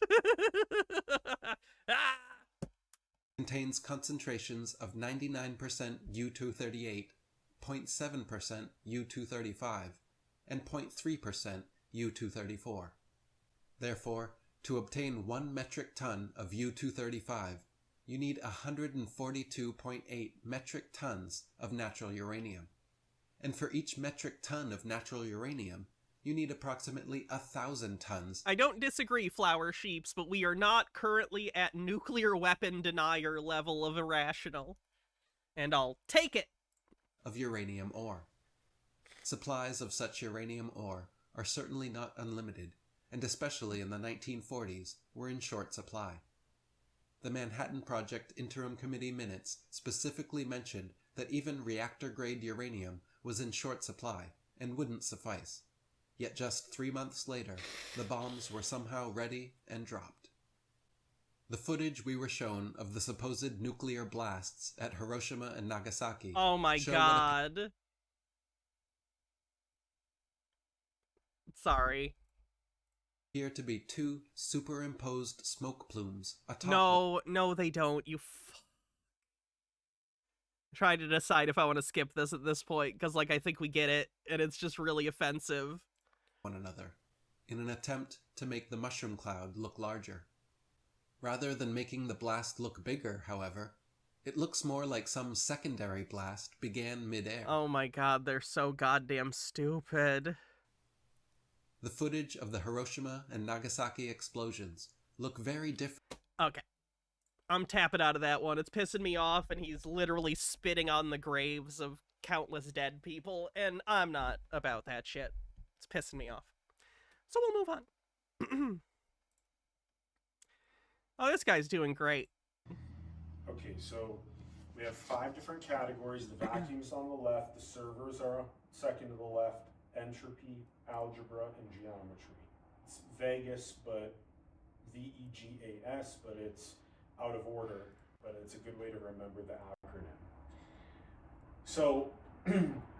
Contains concentrations of 99% U-238, 0.7% U-235, and 0.3% U-234. Therefore, to obtain 1 metric ton of U-235, you need 142.8 metric tons of natural uranium. And for each metric ton of natural uranium, you need approximately 1,000 tons. I don't disagree, Flower Sheeps, but we are not currently at nuclear weapon denier level of irrational. And I'll take it. Of uranium ore. Supplies of such uranium ore are certainly not unlimited, and especially in the 1940s were in short supply. The Manhattan Project Interim Committee minutes specifically mentioned that even reactor-grade uranium was in short supply and wouldn't suffice. Yet just 3 months later, the bombs were somehow ready and dropped. The footage we were shown of the supposed nuclear blasts at Hiroshima and Nagasaki... Oh my god. Sorry. ...appear to be 2 superimposed smoke plumes atop... No, they don't. Try to decide if I want to skip this at this point, because, like, I think we get it, and it's just really offensive. ...one another, in an attempt to make the mushroom cloud look larger. Rather than making the blast look bigger, however, it looks more like some secondary blast began mid-air. Oh my god, they're so goddamn stupid. The footage of the Hiroshima and Nagasaki explosions look very different. Okay. I'm tapping out of that one. It's pissing me off, and he's literally spitting on the graves of countless dead people, and I'm not about that shit. It's pissing me off. So we'll move on. Oh, this guy's doing great. Okay, so we have 5 different categories. The vacuum's on the left, the servers are second to the left, entropy, algebra, and geometry. It's Vegas, but VEGAS, but it's out of order, but it's a good way to remember the acronym. So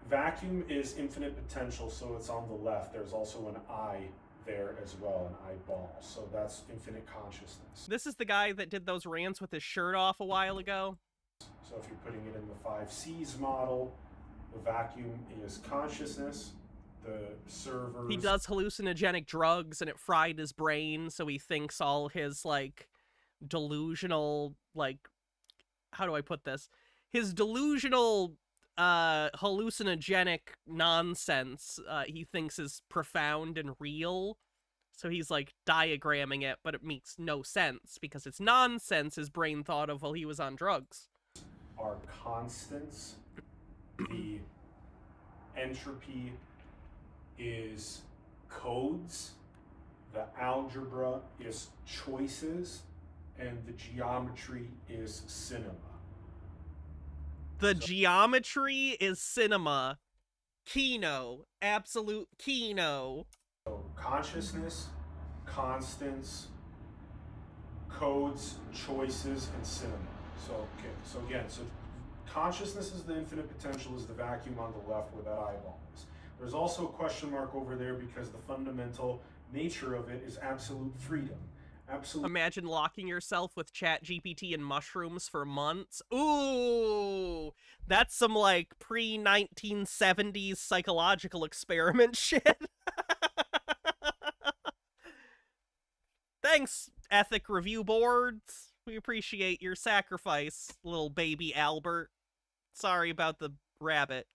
vacuum is infinite potential, so it's on the left. There's also an eye there as well, an eyeball. So that's infinite consciousness. This is the guy that did those rants with his shirt off a while ago. So if you're putting it in the 5 C's model, the vacuum is consciousness, the servers... He does hallucinogenic drugs and it fried his brain, so he thinks all his, like, delusional, like, how do I put this? His delusional, hallucinogenic nonsense, he thinks is profound and real. So he's, like, diagramming it, but it makes no sense, because it's nonsense his brain thought of while he was on drugs. Are constants. The entropy is codes. The algebra is choices. And the geometry is cinema. The geometry is cinema. Kino. Absolute kino. So consciousness, constants, codes, choices, and cinema. So, okay, so again, so consciousness is the infinite potential, is the vacuum on the left where that eyeball is. There's also a question mark over there because the fundamental nature of it is absolute freedom. Absolute. Imagine locking yourself with ChatGPT and mushrooms for months. Ooh, that's some, like, pre-1970s psychological experiment shit. Thanks, ethic review boards. We appreciate your sacrifice, little baby Albert. Sorry about the rabbit.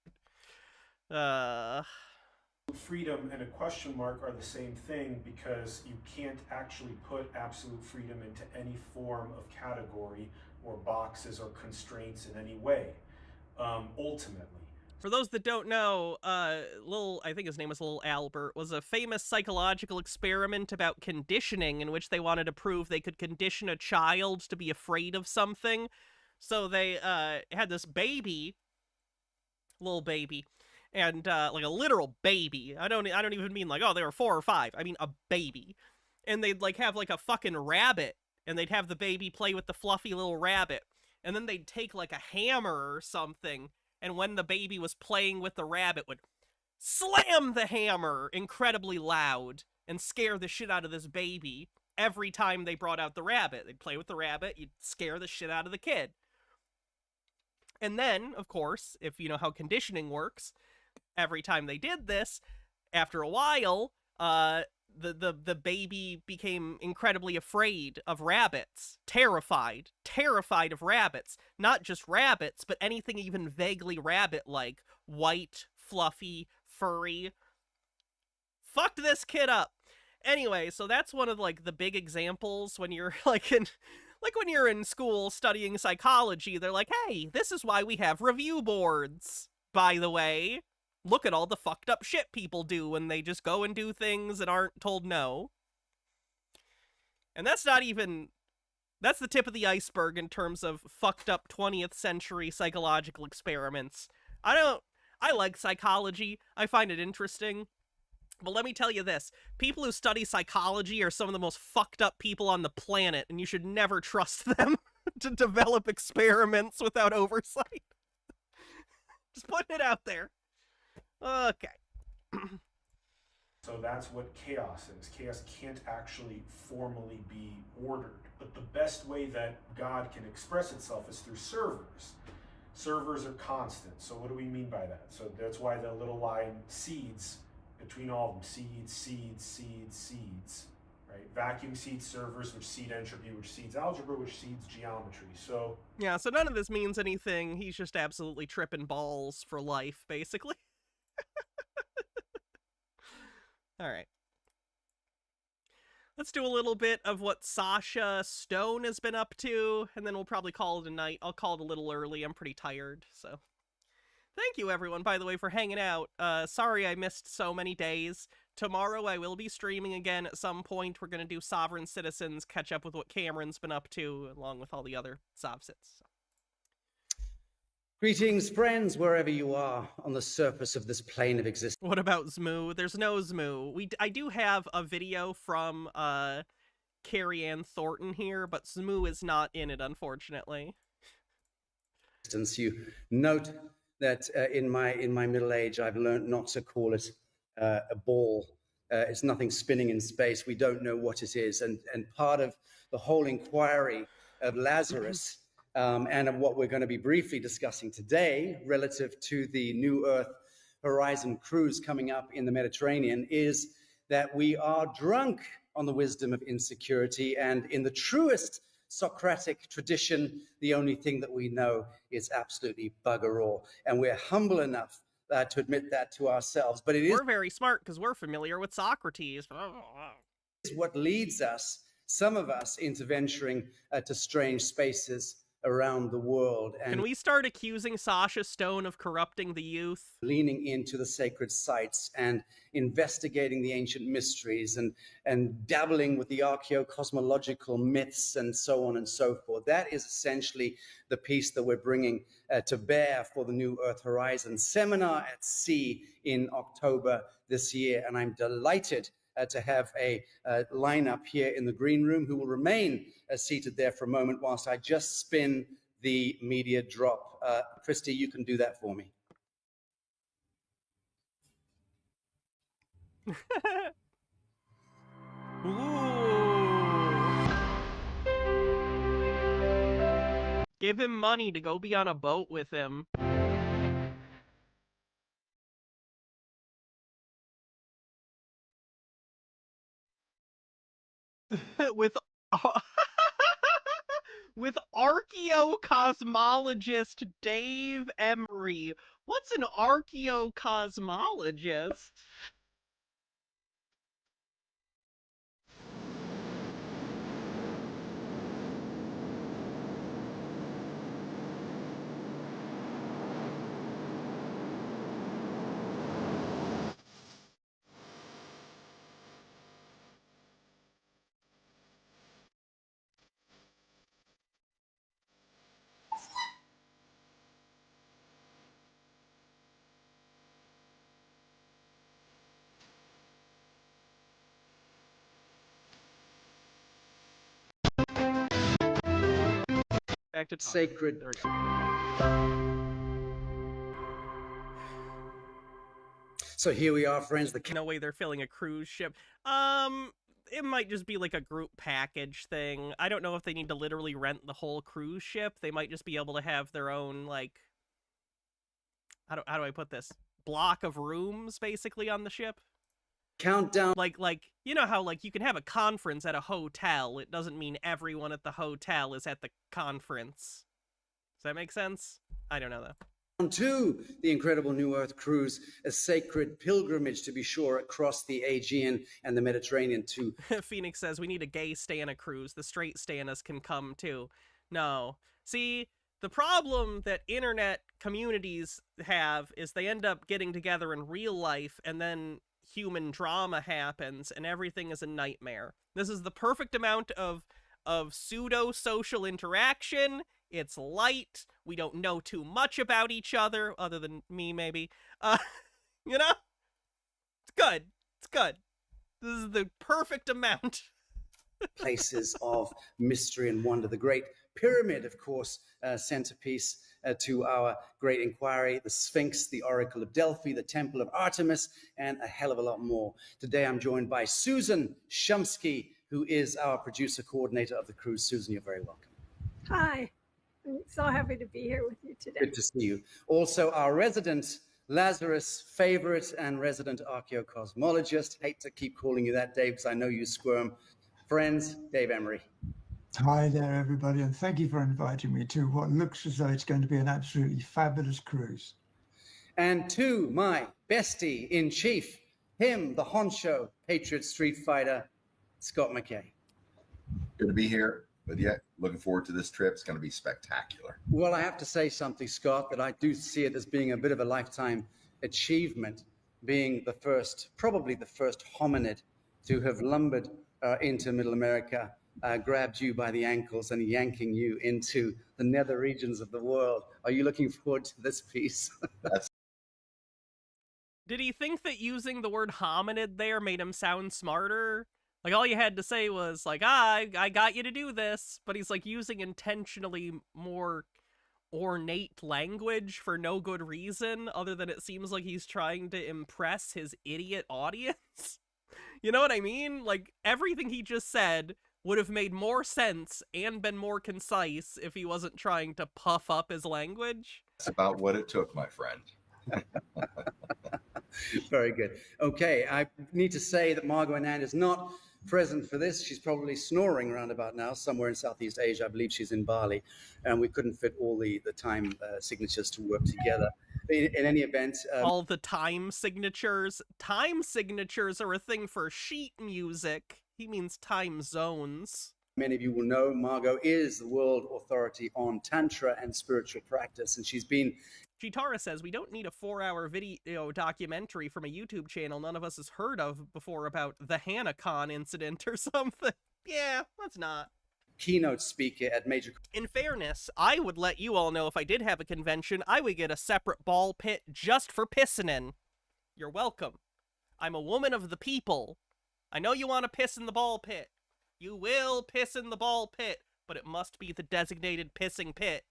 Freedom and a question mark are the same thing because you can't actually put absolute freedom into any form of category or boxes or constraints in any way, ultimately. For those that don't know, I think his name was Little Albert, was a famous psychological experiment about conditioning in which they wanted to prove they could condition a child to be afraid of something. So they had this baby, little baby, and like a literal baby. I don't even mean like, oh, they were 4 or 5. I mean a baby. And they'd like have like a fucking rabbit, and they'd have the baby play with the fluffy little rabbit. And then they'd take like a hammer or something, and when the baby was playing with the rabbit, would slam the hammer incredibly loud and scare the shit out of this baby every time they brought out the rabbit. They'd play with the rabbit, you'd scare the shit out of the kid. And then, of course, if you know how conditioning works, every time they did this, after a while, the baby became incredibly afraid of rabbits, terrified of rabbits. Not just rabbits, but anything even vaguely rabbit-like, white, fluffy, furry. Fucked this kid up. Anyway, so that's one of like the big examples when you're when you're in school studying psychology. They're like, hey, this is why we have review boards, by the way. Look at all the fucked up shit people do when they just go and do things and aren't told no. And that's not even... That's the tip of the iceberg in terms of fucked up 20th century psychological experiments. I like psychology. I find it interesting. But let me tell you this. People who study psychology are some of the most fucked up people on the planet, and you should never trust them to develop experiments without oversight. Just putting it out there. Okay. So that's what chaos is. Chaos can't actually formally be ordered. But the best way that God can express itself is through servers. Servers are constant. So what do we mean by that? So that's why the little line seeds between all of them. Seeds, seeds, seeds, seeds. Right? Vacuum seeds servers, which seed entropy, which seeds algebra, which seeds geometry. So yeah, so none of this means anything. He's just absolutely tripping balls for life, basically. All right. Let's do a little bit of what Sasha Stone has been up to, and then we'll probably call it a night. I'll call it a little early. I'm pretty tired, so. Thank you, everyone, by the way, for hanging out. Sorry I missed so many days. Tomorrow I will be streaming again at some point. We're going to do Sovereign Citizens, catch up with what Cameron's been up to, along with all the other Sovsits. Greetings, friends, wherever you are on the surface of this plane of existence. What about Zmoo? There's no Zmoo. I do have a video from Carrie Ann Thornton here, but Zmoo is not in it, unfortunately. You note that in my middle age, I've learned not to call it a ball. It's nothing spinning in space. We don't know what it is. And part of the whole inquiry of Lazarus and of what we're going to be briefly discussing today relative to the New Earth Horizon cruise coming up in the Mediterranean is that we are drunk on the wisdom of insecurity. And in the truest Socratic tradition, the only thing that we know is absolutely bugger all. And we're humble enough to admit that to ourselves. But we're very smart because we're familiar with Socrates. Is what leads us, some of us, into venturing to strange spaces around the world. And can we start accusing Sasha Stone of corrupting the youth? Leaning into the sacred sites and investigating the ancient mysteries and dabbling with the archaeo-cosmological myths and so on and so forth. That is essentially the piece that we're bringing to bear for the New Earth Horizon Seminar at Sea in October this year. And I'm delighted to have a lineup here in the green room who will remain seated there for a moment whilst I just spin the media drop. Christy, you can do that for me. Ooh. Give him money to go be on a boat with him. with archaeocosmologist Dave Emery. What's an archaeocosmologist? Back to sacred. So here we are, friends. No way they're filling a cruise ship. It might just be like a group package thing. I don't know if they need to literally rent the whole cruise ship. They might just be able to have their own, like, how do I put this? Block of rooms, basically, on the ship. Countdown. Like, you know how, like, you can have a conference at a hotel. It doesn't mean everyone at the hotel is at the conference. Does that make sense? I don't know, though. To the incredible New Earth cruise, a sacred pilgrimage, to be sure, across the Aegean and the Mediterranean too. Phoenix says we need a gay Stana cruise. The straight Stanas can come too. No. See, the problem that internet communities have is they end up getting together in real life and then human drama happens and everything is a nightmare. This is the perfect amount of pseudo-social interaction. It's light. We don't know too much about each other, other than me, maybe. You know? It's good. It's good. This is the perfect amount. Places of mystery and wonder. The Great Pyramid, of course, centerpiece to our great inquiry. The Sphinx, the Oracle of Delphi, the Temple of Artemis, and a hell of a lot more. Today I'm joined by Susan Shumsky, who is our producer coordinator of the cruise. Susan, you're very welcome. Hi. I'm so happy to be here with you today. Good to see you. Also, our resident Lazarus favorite and resident archaeocosmologist. Hate to keep calling you that, Dave, because I know you squirm. Friends, Dave Emery. Hi there, everybody, and thank you for inviting me to what looks as though it's going to be an absolutely fabulous cruise. And to my bestie in chief, him, the honcho, Patriot Street Fighter, Scott McKay. Good to be here. But yeah, looking forward to this trip. It's going to be spectacular. Well, I have to say something, Scott, that I do see it as being a bit of a lifetime achievement, being the first, probably the first hominid to have lumbered into Middle America grabbed you by the ankles and yanking you into the nether regions of the world. Are you looking forward to this piece? Did he think that using the word hominid there made him sound smarter? Like, all you had to say was, like, I got you to do this, but he's, like, using intentionally more ornate language for no good reason, other than it seems like he's trying to impress his idiot audience. You know what I mean? Like, everything he just said would have made more sense and been more concise if he wasn't trying to puff up his language. That's about what it took, my friend. Very good. Okay, I need to say that Margot Anand is not present for this. She's probably snoring around about now, somewhere in Southeast Asia. I believe she's in Bali, and we couldn't fit all the time signatures to work together. In any event... all the time signatures. Time signatures are a thing for sheet music. He means time zones. Many of you will know Margot is the world authority on Tantra and spiritual practice, and she's been... Chitara says, we don't need a 4-hour video documentary from a YouTube channel none of us has heard of before about the HanaCon incident or something. Yeah, let's not. Keynote speaker at major... In fairness, I would let you all know if I did have a convention, I would get a separate ball pit just for pissing in. You're welcome. I'm a woman of the people. I know you want to piss in the ball pit. You will piss in the ball pit, but it must be the designated pissing pit.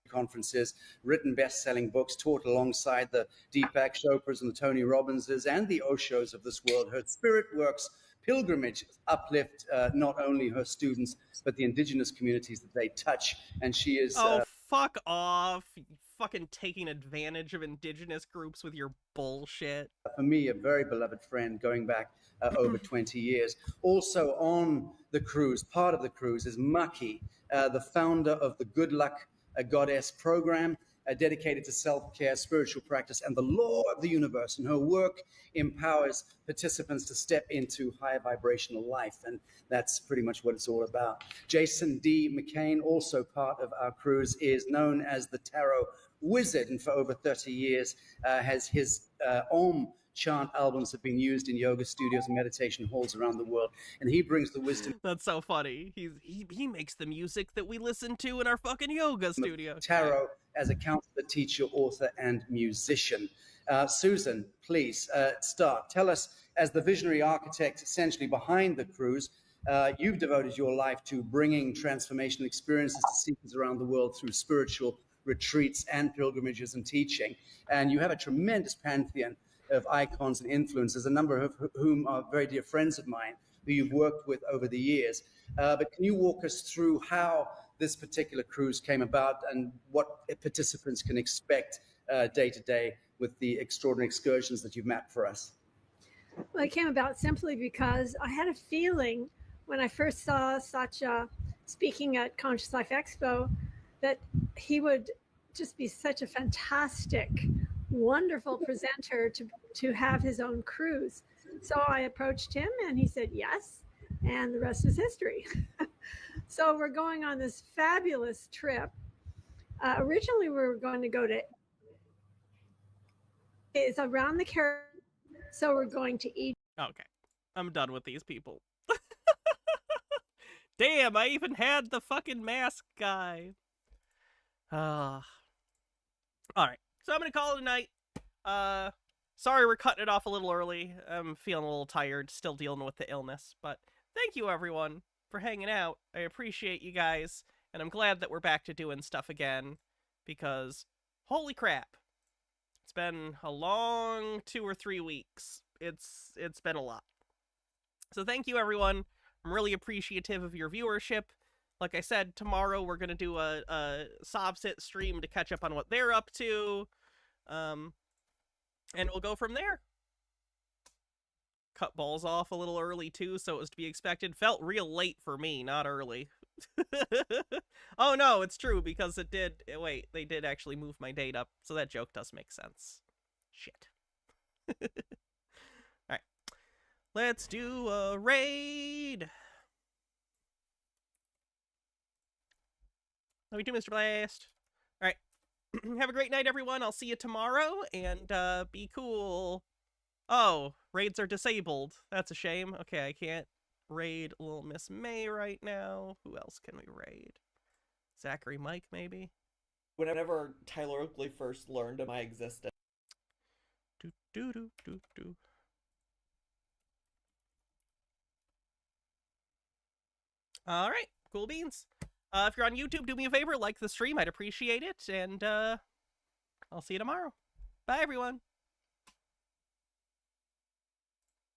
Conferences, written best-selling books, taught alongside the Deepak Chopras and the Tony Robinses and the Oshos of this world. Her spirit works pilgrimage uplift not only her students, but the indigenous communities that they touch. And she is... Oh, fuck off. You fucking taking advantage of indigenous groups with your bullshit. For me, a very beloved friend going back over 20 years. Also on the cruise, part of the cruise, is Maki, the founder of the Good Luck Goddess program, dedicated to self-care, spiritual practice, and the law of the universe. And her work empowers participants to step into higher vibrational life. And that's pretty much what it's all about. Jason D. McCain, also part of our cruise, is known as the Tarot Wizard. And for over 30 years, has his Om chant albums have been used in yoga studios and meditation halls around the world, and he brings the wisdom. That's so funny. He makes the music that we listen to in our fucking yoga studio. Tarot as a counselor, teacher, author, and musician. Susan, please start. Tell us, as the visionary architect essentially behind the cruise, you've devoted your life to bringing transformational experiences to seekers around the world through spiritual retreats and pilgrimages and teaching, and you have a tremendous pantheon of icons and influencers, a number of whom are very dear friends of mine who you've worked with over the years. But can you walk us through how this particular cruise came about and what participants can expect day to day with the extraordinary excursions that you've mapped for us? Well, it came about simply because I had a feeling when I first saw Satya speaking at Conscious Life Expo that he would just be such a fantastic, wonderful presenter to have his own cruise. So I approached him and he said yes, and the rest is history. So we're going on this fabulous trip. Originally we were going to go to, it's around the Caribbean, so we're going to Egypt. Okay, I'm done with these people. Damn, I even had the fucking mask guy. All right, so I'm gonna call it a night. Sorry we're cutting it off a little early. I'm feeling a little tired, still dealing with the illness. But thank you, everyone, for hanging out. I appreciate you guys, and I'm glad that we're back to doing stuff again, because holy crap, it's been a long 2 or 3 weeks. It's been a lot. So thank you, everyone. I'm really appreciative of your viewership. Like I said, tomorrow we're going to do a Sobsit stream to catch up on what they're up to. And we'll go from there. Cut balls off a little early, too, so it was to be expected. Felt real late for me, not early. Oh, no, it's true, because it did... Wait, they did actually move my date up, so that joke does make sense. Shit. Alright. Let's do a raid! Love you too, Mr. Blast. Alright. Have a great night, everyone. I'll see you tomorrow, and be cool. Oh, raids are disabled. That's a shame. Okay, I can't raid Little Miss May right now. Who else can we raid? Zachary Mike, maybe? Whenever Tyler Oakley first learned of my existence. All right, cool beans. If you're on YouTube, do me a favor, like the stream. I'd appreciate it. And I'll see you tomorrow. Bye, everyone.